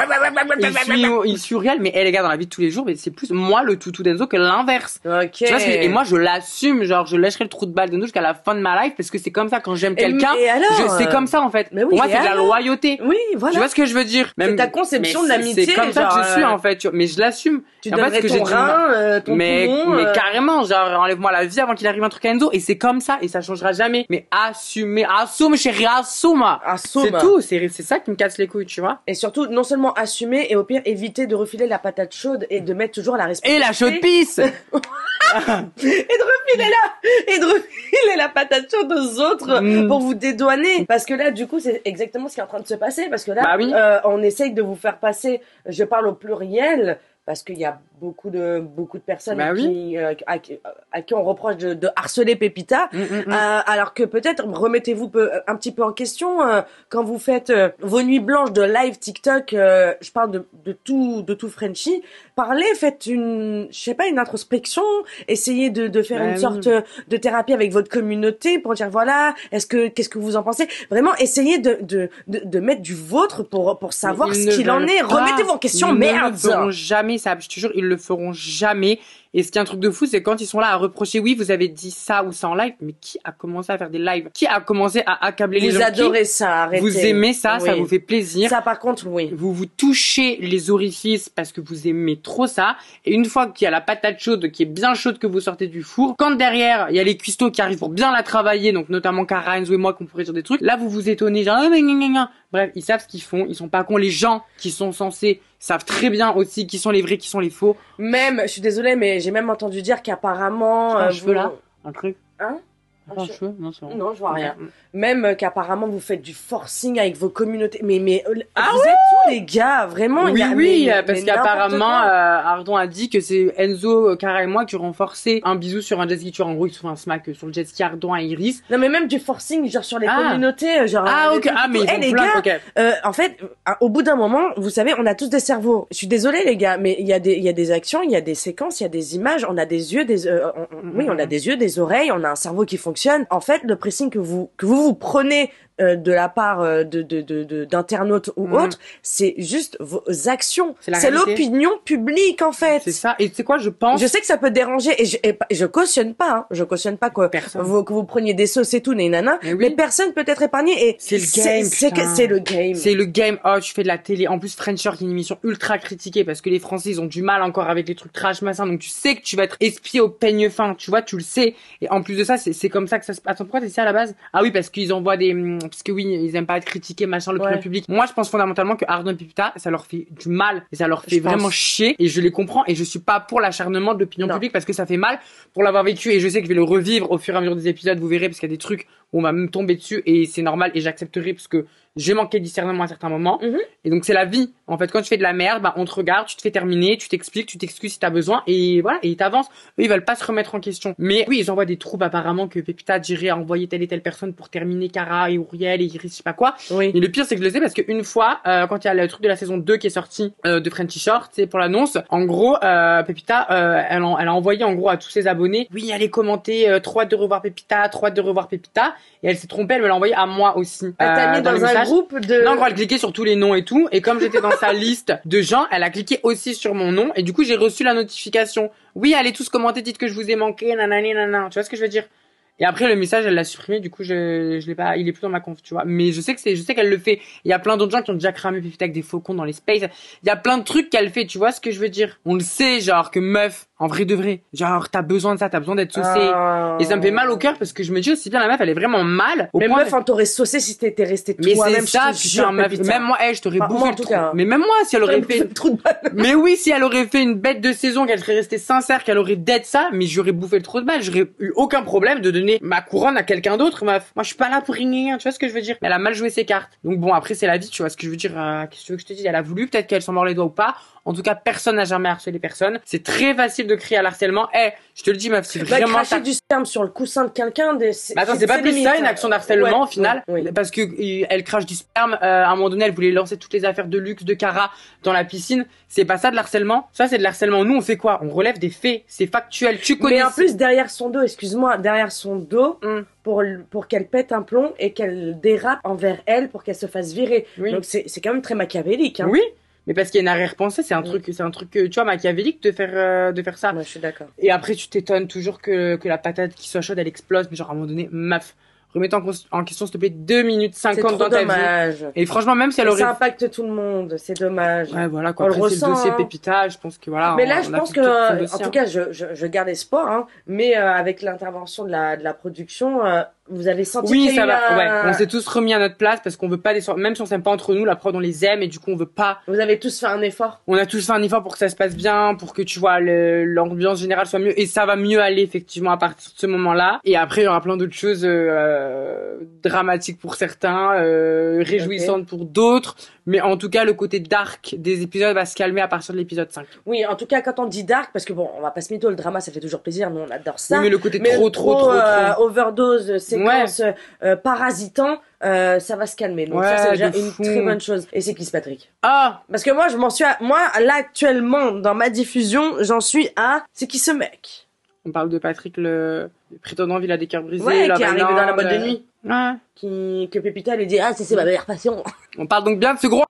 il suit réel, mais les gars dans la vie de tous les jours, mais c'est plus moi le toutou d'Enzo que l'inverse. Tu vois et moi je l'assume, genre je lâcherai le trou de balle d'Enzo jusqu'à la fin de ma life parce que c'est comme ça quand j'aime quelqu'un, c'est comme ça en fait. Pour moi c'est de la loyauté. Oui, voilà. Tu vois ce que je veux dire? C'est ta conception de l'amitié. C'est comme ça que je suis en fait, mais je l'assume. Tu donnerais ton rein, ton poumon. Mais carrément, genre enlève-moi la vie avant qu'il arrive un truc à Enzo, et c'est comme ça et ça changera jamais. Mais assume chérie, assume. C'est tout, c'est ça qui me casse les couilles, tu vois. Et surtout non seulement assumer, et au pire éviter de refiler la patate chaude et de mettre toujours la responsabilité. Et la chaude pisse. et de refiler la patate chaude aux autres pour vous dédouaner, parce que là du coup c'est exactement ce qui est en train de se passer, parce que là on essaye de vous faire passer, je parle au pluriel, parce qu'il y a beaucoup de personnes à qui on reproche de harceler Pépita, alors que peut-être remettez-vous un petit peu en question quand vous faites vos nuits blanches de live TikTok. Je parle de tout Frenchie. Parlez, faites une introspection, essayez de faire une sorte de thérapie avec votre communauté pour dire voilà, qu'est-ce que vous en pensez. Vraiment, essayez de mettre du vôtre pour savoir ce qu'il en est. Remettez-vous en question, merde. Ils ne feront jamais ça, je te jure, ils le feront jamais. Et ce qui est un truc de fou, c'est quand ils sont là à reprocher, oui, vous avez dit ça ou ça en live, mais qui a commencé à faire des lives? Qui a commencé à accabler les gens? Vous adorez ça, arrêtez. Vous aimez ça, ça vous fait plaisir. Ça, par contre, oui. Vous touchez les orifices parce que vous aimez trop ça. Et une fois qu'il y a la patate chaude, qui est bien chaude, que vous sortez du four, quand derrière, il y a les cuistots qui arrivent pour bien la travailler, donc notamment Cara, Enzo et moi, qu'on pourrait dire des trucs, là, vous vous étonnez, genre, bref, ils savent ce qu'ils font, ils sont pas cons. Les gens qui sont censés savent très bien aussi qui sont les vrais, qui sont les faux. Même, je suis désolée, mais j'ai même entendu dire qu'apparemment... un cheveu là? Un truc? Hein? Un cheveu? Non, c'est bon. Non, je vois rien. Même qu'apparemment vous faites du forcing avec vos communautés. Mais vous êtes où les gars? Vraiment? Oui, parce qu'apparemment Ardouin a dit que c'est Enzo, Cara et moi qui auront forcé un bisou sur un jet ski. Tu vois, en gros ils se font un smack sur le jet ski, Ardouin et Iris. Non mais même du forcing genre sur les communautés, genre. Ok. Mais ils vont plein. Gars, en fait, au bout d'un moment, vous savez, on a tous des cerveaux. Je suis désolée les gars, mais il y a des actions, il y a des séquences, il y a des images, on a des yeux, on a des yeux, des oreilles, on a un cerveau qui fonctionne. fonctionne. En fait, le pressing que vous prenez de la part d'internautes ou autres, c'est juste vos actions. C'est l'opinion publique, en fait. C'est ça. Et tu sais quoi, je pense... Je sais que ça peut déranger et je cautionne pas, hein. Je cautionne pas que vous preniez des sauces et tout, mais personne peut être épargné et c'est le game. C'est le game. C'est le game. Oh, tu fais de la télé. En plus, Frencher, qui est une émission ultra critiquée parce que les Français, ils ont du mal encore avec les trucs trash, machin. Donc, tu sais que tu vas être espié au peigne fin. Tu vois, tu le sais. Et en plus de ça, c'est comme ça que ça se passe. Attends, pourquoi t'es ça à la base? Ah oui, parce qu'ils envoient parce que oui, ils aiment pas être critiqués, machin, l'opinion publique. Moi, je pense fondamentalement que Ardon et Pépita, ça leur fait du mal et ça leur fait vraiment chier. Et je les comprends et je suis pas pour l'acharnement de l'opinion publique parce que ça fait mal pour l'avoir vécu et je sais que je vais le revivre au fur et à mesure des épisodes, vous verrez, parce qu'il y a des trucs où on va me tomber dessus et c'est normal et j'accepterai parce que j'ai manqué de discernement à certains moments. Et donc, c'est la vie. En fait, quand tu fais de la merde, bah, on te regarde, tu te fais terminer, tu t'expliques, tu t'excuses si t'as besoin et voilà, et ils t'avancent. Eux, ils veulent pas se remettre en question. Mais oui, ils envoient des troupes apparemment que Pépita dirait à envoyer telle et telle personne pour terminer Cara et Ouriel et Iris, je sais pas quoi. Oui. Et le pire, c'est que je le sais parce qu'une fois, quand il y a le truc de la saison 2 qui est sorti, de Frenchy Short, c'est pour l'annonce, en gros, Pépita, elle a envoyé en gros à tous ses abonnés, oui, allez commenter, trop hâte de revoir Pépita, trop hâte de revoir Pépita. Et elle s'est trompée, elle me l'a envoyé à moi aussi. Elle t'a mis dans un groupe de... Non, en gros, elle cliquait sur tous les noms et tout. Et comme j'étais dans sa liste de gens, elle a cliqué aussi sur mon nom. Et du coup, j'ai reçu la notification. Oui, allez tous commenter, dites que je vous ai manqué, nanani, nanana. Tu vois ce que je veux dire? Et après, le message, elle l'a supprimé. Du coup, je l'ai pas, il est plus dans ma conf, tu vois. Mais je sais qu'elle le fait. Il y a plein d'autres gens qui ont déjà cramé Pépita avec des faucons dans les spaces. Il y a plein de trucs qu'elle fait, tu vois ce que je veux dire? On le sait, genre, que meuf, en vrai de vrai, genre, t'as besoin de ça, t'as besoin d'être saucée. Et ça me fait mal au cœur parce que je me dis aussi bien, la meuf, elle est vraiment mal. Mais meuf, on t'aurait saucé si t'étais restée toi-même. Mais c'est ça, putain, meuf. Même moi, je t'aurais bouffé le trou. Mais même moi, si elle aurait fait mais oui, si elle aurait fait une bête de saison, qu'elle serait restée sincère, qu'elle aurait dead ça, mais j'aurais bouffé le trou de balle. J'aurais eu aucun problème de donner ma couronne à quelqu'un d'autre, meuf. Moi, je suis pas là pour rien, tu vois ce que je veux dire? Mais elle a mal joué ses cartes. Donc bon, après, c'est la vie, tu vois ce que je veux dire? Qu'est-ce que tu veux que je te dise? Elle a voulu, peut-être qu'elle s'en mord les doigts ou pas. En tout cas, personne n'a jamais harcelé personne. C'est très facile de crier à l'harcèlement. Je te le dis, meuf, c'est vraiment... cracher du sperme sur le coussin de quelqu'un, attends, c'est pas plus ça, une action d'harcèlement, au final. Parce que elle crache du sperme, à un moment donné, elle voulait lancer toutes les affaires de luxe de Cara dans la piscine. C'est pas ça de l'harcèlement. Ça, c'est de l'harcèlement. Nous, on fait quoi? On relève des faits. C'est factuel. Tu connais. Mais en plus, derrière son dos, pour qu'elle pète un plomb et qu'elle dérape envers elle pour qu'elle se fasse virer. Donc, c'est quand même très machiavélique, hein. Oui. Mais parce qu'il y a une arrière-pensée, c'est un truc que, tu vois, machiavélique de faire ça. Ouais, je suis d'accord. Et après, tu t'étonnes toujours que la patate qui soit chaude, elle explose, mais genre, à un moment donné, meuf, remets-toi en question, s'il te plaît, 2 minutes 50 dans ta vie. Et franchement, même si elle aurait... Ça impacte tout le monde, c'est dommage. Ouais, voilà, quoi. Après, c'est le dossier Pépita, je pense que voilà. Mais là, je pense que, en tout cas, je garde espoir, hein, mais avec l'intervention de la production, vous avez senti oui, ça va. Ouais, on s'est tous remis à notre place parce qu'on veut pas même si on s'aime pas entre nous, la prod on les aime et du coup on veut pas. Vous avez tous fait un effort. On a tous fait un effort pour que ça se passe bien, pour que tu vois l'ambiance générale soit mieux et ça va mieux aller effectivement à partir de ce moment-là. Et après il y aura plein d'autres choses dramatiques pour certains, réjouissantes pour d'autres, mais en tout cas le côté dark des épisodes va se calmer à partir de l'épisode 5. Oui, en tout cas quand on dit dark, parce que bon, on va pas se mytho, le drama ça fait toujours plaisir, nous on adore ça. Oui, mais le côté trop overdose, séquence parasitant, ça va se calmer. Donc ça c'est déjà une très bonne chose. Et c'est Kiss Patrick. Ah, parce que moi là actuellement dans ma diffusion, j'en suis à c'est qui ce mec? On parle de Patrick, le prétendant Villa des Cœurs Brisés, qui est arrivé dans la boîte de nuit. Ouais. Que Pépita lui dit c'est ma meilleure passion. On parle donc bien de ce gros.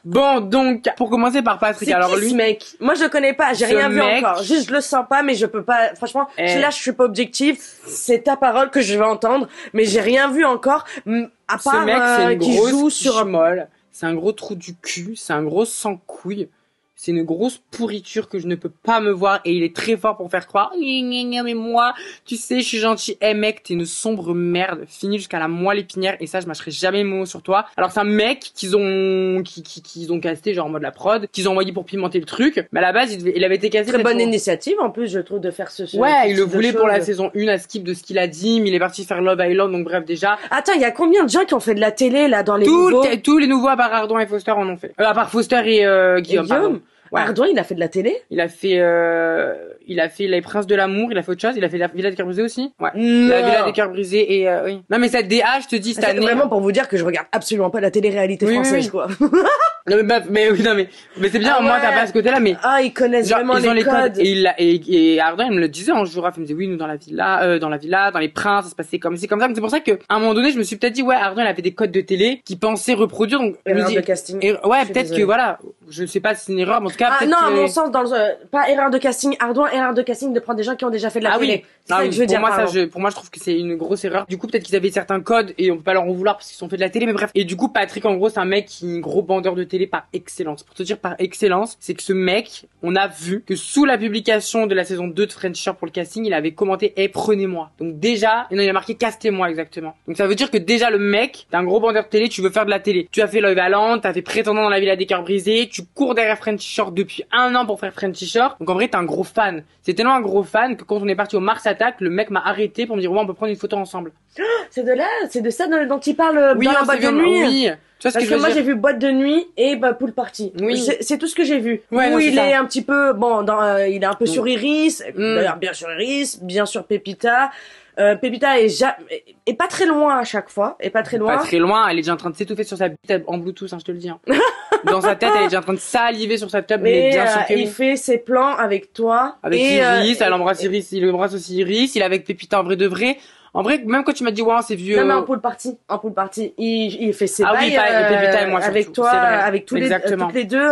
Bon, donc, pour commencer par Patrick, alors lui. Ce mec. Moi, je le connais pas, j'ai rien vu encore. Juste, je le sens pas, mais je peux pas, franchement, là, je suis pas objective. C'est ta parole que je vais entendre, mais j'ai rien vu encore, à part, ce mec, c'est une grosse joue sur molle. C'est un gros trou du cul, c'est un gros sans-couille. C'est une grosse pourriture que je ne peux pas me voir et il est très fort pour faire croire mais moi tu sais je suis gentil. Mec, t'es une sombre merde finie jusqu'à la moelle épinière et ça je mâcherai jamais mes mots sur toi. Alors c'est un mec qu'ils ont casté genre en mode la prod, qu'ils ont envoyé pour pimenter le truc, mais à la base il avait été casté. Très bonne initiative en plus je trouve de faire ce ouais, il le voulait pour la saison 1 à skip de ce qu'il a dit, mais il est parti faire Love Island, donc bref déjà. Attends, il y a combien de gens qui ont fait de la télé là dans les tous les nouveaux à part Ardon et Foster en ont fait. À part Foster et Guillaume. Ouais. Ardouin, il a fait de la télé? Il a fait Les Princes de l'amour, il a fait autre chose, il a fait la Villa des Cœurs Brisés aussi. Ouais. Non. La Villa des Cœurs Brisés et oui. Non mais cette DA, je te dis cette année. Vraiment pour vous dire que je regarde absolument pas la télé-réalité française quoi. Non mais oui, non mais c'est bien, au moins t'as pas ce côté-là, mais ils connaissent genre, vraiment les codes. Et Ardouin il me le disait en jour, il me disait oui, nous dans la villa, dans les princes, ça se passait comme c'est comme ça. Donc c'est pour ça que à un moment donné, je me suis peut-être dit ouais, Ardouin il avait des codes de télé qui pensait reproduire, donc je me dis de casting. Ouais, peut-être que voilà, je sais pas si c'est une erreur, mais en tout cas peut-être non, à mon sens pas erreur de casting, Ardouin erreur de casting de prendre des gens qui ont déjà fait de la télé. Oui. C'est ça que je veux dire. Pour moi je trouve que c'est une grosse erreur. Du coup peut-être qu'ils avaient certains codes et on peut pas leur en vouloir parce qu'ils ont fait de la télé, mais bref. Et du coup Patrick en gros c'est un mec qui est un gros bandeur de télé par excellence. Pour te dire par excellence, c'est que ce mec, on a vu que sous la publication de la saison 2 de French Shore pour le casting, il avait commenté prenez-moi. Donc déjà, non, il a marqué castez-moi exactement. Donc ça veut dire que déjà le mec, t'es un gros bandeur de télé, tu veux faire de la télé. Tu as fait Love Island, t'as fait Prétendant dans la Villa des Cœurs Brisés, tu cours derrière French Shore depuis 1 an pour faire French Shore. Donc en vrai, t'es un gros fan. C'est tellement un gros fan que quand on est parti au Mars Attack, le mec m'a arrêté pour me dire ouais, on peut prendre une photo ensemble. C'est de ça dont il parle dans la boîte de nuit. Oui. Tu vois ce Parce que moi j'ai vu boîte de nuit et pool party. Oui. C'est tout ce que j'ai vu. Ouais, où il est un petit peu il est un peu sur Iris, d'ailleurs bien sur Iris, bien sur Pépita. Pépita est pas très loin à chaque fois, Pas très loin, elle est déjà en train de s'étouffer sur sa bite en Bluetooth, je te le dis. Dans sa tête, elle est déjà en train de saliver sur sa table, mais bien sûr que il fait ses plans avec toi. Avec Iris, elle embrasse Iris, il embrasse aussi Iris, il est avec Pépita en vrai de vrai. En vrai, même quand tu m'as dit ouais, c'est vieux. Non mais en pool party, il fait ses bails Pépita et moi avec surtout. toi, avec toutes les deux.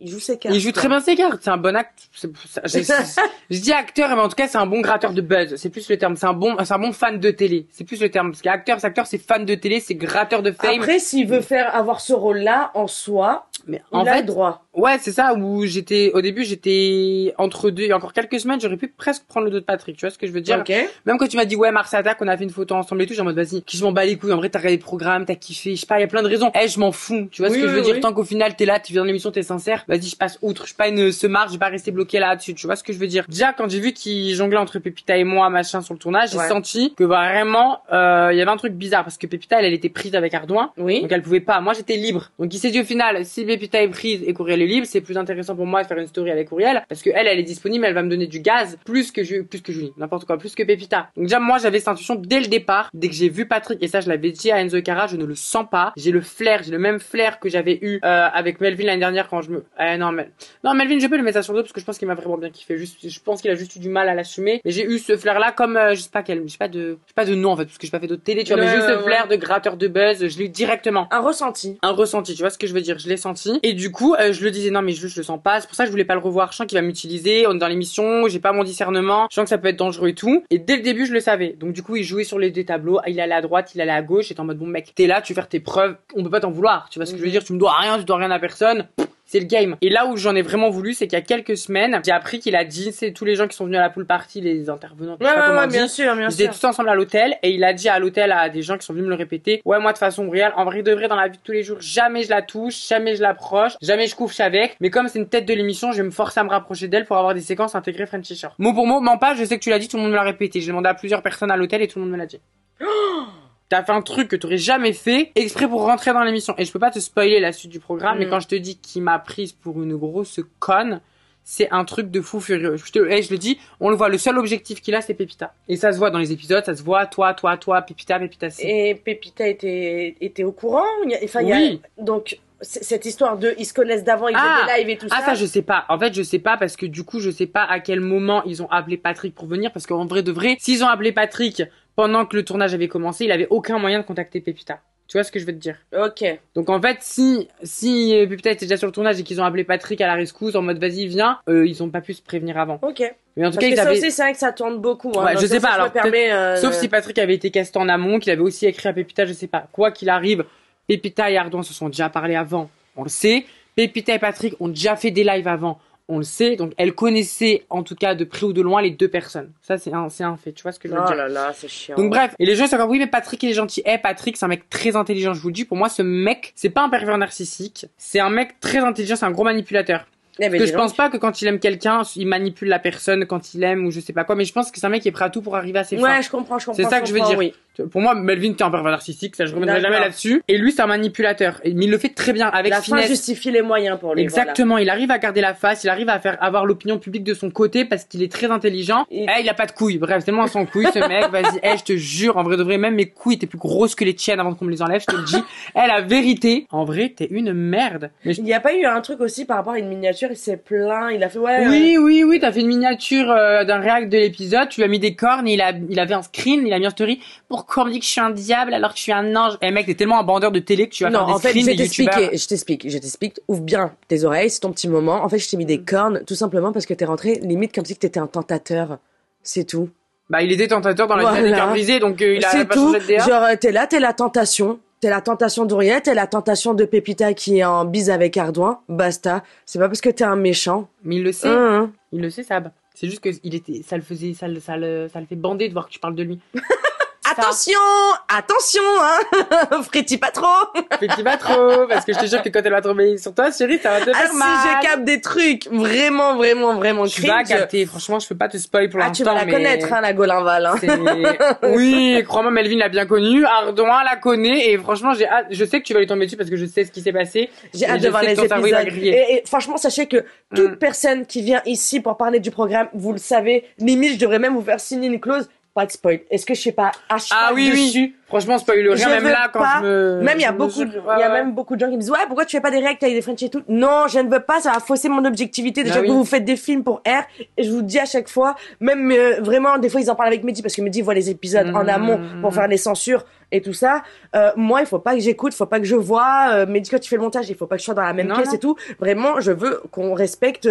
Il joue ses cartes. Il joue très bien ses cartes. C'est un bon acte. Je dis acteur, mais en tout cas, c'est un bon gratteur de buzz. C'est plus le terme. C'est un bon fan de télé. C'est plus le terme. Parce qu'acteur, c'est fan de télé, c'est gratteur de fame. Après, s'il veut avoir ce rôle-là, en soi, il a le droit. Ouais, c'est ça, au début, j'étais entre deux, il y a encore quelques semaines, j'aurais pu presque prendre le dos de Patrick, tu vois ce que je veux dire? Okay. Même quand tu m'as dit, ouais, Mars Attack, on a fait une photo ensemble et tout, j'ai en mode, vas-y, qui je m'en bats les couilles, en vrai, t'as regardé le programme, t'as kiffé, je sais pas, il y a plein de raisons. Je m'en fous, tu vois ce que je veux dire? Tant qu'au final, t'es là, tu viens dans l'émission, t'es sincère, vas-y, je passe outre, je suis pas une semard, je vais pas rester bloqué là-dessus, tu vois ce que je veux dire? Déjà, quand j'ai vu qu'il jonglait entre Pépita et moi, machin, sur le tournage, j'ai senti que vraiment, il y avait un truc bizarre, parce que Pépita, elle était prise avec Ardouin. Oui. Donc elle pouvait pas. Moi, j'étais libre. Donc il s'est dit au final, si Pépita est prise et Courriel est libre, c'est plus intéressant pour moi de faire une story avec Courriel parce que elle est disponible, elle va me donner du gaz plus que Julie, n'importe quoi, plus que Pépita. Donc déjà moi j'avais cette intuition dès le départ, dès que j'ai vu Patrick, et ça je l'avais dit à Enzo et Cara, je ne le sens pas. J'ai le même flair que j'avais eu avec Melvin l'année dernière quand non Melvin je peux le mettre ça sur le dos parce que je pense qu'il m'a vraiment bien kiffé. Je pense qu'il a juste eu du mal à l'assumer, mais j'ai eu ce flair là comme je sais pas de nom en fait parce que j'ai pas fait d'autres télé, tu vois, mais j'ai eu ce flair de gratteur de buzz, je l'ai eu directement. Un ressenti, tu vois ce que je veux dire, je l'ai senti et du coup je le disais non mais je le sens pas, c'est pour ça que je voulais pas le revoir, je sens qu'il va m'utiliser, on est dans l'émission, j'ai pas mon discernement, je sens que ça peut être dangereux et tout, et dès le début je le savais, donc du coup il jouait sur les deux tableaux, il allait à droite, il allait à gauche, j'étais en mode bon mec, t'es là, tu veux faire tes preuves, on peut pas t'en vouloir, tu vois ce que je veux dire, tu dois rien à personne. C'est le game. Et là où j'en ai vraiment voulu, c'est qu'il y a quelques semaines, j'ai appris qu'il a dit, c'est tous les gens qui sont venus à la pool party, les intervenants, bien sûr. Ils étaient tous ensemble à l'hôtel, et il a dit à l'hôtel à des gens qui sont venus me le répéter, ouais, moi de façon réelle, en vrai de vrai, dans la vie de tous les jours, jamais je la touche, jamais je l'approche, jamais je couche avec, mais comme c'est une tête de l'émission, je vais me forcer à me rapprocher d'elle pour avoir des séquences intégrées Frenchy Shore. Mot pour mot, mens pas, je sais que tu l'as dit, tout le monde me l'a répété. J'ai demandé à plusieurs personnes à l'hôtel et tout le monde me l'a dit. T'as fait un truc que t'aurais jamais fait exprès pour rentrer dans l'émission. Et je peux pas te spoiler la suite du programme, mais quand je te dis qu'il m'a prise pour une grosse conne, c'est un truc de fou furieux. Je le dis, on le voit, le seul objectif qu'il a, c'est Pépita. Et ça se voit dans les épisodes, ça se voit, toi, Pépita, Et Pépita était au courant? Donc, cette histoire ils se connaissent d'avant, ils faisaient des lives et tout ça. Ça, je sais pas. En fait, je sais pas parce que du coup, je sais pas à quel moment ils ont appelé Patrick pour venir parce qu'en vrai de vrai, s'ils ont appelé Patrick pendant que le tournage avait commencé, il avait aucun moyen de contacter Pépita. Tu vois ce que je veux te dire? Ok. Donc en fait, si Pépita était déjà sur le tournage et qu'ils ont appelé Patrick à la rescousse en mode vas-y viens, ils ont pas pu se prévenir avant. Ok. Mais en tout cas, ça aussi, c'est vrai que ça tourne beaucoup. Ouais, je sais pas. Alors sauf si Patrick avait été casté en amont, qu'il avait aussi écrit à Pépita, je sais pas. Quoi qu'il arrive, Pépita et Ardouin se sont déjà parlé avant. On le sait. Pépita et Patrick ont déjà fait des lives avant. On le sait, donc elle connaissait en tout cas de près ou de loin les deux personnes. Ça c'est un fait, tu vois ce que je veux dire. Oh là là, c'est chiant. Donc bref, et les gens sont comme oui mais Patrick il est gentil. Patrick c'est un mec très intelligent, je vous le dis. Pour moi ce mec, c'est pas un pervers narcissique, c'est un mec très intelligent, c'est un gros manipulateur. Parce que je pense pas que quand il aime quelqu'un, il manipule la personne quand il aime ou je sais pas quoi, mais je pense que c'est un mec qui est prêt à tout pour arriver à ses fins. Ouais, je comprends. C'est ça que je veux dire. Oui. Pour moi, Melvin, t'es un pervers narcissique, ça je reviendrai jamais là-dessus. Et lui, c'est un manipulateur. Mais il le fait très bien, avec la finesse. fin justifie les moyens pour lui. Exactement, il arrive à garder la face, il arrive à avoir l'opinion publique de son côté parce qu'il est très intelligent. Il a pas de couilles. Bref, c'est tellement sans couilles, ce mec. Vas-y, je te jure, en vrai de vrai, même mes couilles étaient plus grosses que les tiennes avant qu'on me les enlève, je te le dis. La vérité, en vrai, t'es une merde. Mais il y a pas eu un truc aussi par rapport à une miniature, il s'est plaint, il a fait Oui, t'as fait une miniature d'un réact de l'épisode, tu lui as mis des cornes, il avait un screen, il a mis en story. Pourquoi on me dit que je suis un diable alors que je suis un ange? Mec, t'es tellement un bandeur de télé que tu vas faire des screens des youtubeurs. Je t'explique. Ouvre bien tes oreilles, c'est ton petit moment. En fait, je t'ai mis des cornes tout simplement parce que t'es rentré limite comme si t'étais un tentateur. C'est tout. Bah, il était tentateur dans la vie des cœurs brisés, donc il a pas changé de DA. Genre, t'es la tentation. T'es la tentation d'Ouriel, t'es la tentation de Pépita qui est en bise avec Ardouin. Basta. C'est pas parce que t'es un méchant. Mais il le sait. Il le sait, Sab. C'est juste que ça le fait bander de voir que tu parles de lui. Attention, hein. Frétis pas trop, parce que je te jure que quand elle va tomber sur toi, chérie, ça va te faire mal. Si je capte des trucs vraiment tu vas capter. Franchement, je peux pas te spoil pour l'instant. Tu vas la connaître, hein, la Golinval, hein. Oui, crois-moi, Melvin l'a bien connue, Ardouin la connaît, et franchement, je sais que tu vas lui tomber dessus parce que je sais ce qui s'est passé. J'ai hâte de voir les épisodes. Et franchement, sachez que toute personne qui vient ici pour parler du programme, vous le savez, limite, je devrais même vous faire signer une clause. Pas de spoil. Est-ce que je sais pas, oui. Franchement, spoil rien, même là, quand Même il y a même beaucoup de gens qui me disent, ouais, pourquoi tu fais pas des réacts avec des French et tout? Non, je ne veux pas, ça va fausser mon objectivité. Déjà que vous faites des films pour R, et je vous dis à chaque fois, même, vraiment, des fois, ils en parlent avec Mehdi, parce que Mehdi voit les épisodes en amont pour faire les censures et tout ça. Moi, il faut pas que j'écoute, faut pas que je vois, Mehdi, quand tu fais le montage, il faut pas que je sois dans la même pièce et tout. Vraiment, je veux qu'on respecte,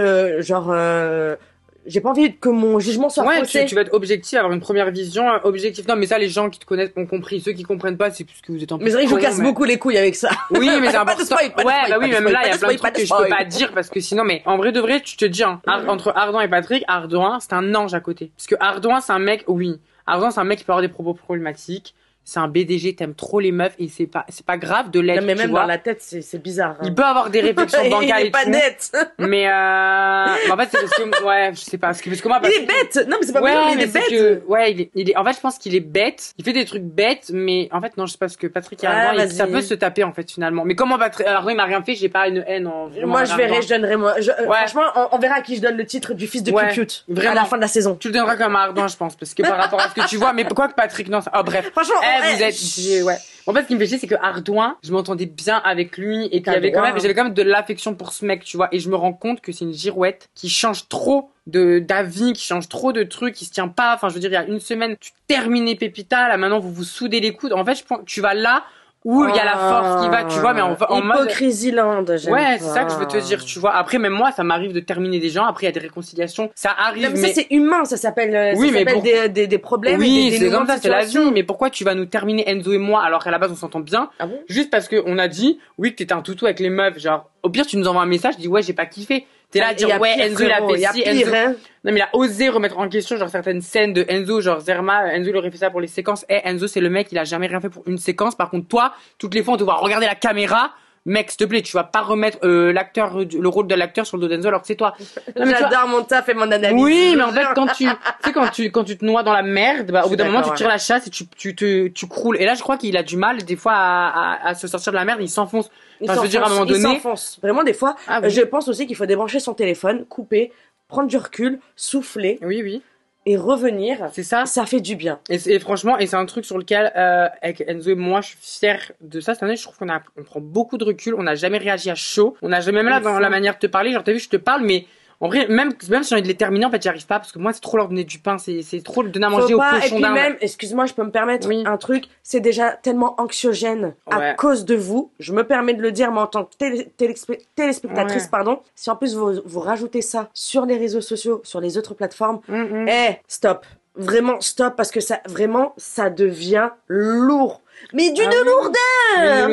j'ai pas envie que mon jugement soit faussé. Tu vas être objectif, avoir une première vision objective. Non, mais ça, les gens qui te connaissent ont compris. Ceux qui comprennent pas, c'est parce que vous êtes en plus. Mais c'est vrai que je vous casse beaucoup les couilles avec ça. Oui, mais c'est important. Même là, il y a plein de trucs que je peux pas dire parce que sinon, mais en vrai de vrai, tu te dis, entre Ardouin et Patrick, Ardouin, c'est un ange à côté. Parce que Ardouin, c'est un mec, Ardouin, c'est un mec qui peut avoir des propos problématiques. C'est un BDG, t'aimes trop les meufs et c'est pas grave de l'être. Non, mais même dans la tête, c'est bizarre. Il peut avoir des réflexions bancales. Il est pas net. Mais en fait, c'est parce que, je sais pas, parce que moi, il est bête. Non, mais c'est pas vrai, il est bête. Il est, en fait, je pense qu'il est bête. Il fait des trucs bêtes, mais en fait, non, je sais pas, parce que Patrick et Ardouin, ça peut se taper, en fait, finalement. Mais comment Ardouin, il m'a rien fait, j'ai pas une haine en vraiment. Moi, je donnerai, franchement, on verra à qui je donne le titre du fils de Cute. Vraiment. À la fin de la saison. Tu le donneras comme à Ardouin, je pense, parce que par rapport à ce que tu vois, mais pourquoi que Patrick, non, bref. Franchement, vous êtes, En fait, ce qui me fait chier, c'est que Ardouin, je m'entendais bien avec lui et j'avais quand même de l'affection pour ce mec, tu vois. Et je me rends compte que c'est une girouette qui change trop d'avis, qui change trop de trucs, qui se tient pas. Enfin, je veux dire, il y a une semaine, tu terminais Pépita, là maintenant vous vous soudez les coudes. En fait, je pense que tu vas là où il y a la force qui va, tu vois, mais en mode hypocrisie lande. Ouais, c'est ça que je veux te dire, tu vois. Après, même moi, ça m'arrive de terminer des gens. Après, il y a des réconciliations, ça arrive. Non, mais ça c'est humain, ça s'appelle. Des problèmes. Oui, c'est comme ça, c'est la vie. Mais pourquoi tu vas nous terminer Enzo et moi alors qu'à la base on s'entend bien? Ah bon? Juste parce que on a dit oui que t'étais un toutou avec les meufs, genre. Au pire, tu nous envoies un message, tu dis ouais, j'ai pas kiffé. T'es là à dire Enzo il a fait ci, Enzo. Non mais il a osé remettre en question genre certaines scènes de Enzo, genre Zerma, Enzo il aurait fait ça pour les séquences. Enzo c'est le mec, il a jamais rien fait pour une séquence. Par contre toi, toutes les fois on te voit regarder la caméra. Mec, s'il te plaît, tu vas pas remettre le rôle de l'acteur sur le dos d'Enzo alors que c'est toi. J'adore mon taf et mon analyse. Oui, mais en fait quand tu te noies dans la merde, au bout d'un moment tu tires la chasse et tu croules. Et là je crois qu'il a du mal des fois à se sortir de la merde, il s'enfonce. Enfin, je veux dire à un moment donné, il s'enfonce. Vraiment des fois, je pense aussi qu'il faut débrancher son téléphone, couper, prendre du recul, souffler. Oui. Et revenir, c'est ça fait du bien. Et franchement, c'est un truc sur lequel avec Enzo et moi, je suis fière de ça cette année. Je trouve on prend beaucoup de recul, on n'a jamais réagi à chaud, on n'a jamais, même là dans la manière de te parler, genre t'as vu, je te parle, mais en vrai, même si j'ai envie de les terminer, en fait, j'y arrive pas parce que moi, c'est trop leur donner du pain, c'est trop donner à manger au cochon d'Inde. Et puis même, excuse-moi, je peux me permettre un truc, c'est déjà tellement anxiogène à cause de vous. Je me permets de le dire, mais en tant que téléspectatrice, pardon, si en plus vous rajoutez ça sur les réseaux sociaux, sur les autres plateformes, stop. Vraiment, stop, parce que ça devient lourd. Mais d'une lourdeur!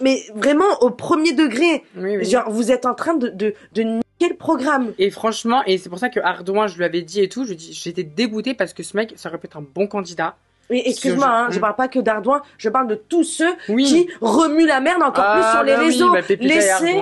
Mais vraiment au premier degré. Oui. Genre, vous êtes en train de niquer le programme. Et franchement, et c'est pour ça que Ardouin, je lui avais dit et tout, j'étais dégoûtée parce que ce mec, ça aurait pu être un bon candidat. Oui, excuse-moi, hein, je parle pas que d'Ardouin, je parle de tous ceux qui remuent la merde encore plus sur les réseaux. Laissez,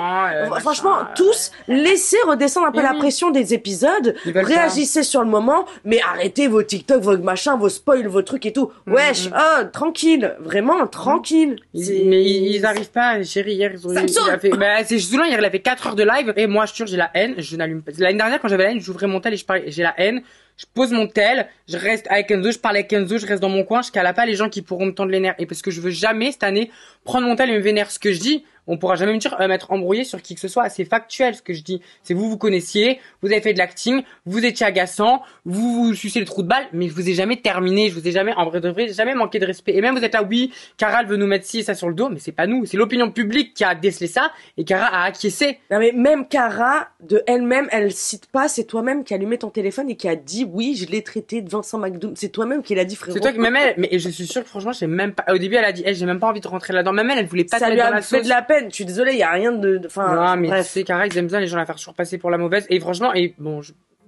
franchement, tous, laissez redescendre un peu la pression des épisodes, réagissez sur le moment, mais arrêtez vos TikTok, vos machins, vos spoils, vos trucs et tout. Wesh, tranquille, vraiment, tranquille. Mais ils arrivent pas, chérie, hier, il a fait, c'est Zoulin, hier, il a fait 4 heures de live, et moi, je suis j'ai la haine, je n'allume pas. L'année dernière, quand j'avais la haine, j'ouvrais mon tel et je parlais, j'ai la haine. Je pose mon tel, je reste avec Enzo, je parle avec Enzo, je reste dans mon coin, je cala pas les gens qui pourront me tendre les nerfs. Et parce que je veux jamais, cette année, prendre mon tel et me vénère. Ce que je dis, on pourra jamais me dire, m'être embrouillé sur qui que ce soit. C'est factuel, ce que je dis. C'est vous connaissiez, vous avez fait de l'acting, vous étiez agaçant, vous sucez le trou de balle, mais je vous ai jamais terminé, je vous ai jamais, en vrai de vrai, jamais manqué de respect. Et même vous êtes là, oui, Cara veut nous mettre ci et ça sur le dos, mais c'est pas nous. C'est l'opinion publique qui a décelé ça, et Cara a acquiescé. Non mais même Cara, de elle-même, elle cite pas, c'est toi-même qui a allumé ton téléphone et qui a dit, oui, je l'ai traité de Vincent McDoom. C'est toi-même qui l'a dit, frérot. C'est toi qui, même elle, mais je suis sûre que franchement, j'ai même pas, au début, elle a dit, j'ai même pas envie de rentrer là-dedans. Même elle voulait pas te mettre dans la sauce. Ça lui a fait de la peine. Je suis désolée, il y a rien de, non, mais bref. C'est Cara, ils aiment bien les gens la faire surpasser pour la mauvaise. Et franchement, et bon,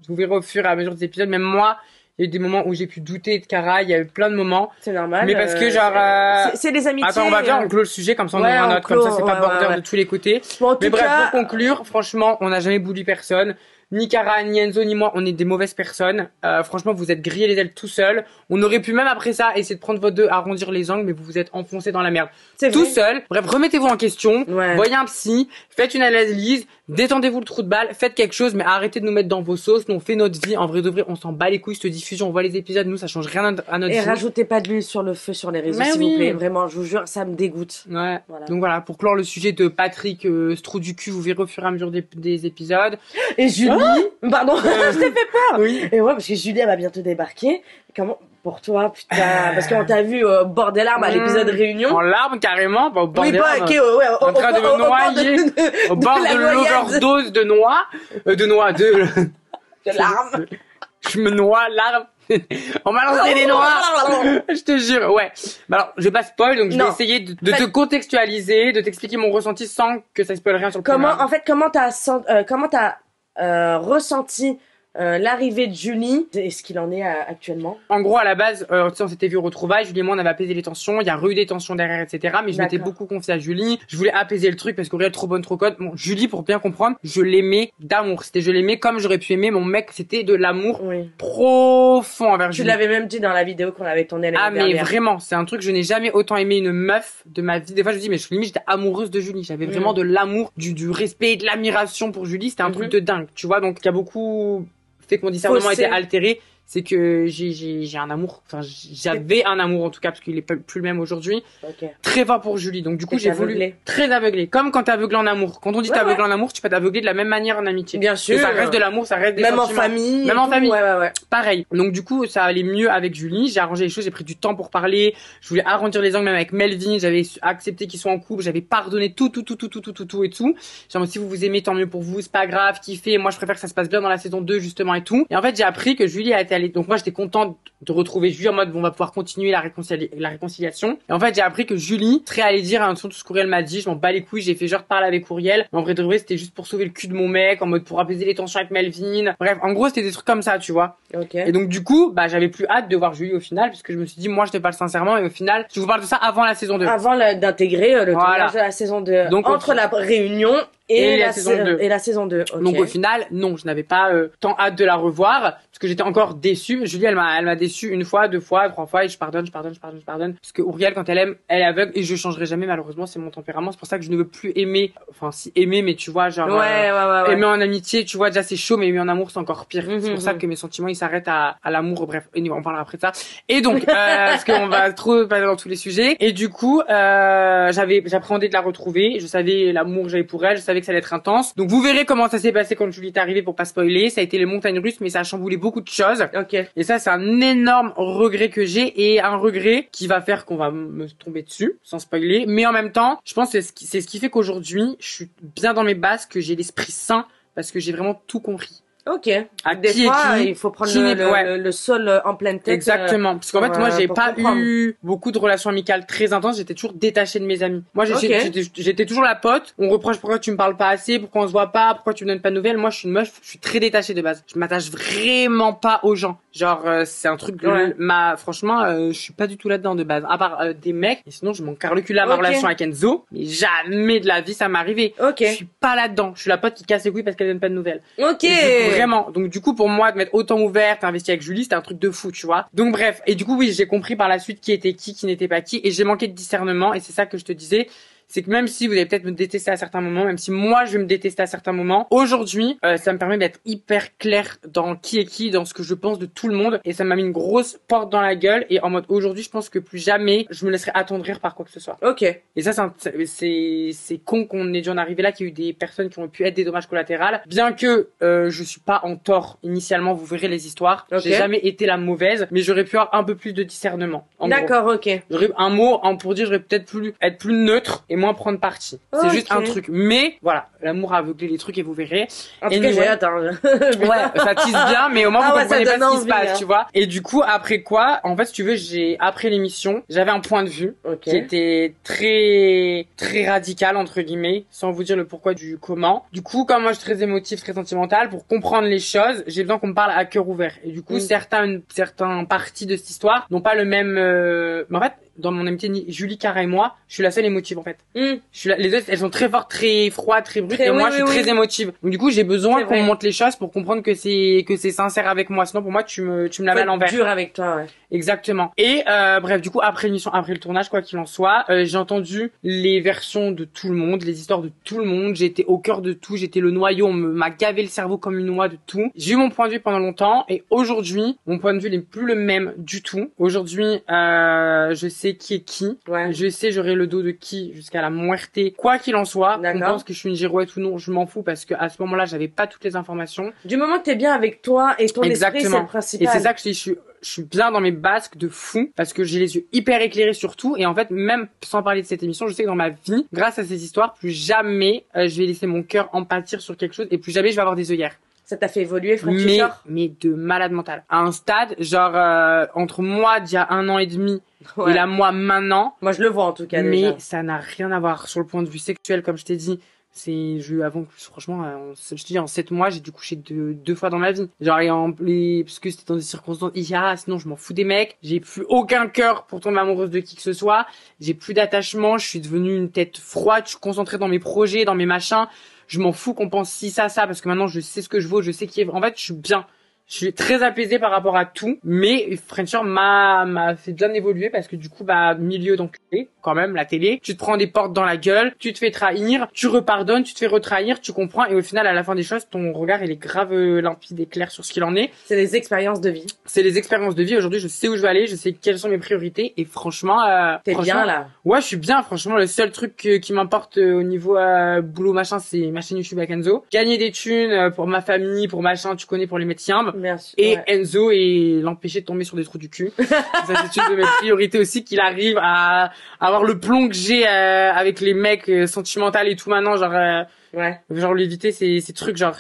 vous verrez au fur et à mesure des épisodes, même moi, il y a eu des moments où j'ai pu douter de Cara, il y a eu plein de moments. C'est normal. Mais parce que genre, c'est les amitiés. Attends, on va bien, on clôt le sujet, comme ça on ouvre un autre, comme ça c'est pas border de tous les côtés. Bon, mais bref, pour conclure, franchement, on n'a jamais bouli personne. Ni Cara, ni Enzo, ni moi, on est des mauvaises personnes. Franchement, vous êtes grillés les ailes tout seul. On aurait pu même après ça essayer de prendre votre deux, arrondir les angles, mais vous vous êtes enfoncés dans la merde. Tout seul. Bref, remettez-vous en question. Voyez un psy. Faites une analyse. Détendez-vous le trou de balle. Faites quelque chose, mais arrêtez de nous mettre dans vos sauces. Nous, on fait notre vie. En vrai de vrai, on s'en bat les couilles. Cette diffusion, on voit les épisodes. Nous, ça change rien à notre vie. Et rajoutez pas de l'huile sur le feu sur les réseaux, s'il vous plaît. Vraiment, je vous jure, ça me dégoûte. Ouais. Voilà. Donc voilà, pour clore le sujet de Patrick, ce trou du cul, vous verrez au fur et à mesure des épisodes. Et Julie, pardon, je t'ai fait peur. Oui. Et ouais, parce que Julie, elle va bientôt débarquer. Comment, pour toi, putain, parce qu'on t'a vu au bord des larmes à l'épisode Réunion. En larmes, carrément, au bord des larmes. En train de me noyer, au bord de l'overdose de noix, de larmes. Je me noie, larmes. On m'a lancé des noix. Je te jure, ouais. Bah alors, je vais pas spoil, donc je vais essayer de te contextualiser, de t'expliquer mon ressenti sans que ça spoil rien sur le programme. En fait, comment t'as ressenti l'arrivée de Julie et ce qu'il en est actuellement? En gros, à la base, on s'était vu au retrouvailles, Julie et moi on avait apaisé les tensions, il y a eu des tensions derrière, etc. Mais je m'étais beaucoup confiée à Julie, je voulais apaiser le truc parce qu'Auriel trop bonne, trop conne. Bon, Julie, pour bien comprendre, je l'aimais d'amour, je l'aimais comme j'aurais pu aimer mon mec, c'était de l'amour profond envers Julie. Tu l'avais même dit dans la vidéo qu'on avait tournée l'année dernière. Mais vraiment, c'est un truc, je n'ai jamais autant aimé une meuf de ma vie. Des fois je dis, mais limite j'étais amoureuse de Julie, j'avais vraiment de l'amour, du respect, de l'admiration pour Julie, c'était un truc de dingue, tu vois. Donc il y a beaucoup fait que mon discernement était altéré, c'est que j'ai un amour, enfin j'avais un amour en tout cas parce qu'il est plus le même aujourd'hui, très fort pour Julie. Donc du coup j'ai voulu très aveuglé, comme quand t'es aveuglé en amour. Quand on dit t'es aveuglé en amour, tu peux t'aveugler de la même manière en amitié. Bien sûr. Et ça reste de l'amour, ça reste des sentiments. Même en famille. Ouais. Pareil. Donc du coup ça allait mieux avec Julie. J'ai arrangé les choses, j'ai pris du temps pour parler. Je voulais arrondir les angles même avec Melvin. J'avais accepté qu'ils soient en couple. J'avais pardonné tout et tout. Genre si vous vous aimez tant mieux pour vous, c'est pas grave. Kiffez. Moi je préfère que ça se passe bien dans la saison 2 justement et tout. Et en fait j'ai appris que Julie a été allée. Donc moi j'étais contente de retrouver Julie en mode on va pouvoir continuer la réconciliation. Et en fait j'ai appris que Julie serait allée dire à tout ce qu'Auriel m'a dit, je m'en bats les couilles, j'ai fait genre de parler avec Auriel, mais en vrai de vrai c'était juste pour sauver le cul de mon mec, en mode pour apaiser les tensions avec Melvin. Bref, en gros c'était des trucs comme ça, tu vois. Et donc du coup j'avais plus hâte de voir Julie au final, puisque je me suis dit moi je te parle sincèrement, et au final je vous parle de ça avant la saison 2. Avant d'intégrer le tournage de la saison 2. Donc entre la réunion et la saison 2. Donc au final, non, je n'avais pas tant hâte de la revoir parce que j'étais encore déçue. Julie, elle m'a déçue une fois, deux fois, trois fois et je pardonne. Parce que Auriel, quand elle aime, elle est aveugle et je changerai jamais malheureusement, c'est mon tempérament. C'est pour ça que je ne veux plus aimer, enfin si aimer, mais tu vois genre aimer en amitié, tu vois déjà c'est chaud, mais aimer en amour c'est encore pire. C'est pour ça que mes sentiments ils s'arrêtent à l'amour. Bref, on parlera après de ça. Et donc parce qu'on va trop passer dans tous les sujets. Et du coup, j'appréhendais de la retrouver. Je savais l'amour que j'avais pour elle. Je savais que ça allait être intense. Donc vous verrez comment ça s'est passé quand Julie est arrivée pour pas spoiler. Ça a été les montagnes russes, mais ça a chamboulé beaucoup de choses. Et ça, c'est un énorme regret que j'ai et un regret qui va faire qu'on va me tomber dessus, sans spoiler. Mais en même temps, je pense que c'est ce qui fait qu'aujourd'hui, je suis bien dans mes bases, que j'ai l'esprit sain parce que j'ai vraiment tout compris. Ok. À des qui fois, est qui, il faut prendre qui n'est- le sol en pleine tête. Exactement. Parce qu'en fait, moi, j'ai pour pas comprendre. eu beaucoup de relations amicales très intenses. J'étais toujours détachée de mes amis. Moi, Ok. j'étais toujours la pote. On reproche pourquoi tu me parles pas assez, pourquoi on se voit pas, pourquoi tu me donnes pas de nouvelles. Moi, je suis une meuf, je suis très détachée de base. Je m'attache vraiment pas aux gens. Genre, c'est un truc Ouais. franchement, je suis pas du tout là-dedans de base. À part des mecs. Et sinon, je m'en carre le cul là, ma Ok. relation avec Enzo. Mais jamais de la vie, ça m'est arrivé. Ok. Je suis pas là-dedans. Je suis la pote qui casse les couilles parce qu'elle donne pas de nouvelles. Ok. Vraiment. Donc du coup, pour moi, de m'être autant ouverte, investie avec Julie, c'était un truc de fou, tu vois. Donc bref. Et du coup, oui, j'ai compris par la suite qui était qui n'était pas qui. Et j'ai manqué de discernement. Et c'est ça que je te disais. C'est que même si vous allez peut-être me détester à certains moments, même si moi je vais me détester à certains moments, aujourd'hui, ça me permet d'être hyper clair dans qui est qui, dans ce que je pense de tout le monde, et ça m'a mis une grosse porte dans la gueule. Et en mode aujourd'hui, je pense que plus jamais je me laisserai attendrir par quoi que ce soit. Ok. Et ça, c'est con qu'on ait dû en arriver là, qu'il y a eu des personnes qui ont pu être des dommages collatéraux. Bien que je suis pas en tort initialement, vous verrez les histoires. Ok. J'ai jamais été la mauvaise, mais j'aurais pu avoir un peu plus de discernement. D'accord, ok. J'aurais un mot pour dire, j'aurais peut-être être plus neutre et moins prendre parti. C'est Ok. juste un truc. Mais voilà, l'amour a aveuglé les trucs et vous verrez. En tout cas, j'ai hâte. Hein. Ouais, ça tease bien, mais au moins vous Ah ouais, comprenez ça pas donne ce qui se envie, passe, hein. tu vois. Et du coup, après quoi, en fait, si tu veux, après l'émission, j'avais un point de vue Ok. qui était très très radical entre guillemets, sans vous dire le pourquoi du comment. Du coup, comme moi je suis très émotive, très sentimentale, pour comprendre les choses, j'ai besoin qu'on me parle à cœur ouvert. Et du coup, certains parties de cette histoire n'ont pas le même. Mais en fait, dans mon amitié, Julie, Cara et moi, je suis la seule émotive en fait. Les autres, elles sont très fortes, très froides, très brutes, et moi, je suis très émotive. Donc du coup, j'ai besoin qu'on me montre les choses pour comprendre que c'est sincère avec moi. Sinon, pour moi, tu me la mets à l'envers. Dur avec toi, ouais. Exactement. Et bref, du coup, après l'émission, après le tournage, quoi qu'il en soit, j'ai entendu les versions de tout le monde, les histoires de tout le monde. J'ai été au cœur de tout, j'étais le noyau, on m'a gavé le cerveau comme une noix de tout. J'ai eu mon point de vue pendant longtemps, et aujourd'hui, mon point de vue n'est plus le même du tout. Aujourd'hui, je sais qui est qui. Ouais. Je sais, j'aurai le dos de qui jusqu'à la muerte. Quoi qu'il en soit, on pense que je suis une girouette ou non, je m'en fous parce que à ce moment-là, j'avais pas toutes les informations. Du moment que t'es bien avec toi et ton esprit, c'est le principal. Et c'est ça que je suis bien dans mes basques de fou parce que j'ai les yeux hyper éclairés sur tout. Et en fait, même sans parler de cette émission, je sais que dans ma vie, grâce à ces histoires, plus jamais je vais laisser mon cœur en pâtir sur quelque chose et plus jamais je vais avoir des œillères. Ça t'a fait évoluer, Francis? Mais de malade mental. À un stade, genre, entre moi d'il y a 1 an et demi et là, moi, maintenant. Moi, je le vois, en tout cas, mais déjà. ça n'a rien à voir sur le point de vue sexuel, comme je t'ai dit. Avant, franchement, je te dis, en 7 mois, j'ai dû coucher deux fois dans ma vie. Genre, parce que c'était dans des circonstances, sinon je m'en fous des mecs. J'ai plus aucun cœur pour tomber amoureuse de qui que ce soit. J'ai plus d'attachement, je suis devenue une tête froide, je suis concentrée dans mes projets, dans mes machins. Je m'en fous qu'on pense ça, parce que maintenant je sais ce que je vaux, je sais qui est. En fait, je suis bien. Je suis très apaisée par rapport à tout, mais Friendship m'a fait bien évoluer parce que du coup, milieu d'enculé, quand même, la télé, tu te prends des portes dans la gueule, tu te fais trahir, tu repardonnes, tu te fais retrahir, tu comprends, et au final, à la fin des choses, ton regard, il est grave limpide et clair sur ce qu'il en est. C'est les expériences de vie. C'est les expériences de vie. Aujourd'hui, je sais où je vais aller, je sais quelles sont mes priorités, et franchement, t'es bien, là. Ouais, je suis bien, franchement. Le seul truc qui m'importe au niveau boulot, machin, c'est ma chaîne YouTube avec Enzo. Gagner des thunes pour ma famille, pour machin, tu connais, pour les mettre timbres. Et Enzo, et l'empêcher de tomber sur des trous du cul. Ça, c'est une de mes priorités aussi, qu'il arrive à avoir le plomb que j'ai avec les mecs sentimentaux et tout maintenant, genre l'éviter ces trucs, genre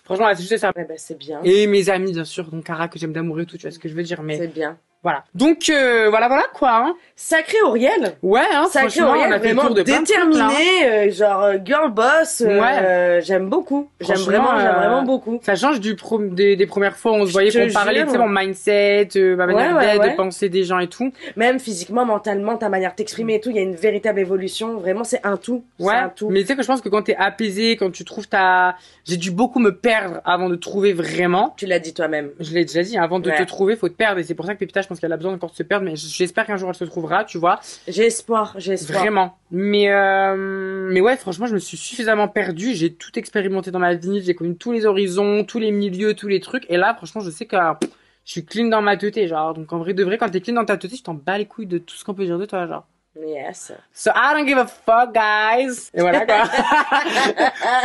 franchement, c'est juste ça. C'est bien. Et mes amis, bien sûr, donc Cara que j'aime d'amour et tout, tu vois ce que je veux dire, mais c'est bien. Voilà. Donc voilà quoi. Hein. Sacré Auriel. Ouais, Sacré Auriel, on a fait vraiment le tour de déterminé, genre girl boss. J'aime beaucoup. J'aime vraiment beaucoup. Ça change des premières fois où on se voyait pour parler, tu sais, mon mindset, ma manière d'être, de penser des gens et tout. Même physiquement, mentalement, ta manière de t'exprimer et tout, il y a une véritable évolution. Vraiment, c'est un tout. Ouais. C'est un tout. Mais tu sais que je pense que quand t'es apaisé, quand tu trouves j'ai dû beaucoup me perdre avant de trouver vraiment. Tu l'as dit toi-même. Je l'ai déjà dit. Avant de te trouver, faut te perdre, et c'est pour ça que Pépita, je pense qu'elle a besoin encore de se perdre, mais j'espère qu'un jour elle se trouvera, tu vois. J'ai espoir. Vraiment. Mais ouais, franchement, je me suis suffisamment perdue, j'ai tout expérimenté dans ma vie, j'ai connu tous les horizons, tous les milieux, tous les trucs, et là, franchement, je sais que je suis clean dans ma teuté, genre. Donc en vrai de vrai, quand t'es clean dans ta teuté, je t'en bats les couilles de tout ce qu'on peut dire de toi, genre. Yes. So I don't give a fuck, guys. Et voilà quoi.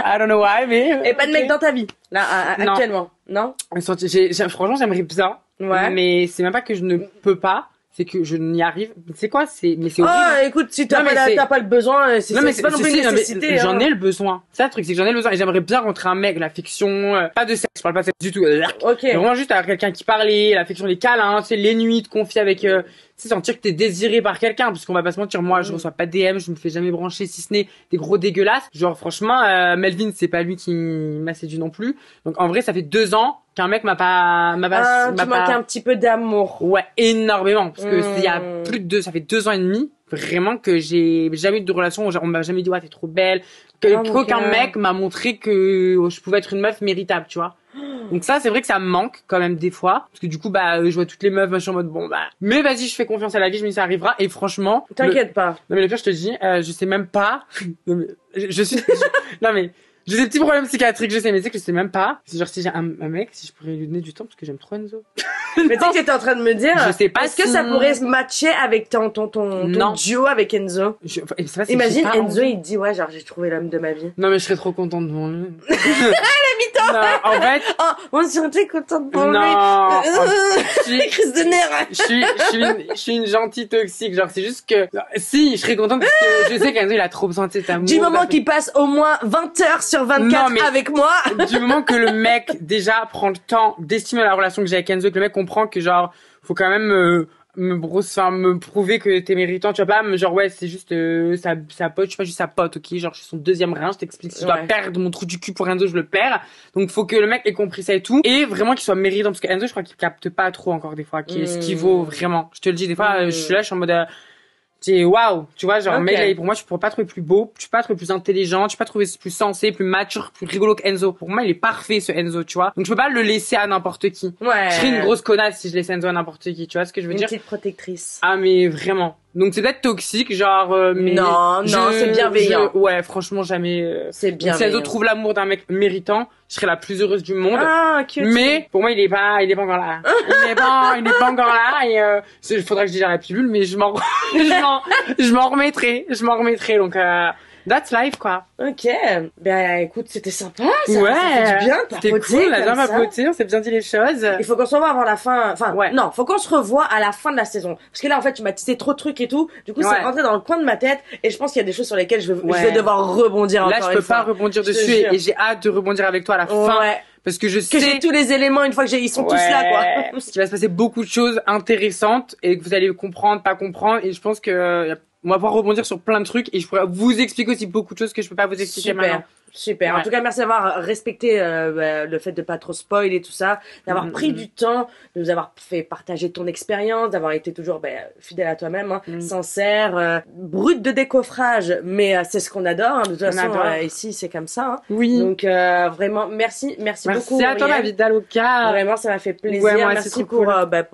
I don't know why, mais. Et pas de mec dans ta vie, là, actuellement, non? Franchement, j'aimerais bien. Ouais. Mais c'est même pas que je ne peux pas. c'est que je n'y arrive. C'est quoi? Mais c'est horrible. Oh, écoute, si t'as pas le besoin, c'est pas non plus une nécessité. J'en ai le besoin. C'est le truc, c'est que j'en ai le besoin. Et j'aimerais bien rencontrer un mec, l'affection, pas de sexe, je parle pas de sexe du tout. Ok. Mais vraiment juste avoir quelqu'un qui parlait, l'affection, les câlins, tu sais, les nuits, te confier avec, tu sais, sentir que t'es désiré par quelqu'un, parce qu'on va pas se mentir, moi, je reçois pas de DM, je me fais jamais brancher, si ce n'est des gros dégueulasses. Genre, franchement, Melvin, c'est pas lui qui m'a séduit non plus. Donc, en vrai, ça fait 2 ans qu'un mec m'a pas, tu manques un petit peu d'amour. Ouais, énormément. Parce que ça fait 2 ans et demi, vraiment, que j'ai jamais eu de relation où on m'a jamais dit, ouais, t'es trop belle. Qu'aucun mec m'a montré que je pouvais être une meuf méritable, tu vois. Donc ça, c'est vrai que ça me manque quand même des fois, parce que du coup, je vois toutes les meufs, machin, en mode bon, mais vas-y, je fais confiance à la vie, je me dis ça arrivera, et franchement. T'inquiète pas. Non mais le pire, je te dis, je sais même pas. Non mais, non mais. J'ai des petits problèmes psychiatriques, je sais, mais tu sais que je sais même pas. C'est genre si j'ai un mec, si je pourrais lui donner du temps, parce que j'aime trop Enzo. Mais tu sais que t'étais en train de me dire. Je sais pas. Est-ce que ça pourrait se matcher avec ton duo avec Enzo? Imagine Enzo, il te dit, ouais, genre, j'ai trouvé l'homme de ma vie. Non, mais je serais trop contente devant lui. La mytho! Non, en fait. Oh, on serait très contente pour lui. Non. Crise de nerfs. Je suis une gentille toxique. Genre, c'est juste que, si, je serais contente parce que je sais qu'Enzo, il a trop besoin de cet amour. Du moment qu'il passe au moins 20 heures sur 24 avec moi. Du moment que le mec, déjà, prend le temps d'estimer la relation que j'ai avec Enzo, que le mec comprend que, genre, faut quand même, me prouver que t'es méritant, tu vois pas, genre, ouais, c'est juste, sa pote, je suis pas juste sa pote, ok, genre, je suis son deuxième rein, je t'explique, si je dois perdre mon trou du cul pour Enzo, je le perds. Donc, faut que le mec ait compris ça et tout. Et vraiment qu'il soit méritant, parce que Enzo, je crois qu'il capte pas trop encore, des fois, ce qu'il vaut vraiment. Je te le dis, des fois, je suis là, je suis en mode, c'est waouh, tu vois, genre, mais pour moi, tu pourrais pas trouver plus beau, tu peux pas trouver plus intelligent, tu peux pas trouver plus sensé, plus mature, plus rigolo qu'Enzo. Pour moi, il est parfait, ce Enzo, tu vois. Donc, je peux pas le laisser à n'importe qui. Ouais. Je serais une grosse connasse si je laissais Enzo à n'importe qui, tu vois ce que je veux dire? Une petite protectrice. Ah, mais vraiment. Donc, c'est peut-être toxique, genre, mais. Non, c'est bienveillant. Ouais, franchement, jamais, c'est bienveillant. Si Enzo trouve l'amour d'un mec méritant, je serais la plus heureuse du monde. Ah, cute. Mais, pour moi, il est pas encore là. il est pas encore là, et il faudra que je digère la pilule, mais je m'en remettrai, donc, that's life, quoi. Ok. Ben, écoute, c'était sympa, ça. Ouais. Ça fait du bien, c'était cool, la dame a beauté, on s'est bien dit les choses. Il faut qu'on se revoie avant la fin, non, faut qu'on se revoie à la fin de la saison. Parce que là, en fait, tu m'as tissé trop de trucs et tout. Du coup, c'est rentré dans le coin de ma tête, et je pense qu'il y a des choses sur lesquelles je vais devoir rebondir encore une fois. Là, je peux pas rebondir dessus, et j'ai hâte de rebondir avec toi à la fin. Parce que je sais que j'ai tous les éléments une fois que ils sont tous là, quoi. Parce qu'il va se passer beaucoup de choses intéressantes, et que vous allez comprendre, pas comprendre, et je pense que, on va pouvoir rebondir sur plein de trucs et je pourrais vous expliquer aussi beaucoup de choses que je peux pas vous expliquer maintenant. Super. En tout cas, merci d'avoir respecté le fait de pas trop spoil et tout ça, d'avoir pris du temps, de nous avoir fait partager ton expérience, d'avoir été toujours fidèle à toi-même, sincère, brut de décoffrage, mais c'est ce qu'on adore. De toute façon, ici c'est comme ça. Oui. Donc vraiment, merci beaucoup. Merci à toi, ma vie d'Aloca. Vraiment, ça m'a fait plaisir. Ouais, moi, merci pour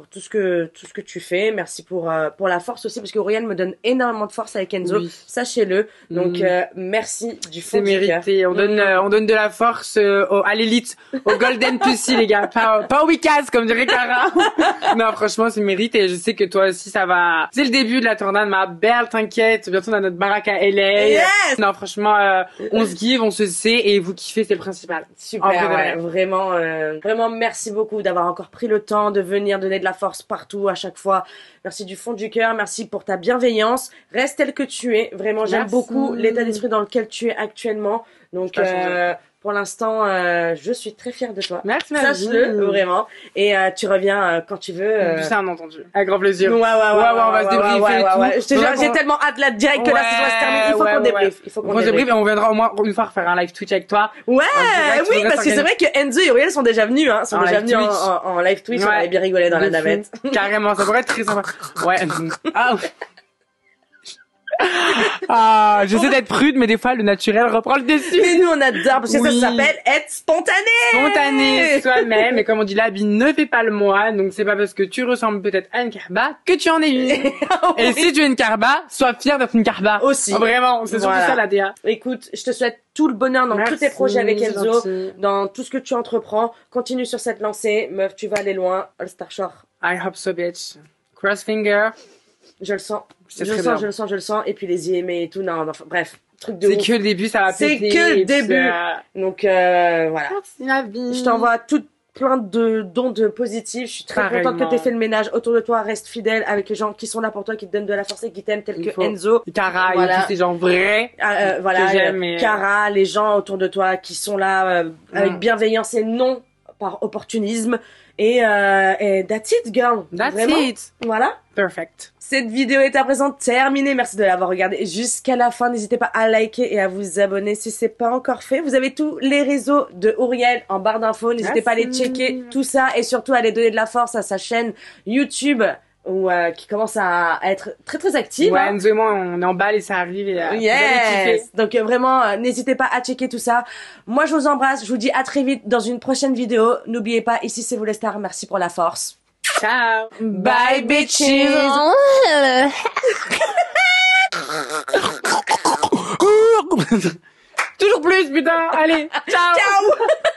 tout ce que tu fais. Merci pour la force aussi, parce que Auriel me donne énormément de force avec Enzo. Sachez-le. Donc merci du fond du cœur. On donne de la force à l'élite, au Golden Pussy, les gars, pas au Wicaz, comme dirait Cara. Non, franchement, c'est mérite, et je sais que toi aussi, ça va. C'est le début de la tornade, ma belle, t'inquiète. Bientôt, on a notre baraque à LA. Yes! Non, franchement, on se give, on se sait, et vous kiffez, c'est le principal. Super, vraiment, merci beaucoup d'avoir encore pris le temps de venir donner de la force partout, à chaque fois. Merci du fond du cœur, merci pour ta bienveillance. Reste tel que tu es. Vraiment, j'aime beaucoup l'état d'esprit dans lequel tu es actuellement. Donc, pour l'instant, je suis très fière de toi. Merci, sache-le, vraiment. Et tu reviens quand tu veux. C'est un entendu. Avec grand plaisir. Ouais, on va se débriefer et tout. J'ai tellement hâte là direct que la saison se termine. Il faut qu'on débriefe. Il faut qu'on débriefe. Et on viendra au moins une fois faire un live Twitch avec toi. Ouais, oui, parce que c'est vrai que Enzo et Auriel sont déjà venus, en live Twitch. On avait bien rigolé dans la navette. Carrément, ça pourrait être très sympa. Ouais. J'essaie d'être prude, mais des fois, le naturel reprend le dessus. Mais nous, on adore, parce que ça s'appelle être spontané. Spontané, soi-même. Et comme on dit, l'habit ne fait pas le moine. Donc, c'est pas parce que tu ressembles peut-être à une carba que tu en es une. Et si tu es une carba, sois fière d'être une carba. Aussi. Vraiment, c'est surtout ça, la DA. Écoute, je te souhaite tout le bonheur dans tous tes projets avec Enzo, dans tout ce que tu entreprends. Continue sur cette lancée. Meuf, tu vas aller loin. All Star Shore. I hope so, bitch. Cross finger. Je le sens. Je le sens. Et puis les IMA et tout. Non, bref. Truc de ouf. C'est que le début, ça va péter. C'est que le début. Donc, voilà. Merci, la vie. Je t'envoie plein de d'ondes positives. Je suis très contente que t'aies fait le ménage autour de toi. Reste fidèle avec les gens qui sont là pour toi, qui te donnent de la force et qui t'aiment, tels que Enzo, Cara, voilà. Et tous ces gens vrais. Voilà, Cara, les gens autour de toi qui sont là avec bienveillance et non par opportunisme. Et that's it, girl. That's vraiment. It. Voilà. Perfect. Cette vidéo est à présent terminée. Merci de l'avoir regardée jusqu'à la fin. N'hésitez pas à liker et à vous abonner si c'est pas encore fait. Vous avez tous les réseaux de Ouriel en barre d'infos. N'hésitez pas à aller checker tout ça et surtout à aller donner de la force à sa chaîne YouTube qui commence à être très très active. Ouais, Enzo et moi, on est en balle et ça arrive. Et, yes. Donc vraiment, n'hésitez pas à checker tout ça. Moi, je vous embrasse. Je vous dis à très vite dans une prochaine vidéo. N'oubliez pas, ici c'est vous les stars. Merci pour la force. Ciao. Bye bitches. Toujours plus, putain. Allez, ciao. Ciao.